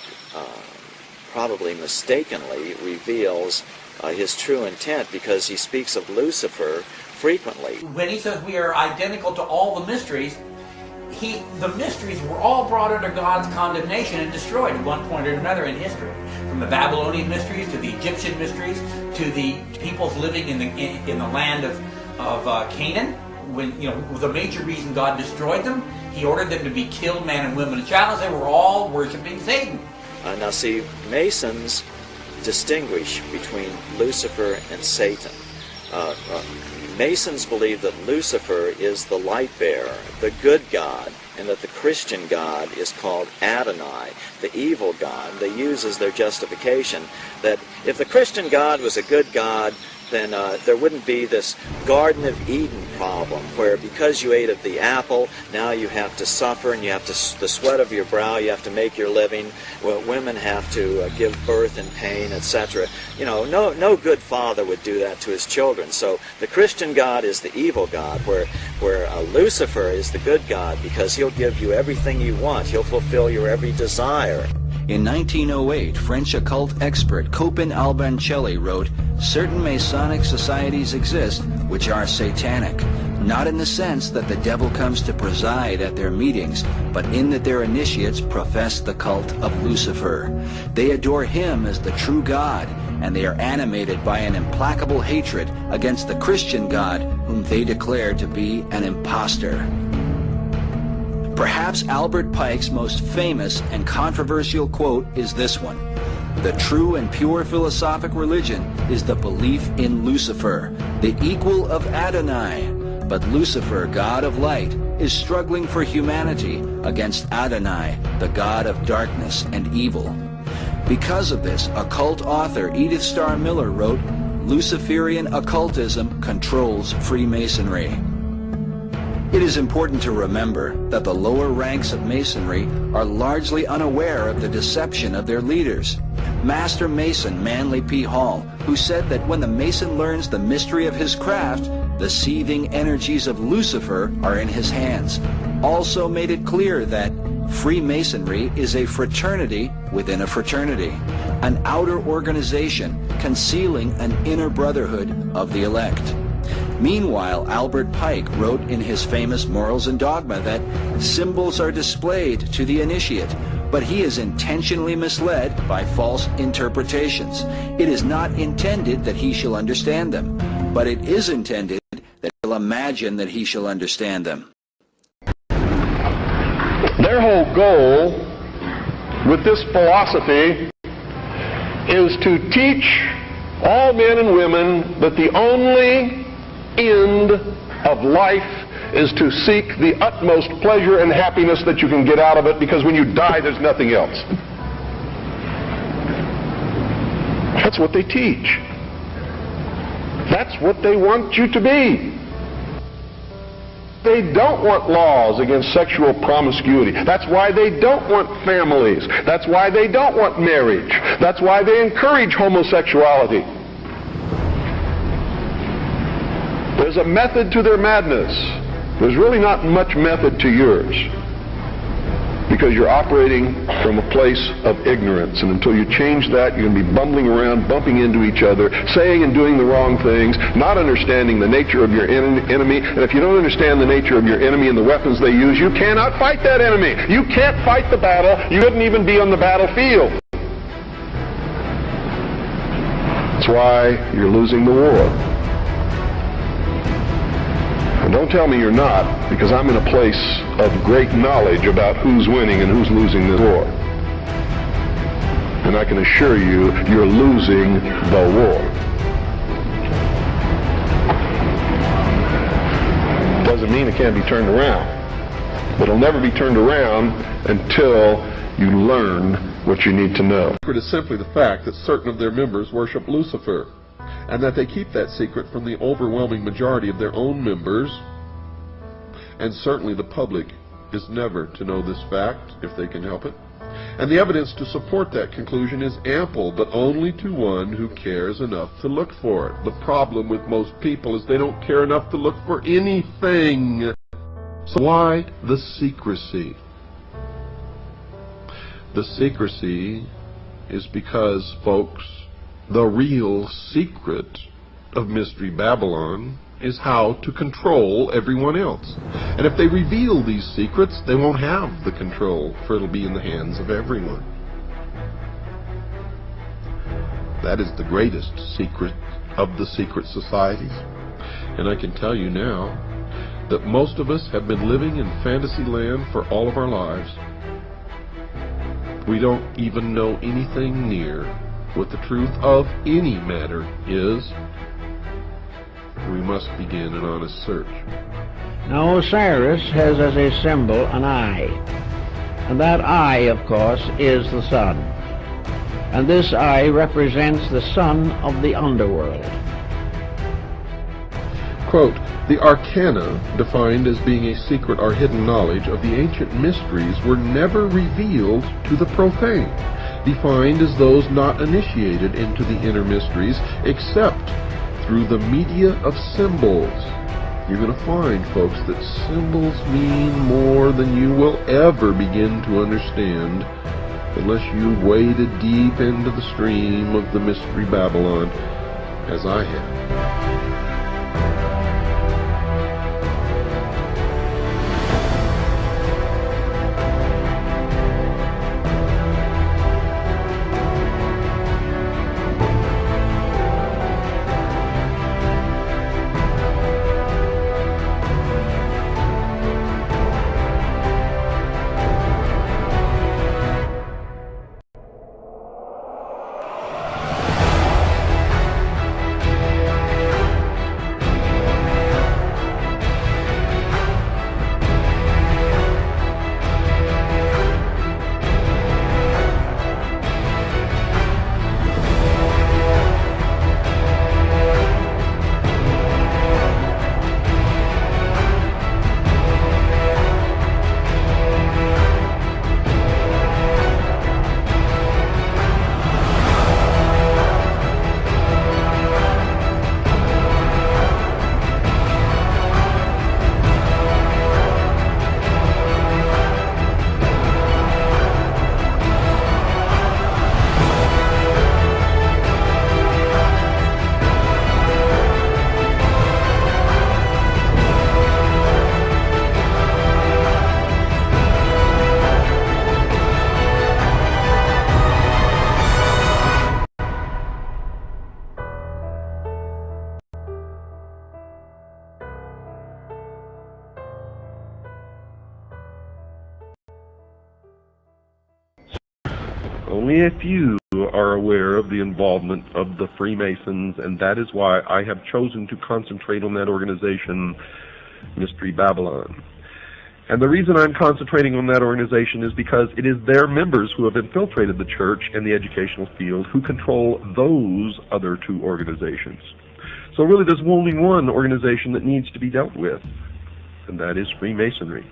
probably mistakenly reveals his true intent, because he speaks of Lucifer frequently. When he says we are identical to all the mysteries, the mysteries were all brought under God's condemnation and destroyed at one point or another in history. From the Babylonian mysteries to the Egyptian mysteries to the peoples living in the land of Canaan. When, the major reason God destroyed them, he ordered them to be killed, man and women and child, as they were all worshiping Satan. Now see, Masons distinguish between Lucifer and Satan. Masons believe that Lucifer is the light bearer, the good God, and that the Christian God is called Adonai, the evil God. They use as their justification that if the Christian God was a good God, then there wouldn't be this Garden of Eden problem where because you ate of the apple, now you have to suffer and you have to, the sweat of your brow, you have to make your living. Well, women have to give birth in pain, etc. No good father would do that to his children. So the Christian God is the evil God, where Lucifer is the good God, because he'll give you everything you want. He'll fulfill your every desire. In 1908, French occult expert Copin Albancelli wrote, certain Masonic societies exist which are satanic, not in the sense that the devil comes to preside at their meetings, but in that their initiates profess the cult of Lucifer. They adore him as the true God, and they are animated by an implacable hatred against the Christian God, whom they declare to be an impostor. Perhaps Albert Pike's most famous and controversial quote is this one: the true and pure philosophic religion is the belief in Lucifer, the equal of Adonai. But Lucifer, God of light, is struggling for humanity against Adonai, the God of darkness and evil. Because of this, occult author Edith Starr Miller wrote, "Luciferian occultism controls Freemasonry." It is important to remember that the lower ranks of Masonry are largely unaware of the deception of their leaders. Master Mason Manly P. Hall, who said that when the Mason learns the mystery of his craft, the seething energies of Lucifer are in his hands, also made it clear that Freemasonry is a fraternity within a fraternity, an outer organization concealing an inner brotherhood of the elect. Meanwhile, Albert Pike wrote in his famous Morals and Dogma that symbols are displayed to the initiate, but he is intentionally misled by false interpretations. It is not intended that he shall understand them, but it is intended that he'll imagine that he shall understand them. Their whole goal with this philosophy is to teach all men and women that the only end of life is to seek the utmost pleasure and happiness that you can get out of it, because when you die, there's nothing else. That's what they teach. That's what they want you to be. They don't want laws against sexual promiscuity. That's why they don't want families. That's why they don't want marriage. That's why they encourage homosexuality. There's a method to their madness. There's really not much method to yours, because you're operating from a place of ignorance, and until you change that, you're going to be bumbling around, bumping into each other, saying and doing the wrong things, not understanding the nature of your enemy. And if you don't understand the nature of your enemy and the weapons they use, you cannot fight that enemy. You can't fight the battle. You wouldn't even be on the battlefield. That's why you're losing the war. And don't tell me you're not, because I'm in a place of great knowledge about who's winning and who's losing the war. And I can assure you, you're losing the war. Doesn't mean it can't be turned around. But it'll never be turned around until you learn what you need to know. It is simply the fact that certain of their members worship Lucifer, and that they keep that secret from the overwhelming majority of their own members, and certainly the public is never to know this fact if they can help it. And the evidence to support that conclusion is ample, but only to one who cares enough to look for it. The problem with most people is they don't care enough to look for anything. So why the secrecy? The secrecy is because, folks, the real secret of Mystery Babylon is how to control everyone else. And if they reveal these secrets, they won't have the control, for it'll be in the hands of everyone. That is the greatest secret of the secret societies. And I can tell you now that most of us have been living in fantasy land for all of our lives. We don't even know anything near what the truth of any matter is. We must begin an honest search. Now Osiris has as a symbol an eye, and that eye, of course, is the sun. And this eye represents the son of the underworld. Quote, the arcana, defined as being a secret or hidden knowledge of the ancient mysteries, were never revealed to the profane, defined as those not initiated into the inner mysteries except through the media of symbols. You're going to find, folks, that symbols mean more than you will ever begin to understand unless you waded deep into the stream of the Mystery Babylon, as I have. Only a few are aware of the involvement of the Freemasons, and that is why I have chosen to concentrate on that organization, Mystery Babylon. And the reason I'm concentrating on that organization is because it is their members who have infiltrated the church and the educational field who control those other two organizations. So really there's only one organization that needs to be dealt with, and that is Freemasonry.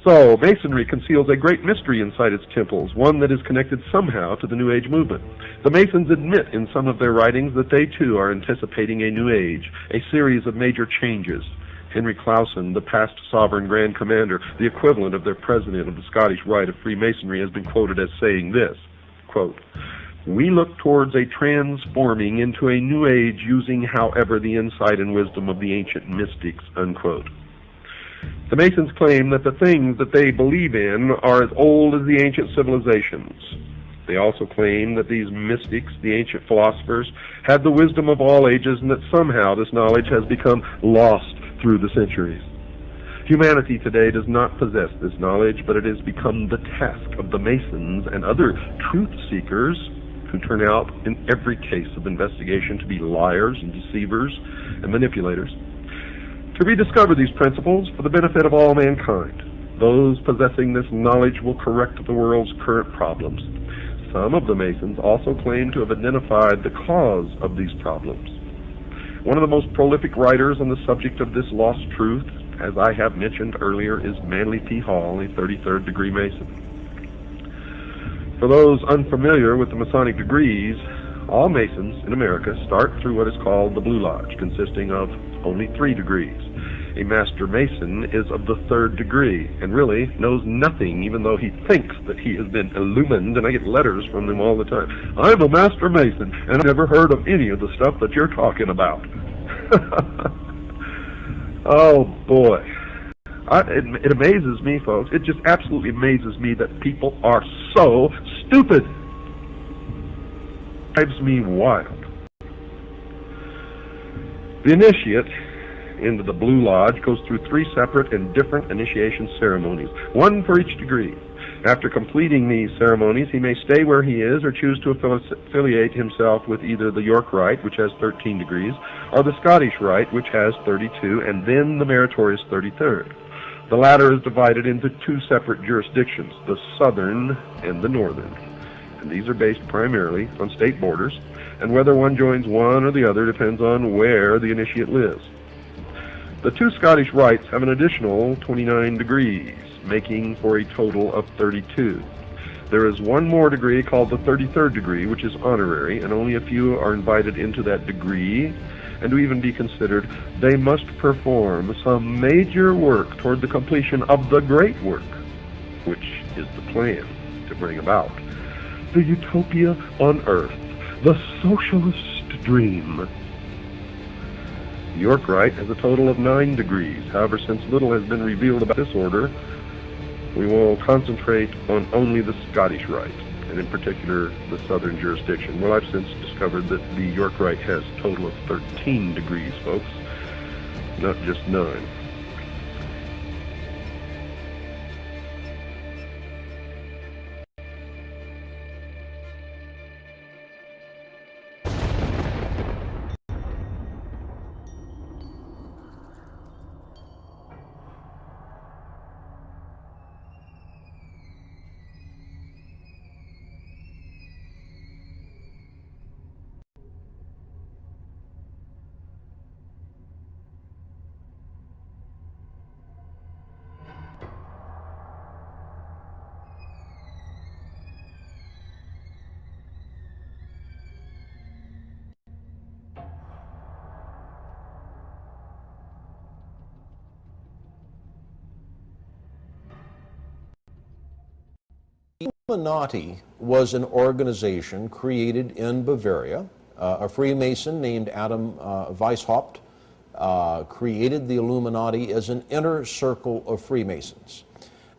So, Masonry conceals a great mystery inside its temples, one that is connected somehow to the New Age movement. The Masons admit in some of their writings that they too are anticipating a New Age, a series of major changes. Henry Clausen, the past sovereign Grand Commander, the equivalent of their president of the Scottish Rite of Freemasonry, has been quoted as saying this, quote, "We look towards a transforming into a New Age using, however, the insight and wisdom of the ancient mystics," unquote. The Masons claim that the things that they believe in are as old as the ancient civilizations. They also claim that these mystics, the ancient philosophers, had the wisdom of all ages and that somehow this knowledge has become lost through the centuries. Humanity today does not possess this knowledge, but it has become the task of the Masons and other truth seekers who turn out in every case of investigation to be liars and deceivers and manipulators, to rediscover these principles for the benefit of all mankind. Those possessing this knowledge will correct the world's current problems. Some of the Masons also claim to have identified the cause of these problems. One of the most prolific writers on the subject of this lost truth, as I have mentioned earlier, is Manly P. Hall, a 33rd degree Mason. For those unfamiliar with the Masonic degrees, all Masons in America start through what is called the Blue Lodge, consisting of only 3 degrees. A Master Mason is of the 3rd degree and really knows nothing, even though he thinks that he has been illumined, and I get letters from them all the time. "I'm a Master Mason, and I've never heard of any of the stuff that you're talking about." Oh, boy. It amazes me, folks. It just absolutely amazes me that people are so stupid. It drives me wild. The initiate into the Blue Lodge goes through 3 separate and different initiation ceremonies, one for each degree. After completing these ceremonies, he may stay where he is or choose to affiliate himself with either the York Rite, which has 13 degrees, or the Scottish Rite, which has 32, and then the meritorious 33rd. The latter is divided into 2 separate jurisdictions, the Southern and the Northern. And these are based primarily on state borders, and whether one joins one or the other depends on where the initiate lives. The 2 Scottish rites have an additional 29 degrees, making for a total of 32. There is one more degree called the 33rd degree, which is honorary, and only a few are invited into that degree, and to even be considered, they must perform some major work toward the completion of the great work, which is the plan to bring about the utopia on earth, the socialist dream. The York Rite has a total of 9 degrees. However, since little has been revealed about this order, we will concentrate on only the Scottish Rite, and in particular the Southern jurisdiction. Well, I've since discovered that the York Rite has a total of 13 degrees, folks, not just 9. Illuminati was an organization created in Bavaria. A Freemason named Adam Weishaupt created the Illuminati as an inner circle of Freemasons.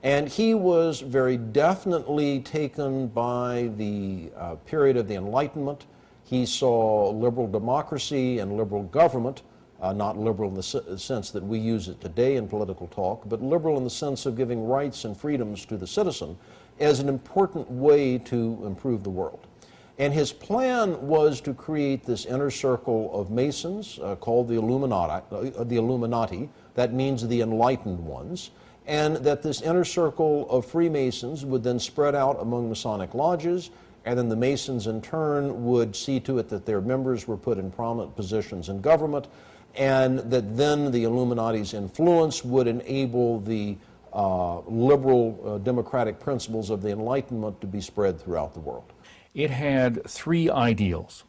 And he was very definitely taken by the period of the Enlightenment. He saw liberal democracy and liberal government, not liberal in the sense that we use it today in political talk, but liberal in the sense of giving rights and freedoms to the citizen as an important way to improve the world. And his plan was to create this inner circle of Masons called the Illuminati, that means the enlightened ones, and that this inner circle of Freemasons would then spread out among Masonic lodges, and then the Masons in turn would see to it that their members were put in prominent positions in government, and that then the Illuminati's influence would enable the liberal democratic principles of the Enlightenment to be spread throughout the world. It had three ideals: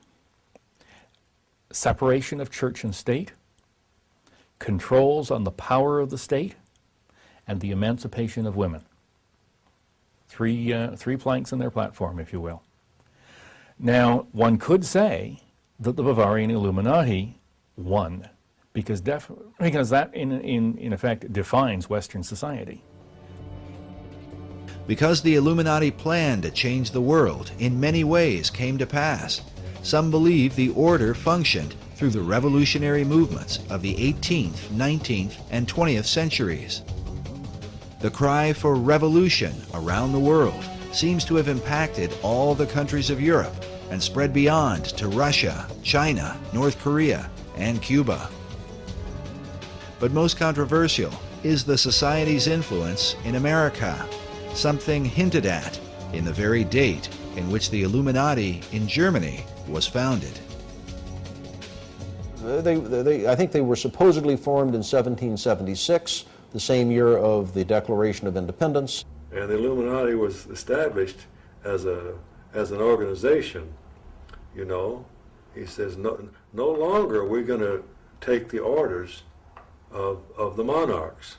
separation of church and state, controls on the power of the state, and the emancipation of women. Three planks in their platform, if you will. Now, one could say that the Bavarian Illuminati won, because that, in effect, defines Western society. Because the Illuminati plan to change the world in many ways came to pass, some believe the order functioned through the revolutionary movements of the 18th, 19th, and 20th centuries. The cry for revolution around the world seems to have impacted all the countries of Europe and spread beyond to Russia, China, North Korea, and Cuba. But most controversial is the society's influence in America, something hinted at in the very date in which the Illuminati in Germany was founded. I think they were supposedly formed in 1776, the same year of the Declaration of Independence. And the Illuminati was established as an organization, you know. He says, no longer are we going to take the orders of the monarchs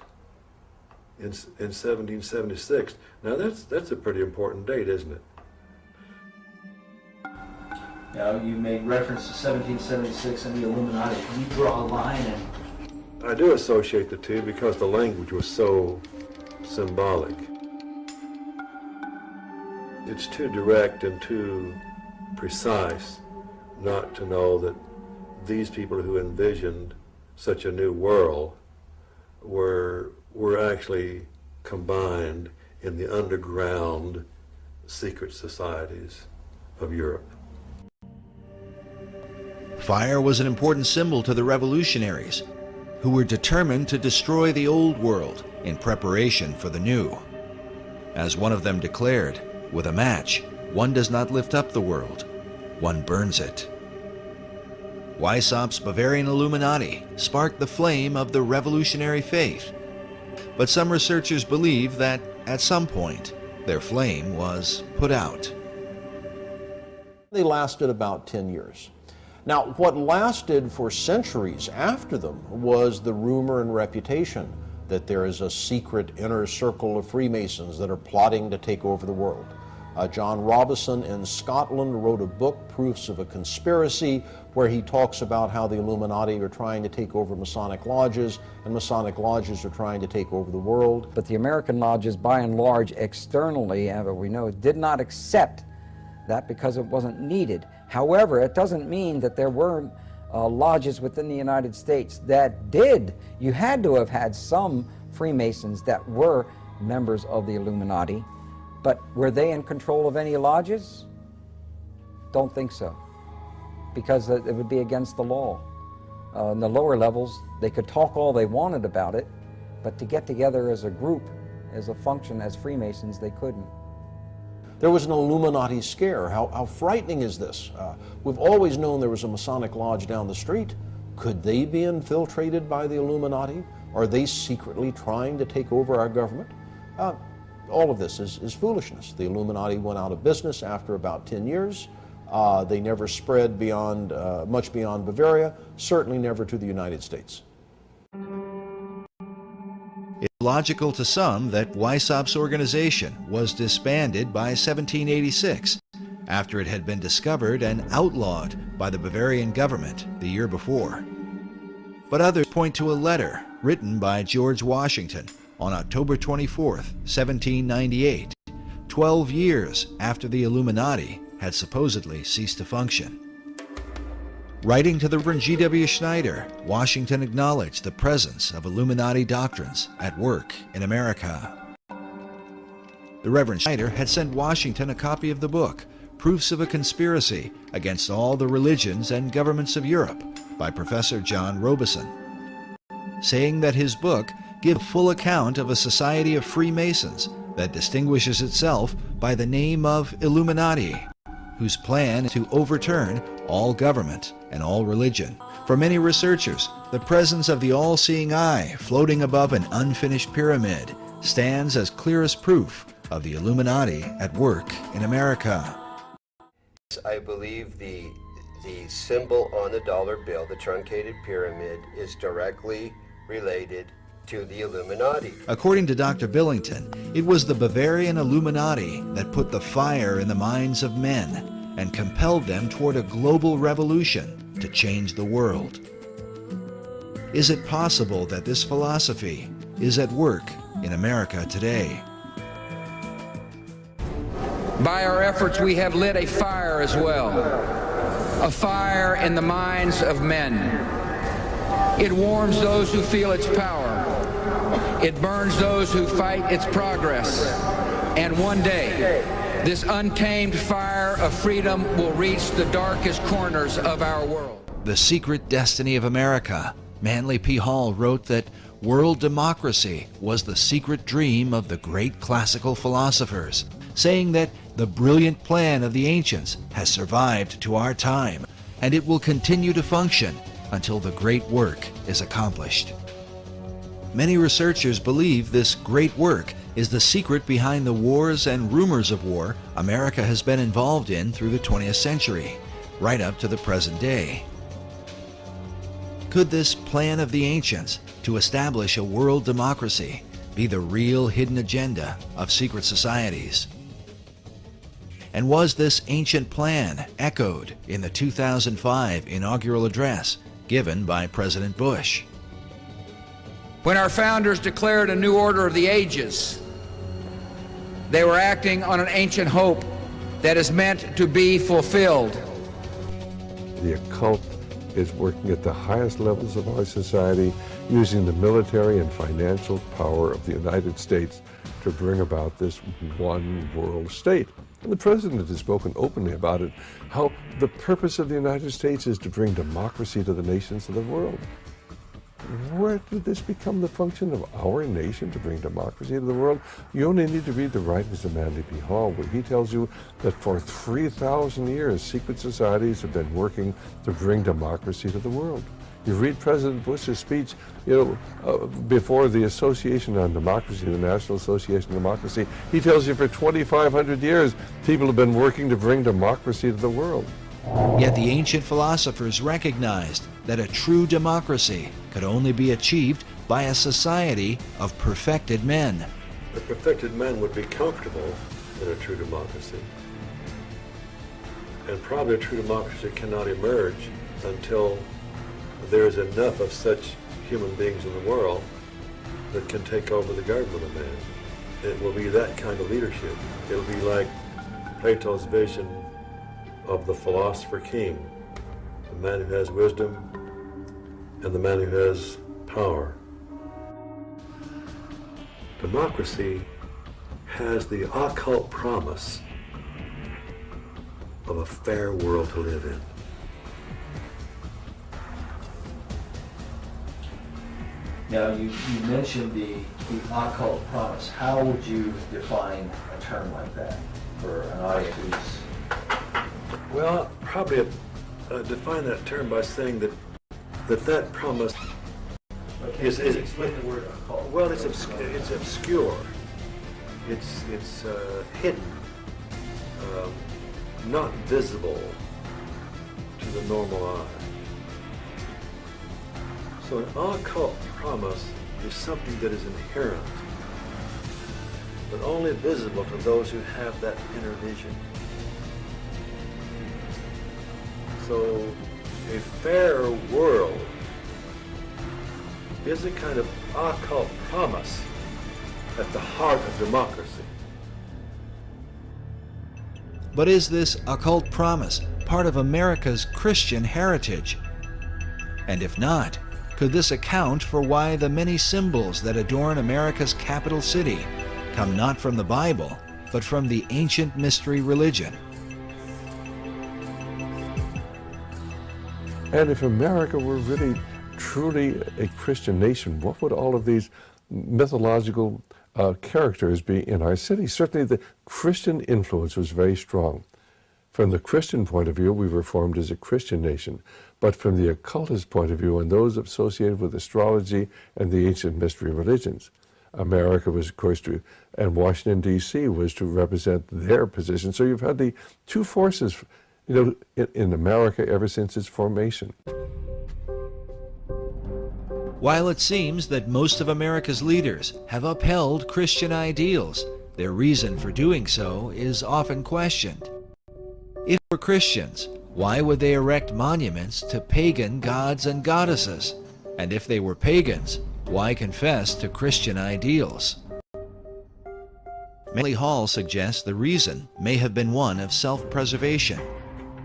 in 1776. Now that's a pretty important date, isn't it? Now, you made reference to 1776 and the Illuminati. Can you draw a line? I do associate the two because the language was so symbolic. It's too direct and too precise not to know that these people who envisioned such a new world were actually combined in the underground secret societies of Europe. Fire was an important symbol to the revolutionaries, who were determined to destroy the old world in preparation for the new. As one of them declared, with a match, one does not lift up the world, one burns it. Weishaupt's Bavarian Illuminati sparked the flame of the revolutionary faith, but some researchers believe that at some point their flame was put out. They lasted about 10 years. Now, what lasted for centuries after them was the rumor and reputation that there is a secret inner circle of Freemasons that are plotting to take over the world. John Robison in Scotland wrote a book, Proofs of a Conspiracy, where he talks about how the Illuminati are trying to take over Masonic lodges, and Masonic lodges are trying to take over the world. But the American lodges, by and large, externally, we know, did not accept that because it wasn't needed. However, it doesn't mean that there were lodges within the United States that did. You had to have had some Freemasons that were members of the Illuminati, but were they in control of any lodges? Don't think so, because it would be against the law. In the lower levels, they could talk all they wanted about it, but to get together as a group, as a function, as Freemasons, they couldn't. There was an Illuminati scare. How frightening is this? We've always known there was a Masonic lodge down the street. Could they be infiltrated by the Illuminati? Are they secretly trying to take over our government? All of this is foolishness. The Illuminati went out of business after about 10 years. They never spread beyond, much beyond Bavaria, certainly never to the United States. It's logical to some that Weishaupt's organization was disbanded by 1786, after it had been discovered and outlawed by the Bavarian government the year before. But others point to a letter written by George Washington on October 24, 1798, 12 years after the Illuminati had supposedly ceased to function. Writing to the Reverend G.W. Schneider, Washington acknowledged the presence of Illuminati doctrines at work in America. The Reverend Schneider had sent Washington a copy of the book, Proofs of a Conspiracy Against All the Religions and Governments of Europe, by Professor John Robeson, saying that his book gives a full account of a society of Freemasons that distinguishes itself by the name of Illuminati, whose plan is to overturn all government and all religion. For many researchers, the presence of the all-seeing eye floating above an unfinished pyramid stands as clearest proof of the Illuminati at work in America. I believe the symbol on the dollar bill, the truncated pyramid, is directly related to the Illuminati. According to Dr. Billington, it was the Bavarian Illuminati that put the fire in the minds of men and compelled them toward a global revolution to change the world. Is it possible that this philosophy is at work in America today? By our efforts, we have lit a fire as well, a fire in the minds of men. It warms those who feel its power. It burns those who fight its progress. And one day, this untamed fire of freedom will reach the darkest corners of our world. The Secret Destiny of America. Manly P. Hall wrote that world democracy was the secret dream of the great classical philosophers, saying that the brilliant plan of the ancients has survived to our time, and it will continue to function until the great work is accomplished. Many researchers believe this great work is the secret behind the wars and rumors of war America has been involved in through the 20th century, right up to the present day. Could this plan of the ancients to establish a world democracy be the real hidden agenda of secret societies? And was this ancient plan echoed in the 2005 inaugural address given by President Bush? When our founders declared a new order of the ages, they were acting on an ancient hope that is meant to be fulfilled. The occult is working at the highest levels of our society, using the military and financial power of the United States to bring about this one world state. And the president has spoken openly about it, how the purpose of the United States is to bring democracy to the nations of the world. Where did this become the function of our nation, to bring democracy to the world? You only need to read the writings of Manly P. Hall, where he tells you that for 3,000 years, secret societies have been working to bring democracy to the world. You read President Bush's speech, before the Association on Democracy, the National Association of Democracy. He tells you for 2,500 years, people have been working to bring democracy to the world. Yet the ancient philosophers recognized that a true democracy could only be achieved by a society of perfected men. A perfected man would be comfortable in a true democracy. And probably a true democracy cannot emerge until there is enough of such human beings in the world that can take over the government of man. It will be that kind of leadership. It'll be like Plato's vision of the philosopher king, the man who has wisdom and the man who has power. Democracy has the occult promise of a fair world to live in. Now, you mentioned the occult promise. How would you define a term like that for an audience who's... Well, probably define that term by saying that promise is explain the word occult. Well, it's obscure. It's hidden, not visible to the normal eye. So an occult promise is something that is inherent, but only visible to those who have that inner vision. So a fair world is a kind of occult promise at the heart of democracy. But is this occult promise part of America's Christian heritage? And if not, could this account for why the many symbols that adorn America's capital city come not from the Bible, but from the ancient mystery religion. And if America were really, truly a Christian nation, what would all of these mythological characters be in our city? Certainly the Christian influence was very strong. From the Christian point of view, we were formed as a Christian nation. But from the occultist point of view, and those associated with astrology and the ancient mystery religions, America was, of course, and Washington, D.C. was to represent their position. So you've had the two forces, in America ever since its formation. While it seems that most of America's leaders have upheld Christian ideals, their reason for doing so is often questioned. If they were Christians, why would they erect monuments to pagan gods and goddesses? And if they were pagans, why confess to Christian ideals? Manly Hall suggests the reason may have been one of self-preservation.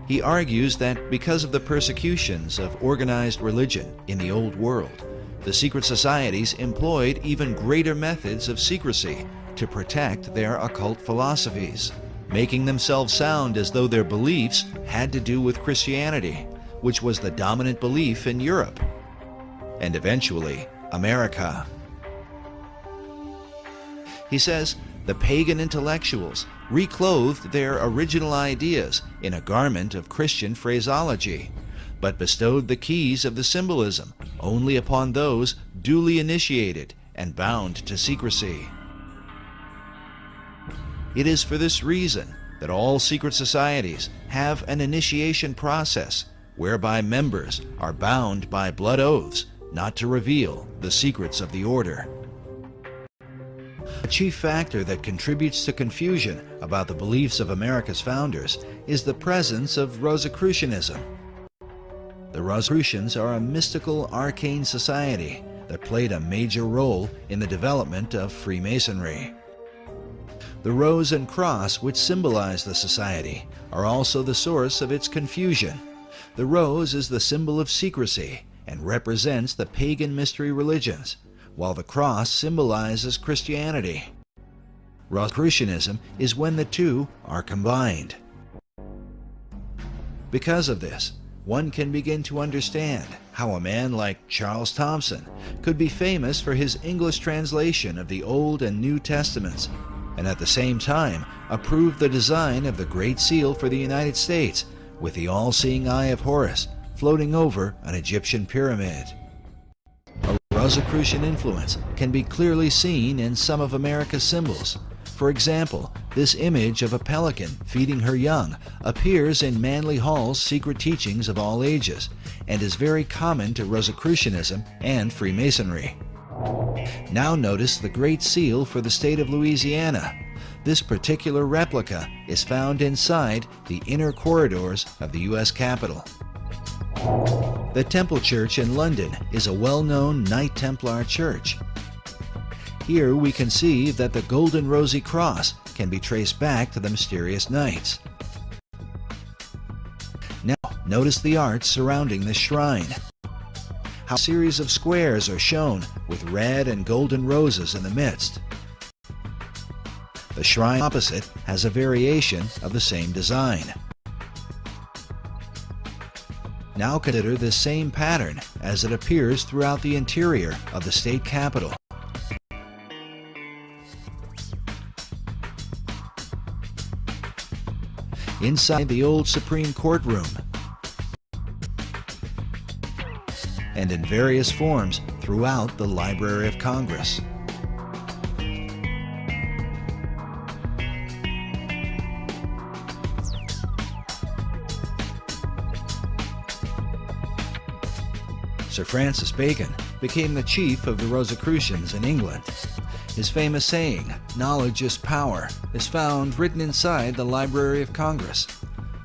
He argues that because of the persecutions of organized religion in the Old World, the secret societies employed even greater methods of secrecy to protect their occult philosophies, making themselves sound as though their beliefs had to do with Christianity, which was the dominant belief in Europe, and eventually America. He says the pagan intellectuals reclothed their original ideas in a garment of Christian phraseology, but bestowed the keys of the symbolism only upon those duly initiated and bound to secrecy. It is for this reason that all secret societies have an initiation process whereby members are bound by blood oaths not to reveal the secrets of the order. A chief factor that contributes to confusion about the beliefs of America's founders is the presence of Rosicrucianism. The Rosicrucians are a mystical, arcane society that played a major role in the development of Freemasonry. The rose and cross, which symbolize the society, are also the source of its confusion. The rose is the symbol of secrecy and represents the pagan mystery religions, while the cross symbolizes Christianity. Rosicrucianism is when the two are combined. Because of this, one can begin to understand how a man like Charles Thomson could be famous for his English translation of the Old and New Testaments, and at the same time approve the design of the Great Seal for the United States with the all-seeing eye of Horus floating over an Egyptian pyramid. A Rosicrucian influence can be clearly seen in some of America's symbols. For example, this image of a pelican feeding her young appears in Manly Hall's Secret Teachings of All Ages and is very common to Rosicrucianism and Freemasonry. Now notice the Great Seal for the state of Louisiana. This particular replica is found inside the inner corridors of the U.S. Capitol. The Temple Church in London is a well-known Knight Templar church. Here we can see that the Golden Rosy Cross can be traced back to the mysterious knights. Now, notice the art surrounding the shrine. How a series of squares are shown with red and golden roses in the midst. The shrine opposite has a variation of the same design. Now consider this same pattern as it appears throughout the interior of the state capitol. Inside the old Supreme Court room, and in various forms throughout the Library of Congress. Sir Francis Bacon became the chief of the Rosicrucians in England. His famous saying, "Knowledge is power," is found written inside the Library of Congress,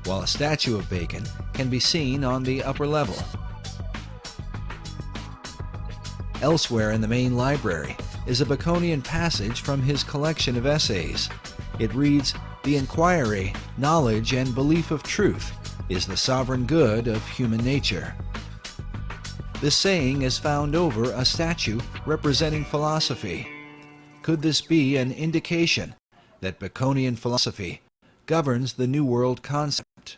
while a statue of Bacon can be seen on the upper level. Elsewhere in the main library is a Baconian passage from his collection of essays. It reads, "The inquiry, knowledge, and belief of truth is the sovereign good of human nature." This saying is found over a statue representing philosophy. Could this be an indication that Baconian philosophy governs the New World concept.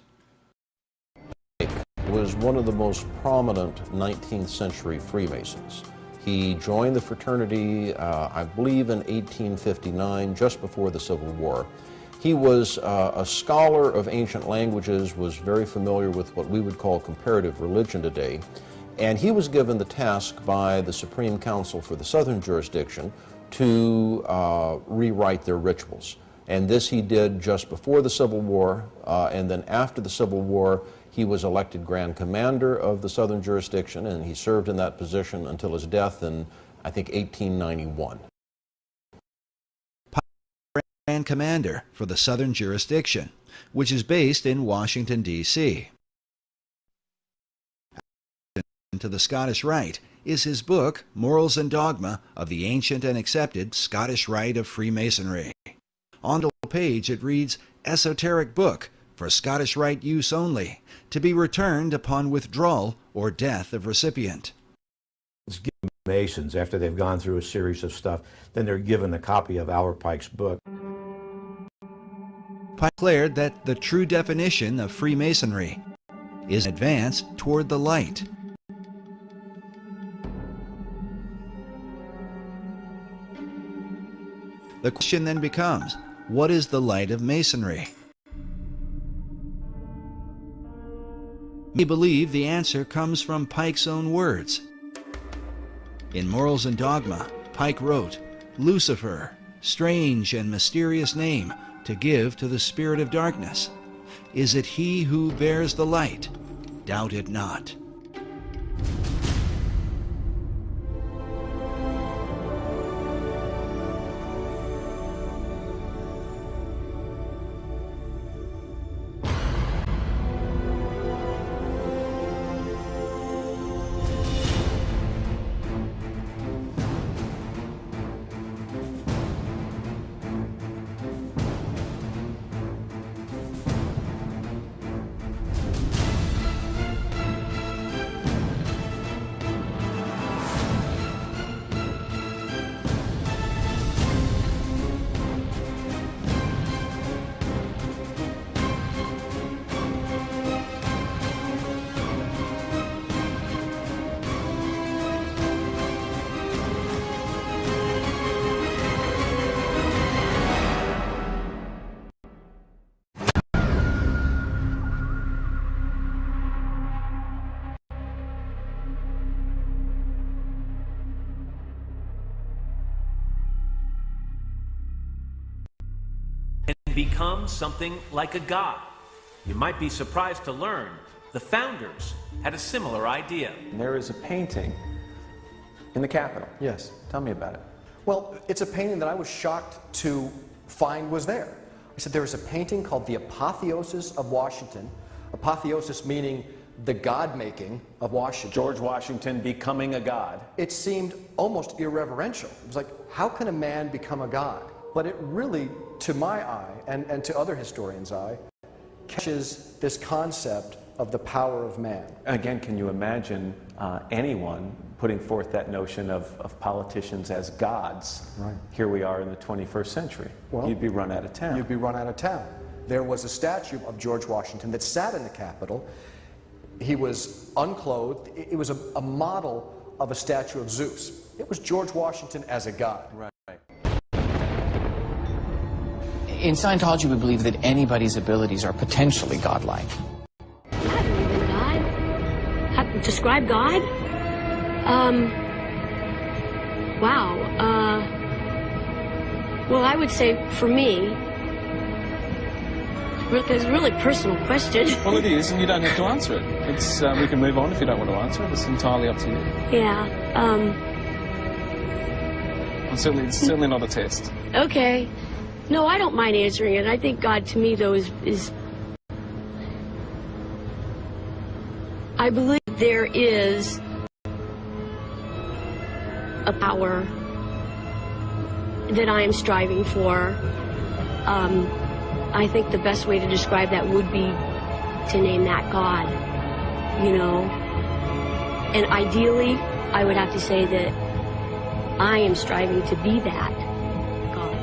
Was one of the most prominent 19th century Freemasons. He joined the fraternity, I believe, in 1859, just before the Civil War. He was a scholar of ancient languages, was very familiar with what we would call comparative religion today, and he was given the task by the Supreme Council for the Southern Jurisdiction to rewrite their rituals. And this he did just before the Civil War, and then after the Civil War, he was elected Grand Commander of the Southern Jurisdiction, and he served in that position until his death in, I think, 1891. Grand Commander for the Southern Jurisdiction, which is based in Washington, D.C. To the Scottish Rite is his book, Morals and Dogma of the Ancient and Accepted Scottish Rite of Freemasonry. On the page it reads, Esoteric Book for Scottish Rite use only, to be returned upon withdrawal or death of recipient. It's given Masons after they've gone through a series of stuff, then they're given a copy of Our Pike's book. Pike declared that the true definition of Freemasonry is an advance toward the light. The question then becomes, what is the light of Masonry? We believe the answer comes from Pike's own words. In Morals and Dogma, Pike wrote, Lucifer, strange and mysterious name to give to the spirit of darkness. Is it he who bears the light? Doubt it not. Become something like a god. You might be surprised to learn the founders had a similar idea. There is a painting in the Capitol. Yes. Tell me about it. Well, it's a painting that I was shocked to find was there. I said there was a painting called The Apotheosis of Washington. Apotheosis meaning the God-making of Washington. George Washington becoming a god. It seemed almost irreverential. It was like, how can a man become a god? But it really, to my eye, and to other historians' eye, catches this concept of the power of man. Again, can you imagine anyone putting forth that notion of politicians as gods? Right. Here we are in the 21st century. Well, you'd be run out of town. You'd be run out of town. There was a statue of George Washington that sat in the Capitol. He was unclothed. It was a model of a statue of Zeus. It was George Washington as a god. Right. In Scientology, we believe that anybody's abilities are potentially godlike. I believe in God. How to describe God? Wow. Well, I would say for me, it's a really personal question. Well, it is, and you don't have to answer it. It's we can move on if you don't want to answer it. It's entirely up to you. Yeah. Well, it's certainly not a test. Okay. No, I don't mind answering it. I think God, to me, though, is I believe there is a power that I am striving for. I think the best way to describe that would be to name that God, you know. And ideally, I would have to say that I am striving to be that God.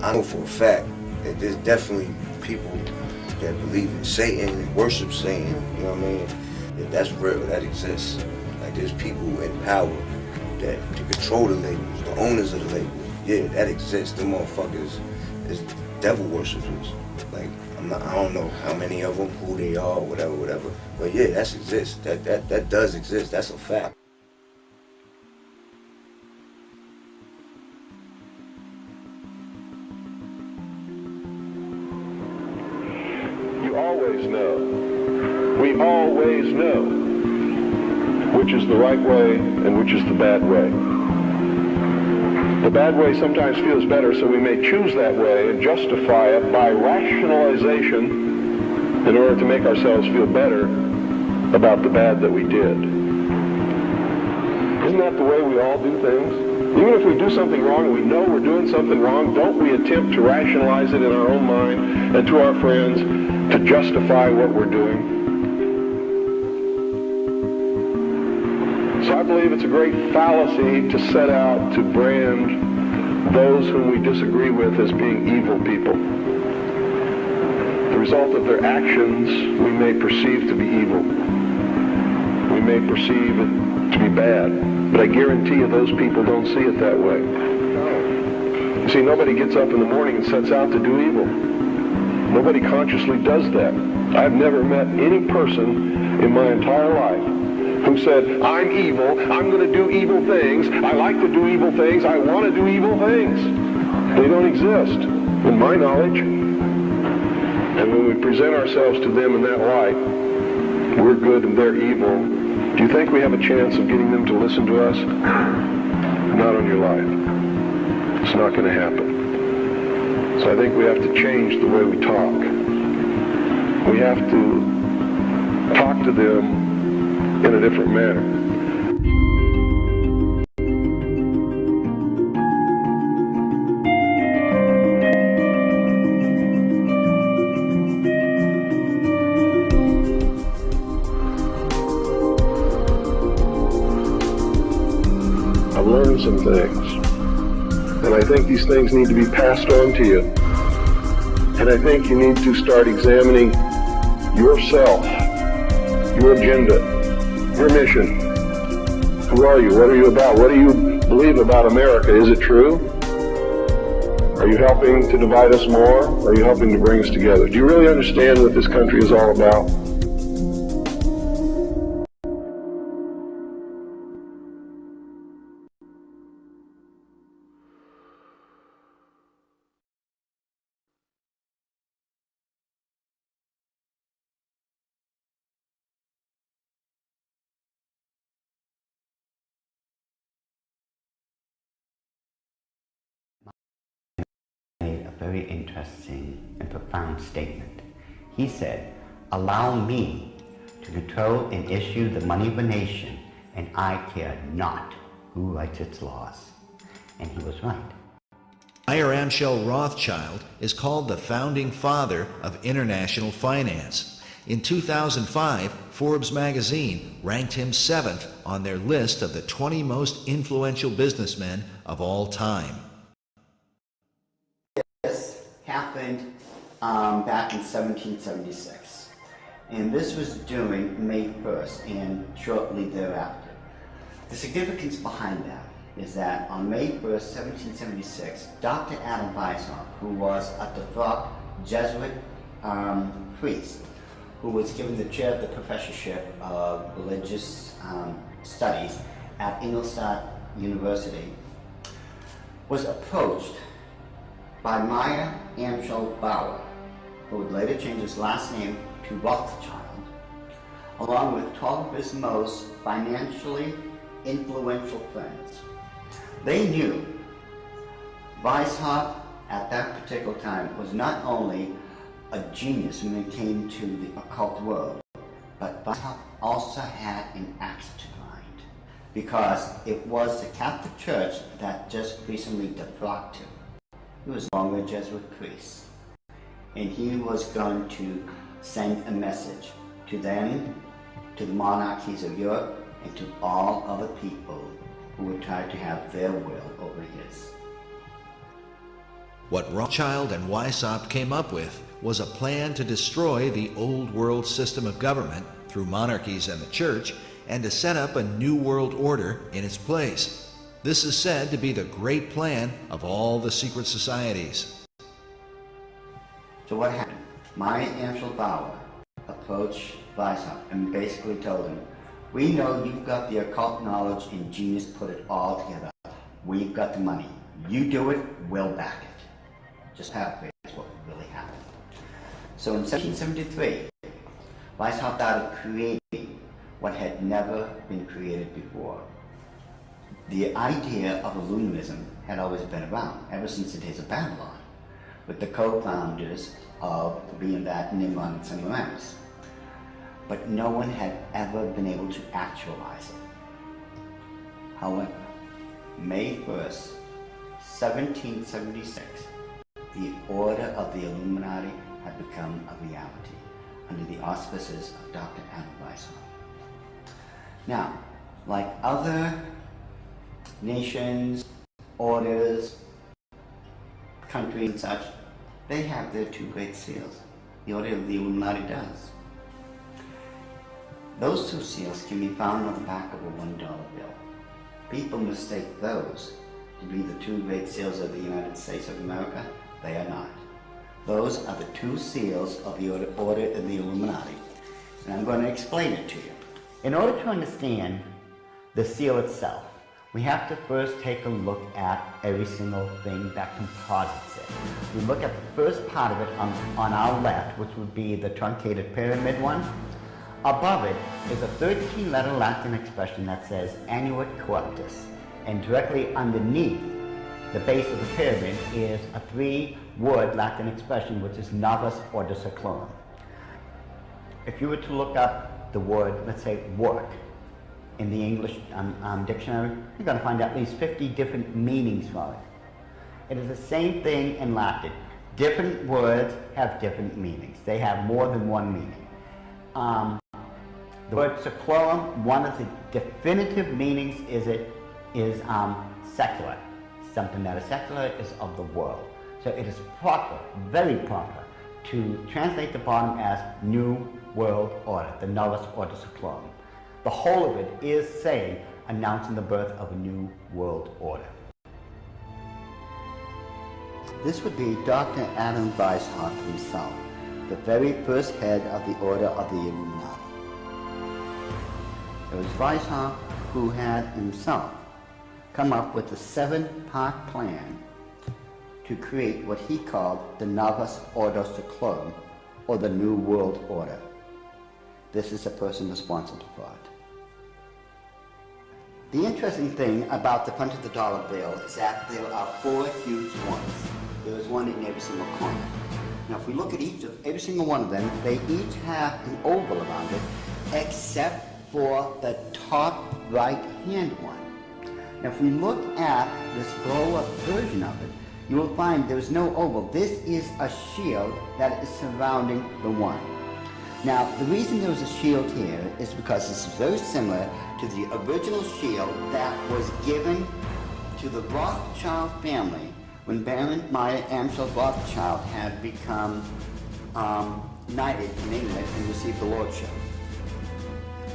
I know for a fact that there's definitely people that believe in Satan and worship Satan, you know what I mean? That's real, that exists. Like there's people in power that to control the labels, the owners of the labels. Yeah, that exists. Them motherfuckers is devil worshippers. Like I don't know how many of them, who they are, whatever. But yeah, that exists. That does exist. That's a fact. You always know. We always know which is the right way and which is the bad way. The bad way sometimes feels better, so we may choose that way and justify it by rationalization in order to make ourselves feel better about the bad that we did. Isn't that the way we all do things? Even if we do something wrong and we know we're doing something wrong, don't we attempt to rationalize it in our own mind and to our friends to justify what we're doing? So I believe it's a great fallacy to set out to brand those whom we disagree with as being evil people. The result of their actions we may perceive to be evil. We may perceive it to be bad, but I guarantee you those people don't see it that way. You see, nobody gets up in the morning and sets out to do evil. Nobody consciously does that. I've never met any person in my entire life who said, I'm evil, I'm going to do evil things, I like to do evil things, I want to do evil things. They don't exist, in my knowledge. And when we present ourselves to them in that light, we're good and they're evil, do you think we have a chance of getting them to listen to us? Not on your life. It's not going to happen. So I think we have to change the way we talk. We have to talk to them in a different manner. I've learned some things, and I think these things need to be passed on to you. And I think you need to start examining yourself, your agenda, your mission. Who are you? What are you about? What do you believe about America? Is it true? Are you helping to divide us more? Or are you helping to bring us together? Do you really understand what this country is all about? Made a very interesting and profound statement. He said, allow me to control and issue the money of a nation, and I care not who writes its laws. And he was right. Meyer Amschel Rothschild is called the founding father of international finance. In 2005, Forbes magazine ranked him 7th on their list of the 20 most influential businessmen of all time. This happened back in 1776, and this was during May 1st and shortly thereafter. The significance behind that is that on May 1st, 1776, Dr. Adam Weishaupt, who was a devout Jesuit priest, who was given the chair of the professorship of religious studies at Ingolstadt University, was approached by Meyer Amschel Bauer, who would later change his last name to Rothschild, along with 12 of his most financially influential friends. They knew Weishaupt at that particular time was not only a genius when it came to the occult world, but Weishaupt also had an axe to grind, because it was the Catholic Church that just recently defrocked him. He was no longer a Jesuit priest, and he was going to send a message to them, to the monarchies of Europe, and to all other people who would try to have their will over his. What Rothschild and Weishaupt came up with was a plan to destroy the old world system of government through monarchies and the church, and to set up a new world order in its place. This is said to be the great plan of all the secret societies. So what happened? Maya Angelou approached Weishaupt and basically told him, we know you've got the occult knowledge and genius to put it all together. We've got the money. You do it, we'll back it. Just paraphrase what really happened. So in 1773, Weishaupt started creating what had never been created before. The idea of Illuminism had always been around, ever since the days of Babylon, with the co-founders of being that Nimrod and Semiramis. But no one had ever been able to actualize it. However, May 1st, 1776, the Order of the Illuminati had become a reality under the auspices of Dr. Adam Weishaupt. Now, like other nations, orders, countries and such, they have their two great seals. The Order of the Illuminati does. Those two seals can be found on the back of a $1 bill. People mistake those to be the two great seals of the United States of America. They are not. Those are the two seals of the Order of the Illuminati. And I'm going to explain it to you. In order to understand the seal itself, we have to first take a look at every single thing that composites it. We look at the first part of it on our left, which would be the truncated pyramid one. Above it is a 13-letter Latin expression that says Annuit Corruptus, and directly underneath the base of the pyramid is a 3-word Latin expression which is Novus Ordo Seclorum. If you were to look up the word, let's say work, in the English dictionary, you're going to find at least 50 different meanings for it. It is the same thing in Latin. Different words have different meanings. They have more than one meaning. The word seclorum, one of the definitive meanings is secular. Something that is secular is of the world. So it is proper, very proper, to translate the bottom as New World Order, the Novus Ordo Seclorum. The whole of it is saying, announcing the birth of a new world order. This would be Dr. Adam Weishaupt himself, the very first head of the Order of the Illuminati. It was Weishaupt who had himself come up with a 7-part plan to create what he called the Novus Ordo Seclorum, or the New World Order. This is the person responsible for it. The interesting thing about the front of the dollar bill is that there are 4 huge ones. There is one in every single corner. Now if we look at every single one of them, they each have an oval around it, except for the top right-hand one. Now if we look at this blow-up version of it, you will find there's no oval. This is a shield that is surrounding the one. Now, the reason there's a shield here is because this is very similar to the original shield that was given to the Rothschild family when Baron Maya Angelou Rothschild had become knighted in England and received the lordship.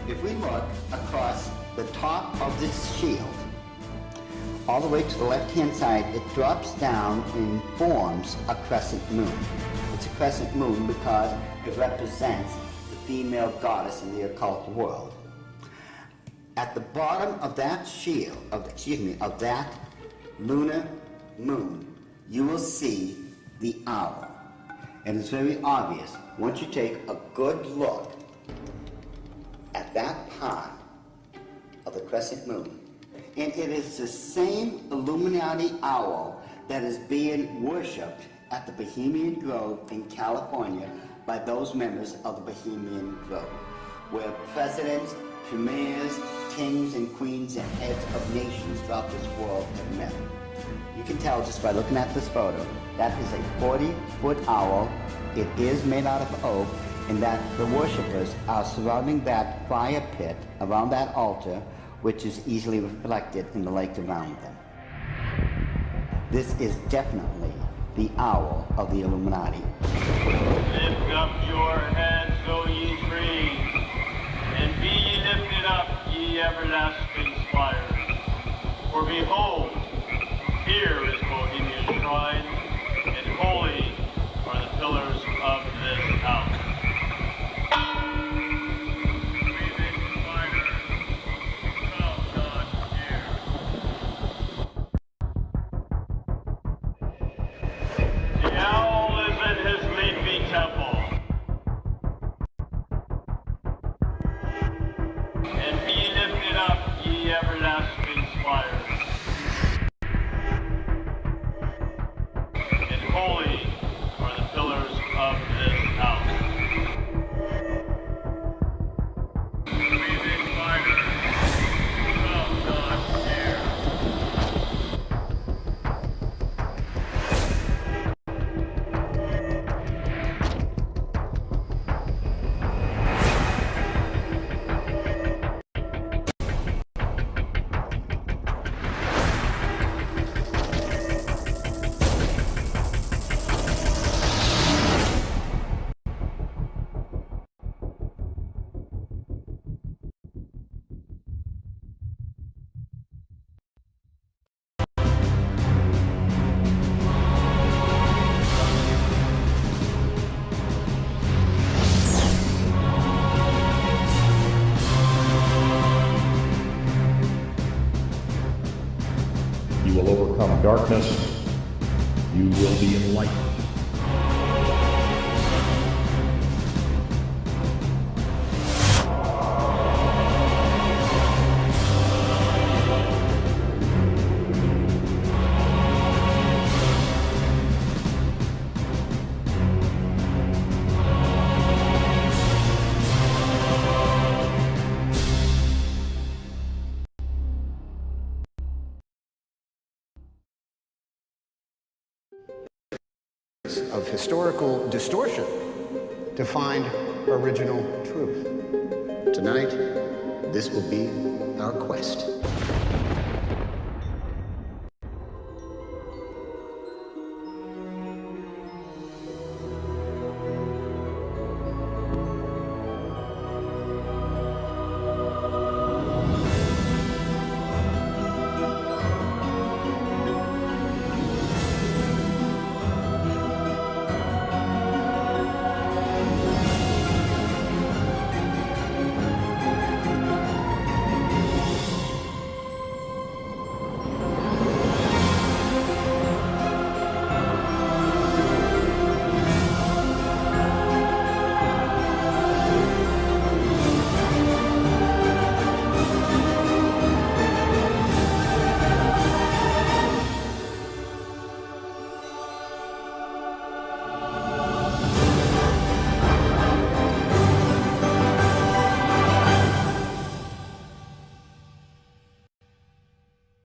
If we look across the top of this shield, all the way to the left-hand side, it drops down and forms a crescent moon. It's a crescent moon because it represents the female goddess in the occult world. At the bottom of that shield, of that lunar moon, you will see the owl. And it's very obvious. Once you take a good look at that part of the crescent moon, and it is the same Illuminati owl that is being worshipped at the Bohemian Grove in California by those members of the Bohemian Grove, where presidents, premiers, kings and queens and heads of nations throughout this world have met. You can tell just by looking at this photo, that is a 40-foot owl. It is made out of oak, and that the worshippers are surrounding that fire pit around that altar, which is easily reflected in the lake around them. This is definitely the hour of the Illuminati. Lift up your heads, O ye trees, and be ye lifted up, ye everlasting spires. For behold, here is Bohemia's shrine, and holy are the pillars of this house. The owl is in his leafy temple, and be ye lifted up, ye everlasting spires. And holy are the pillars of this house. Breathing fire from God's air. You will overcome darkness. You will be enlightened. Of historical distortion to find original truth. Tonight, this will be our quest.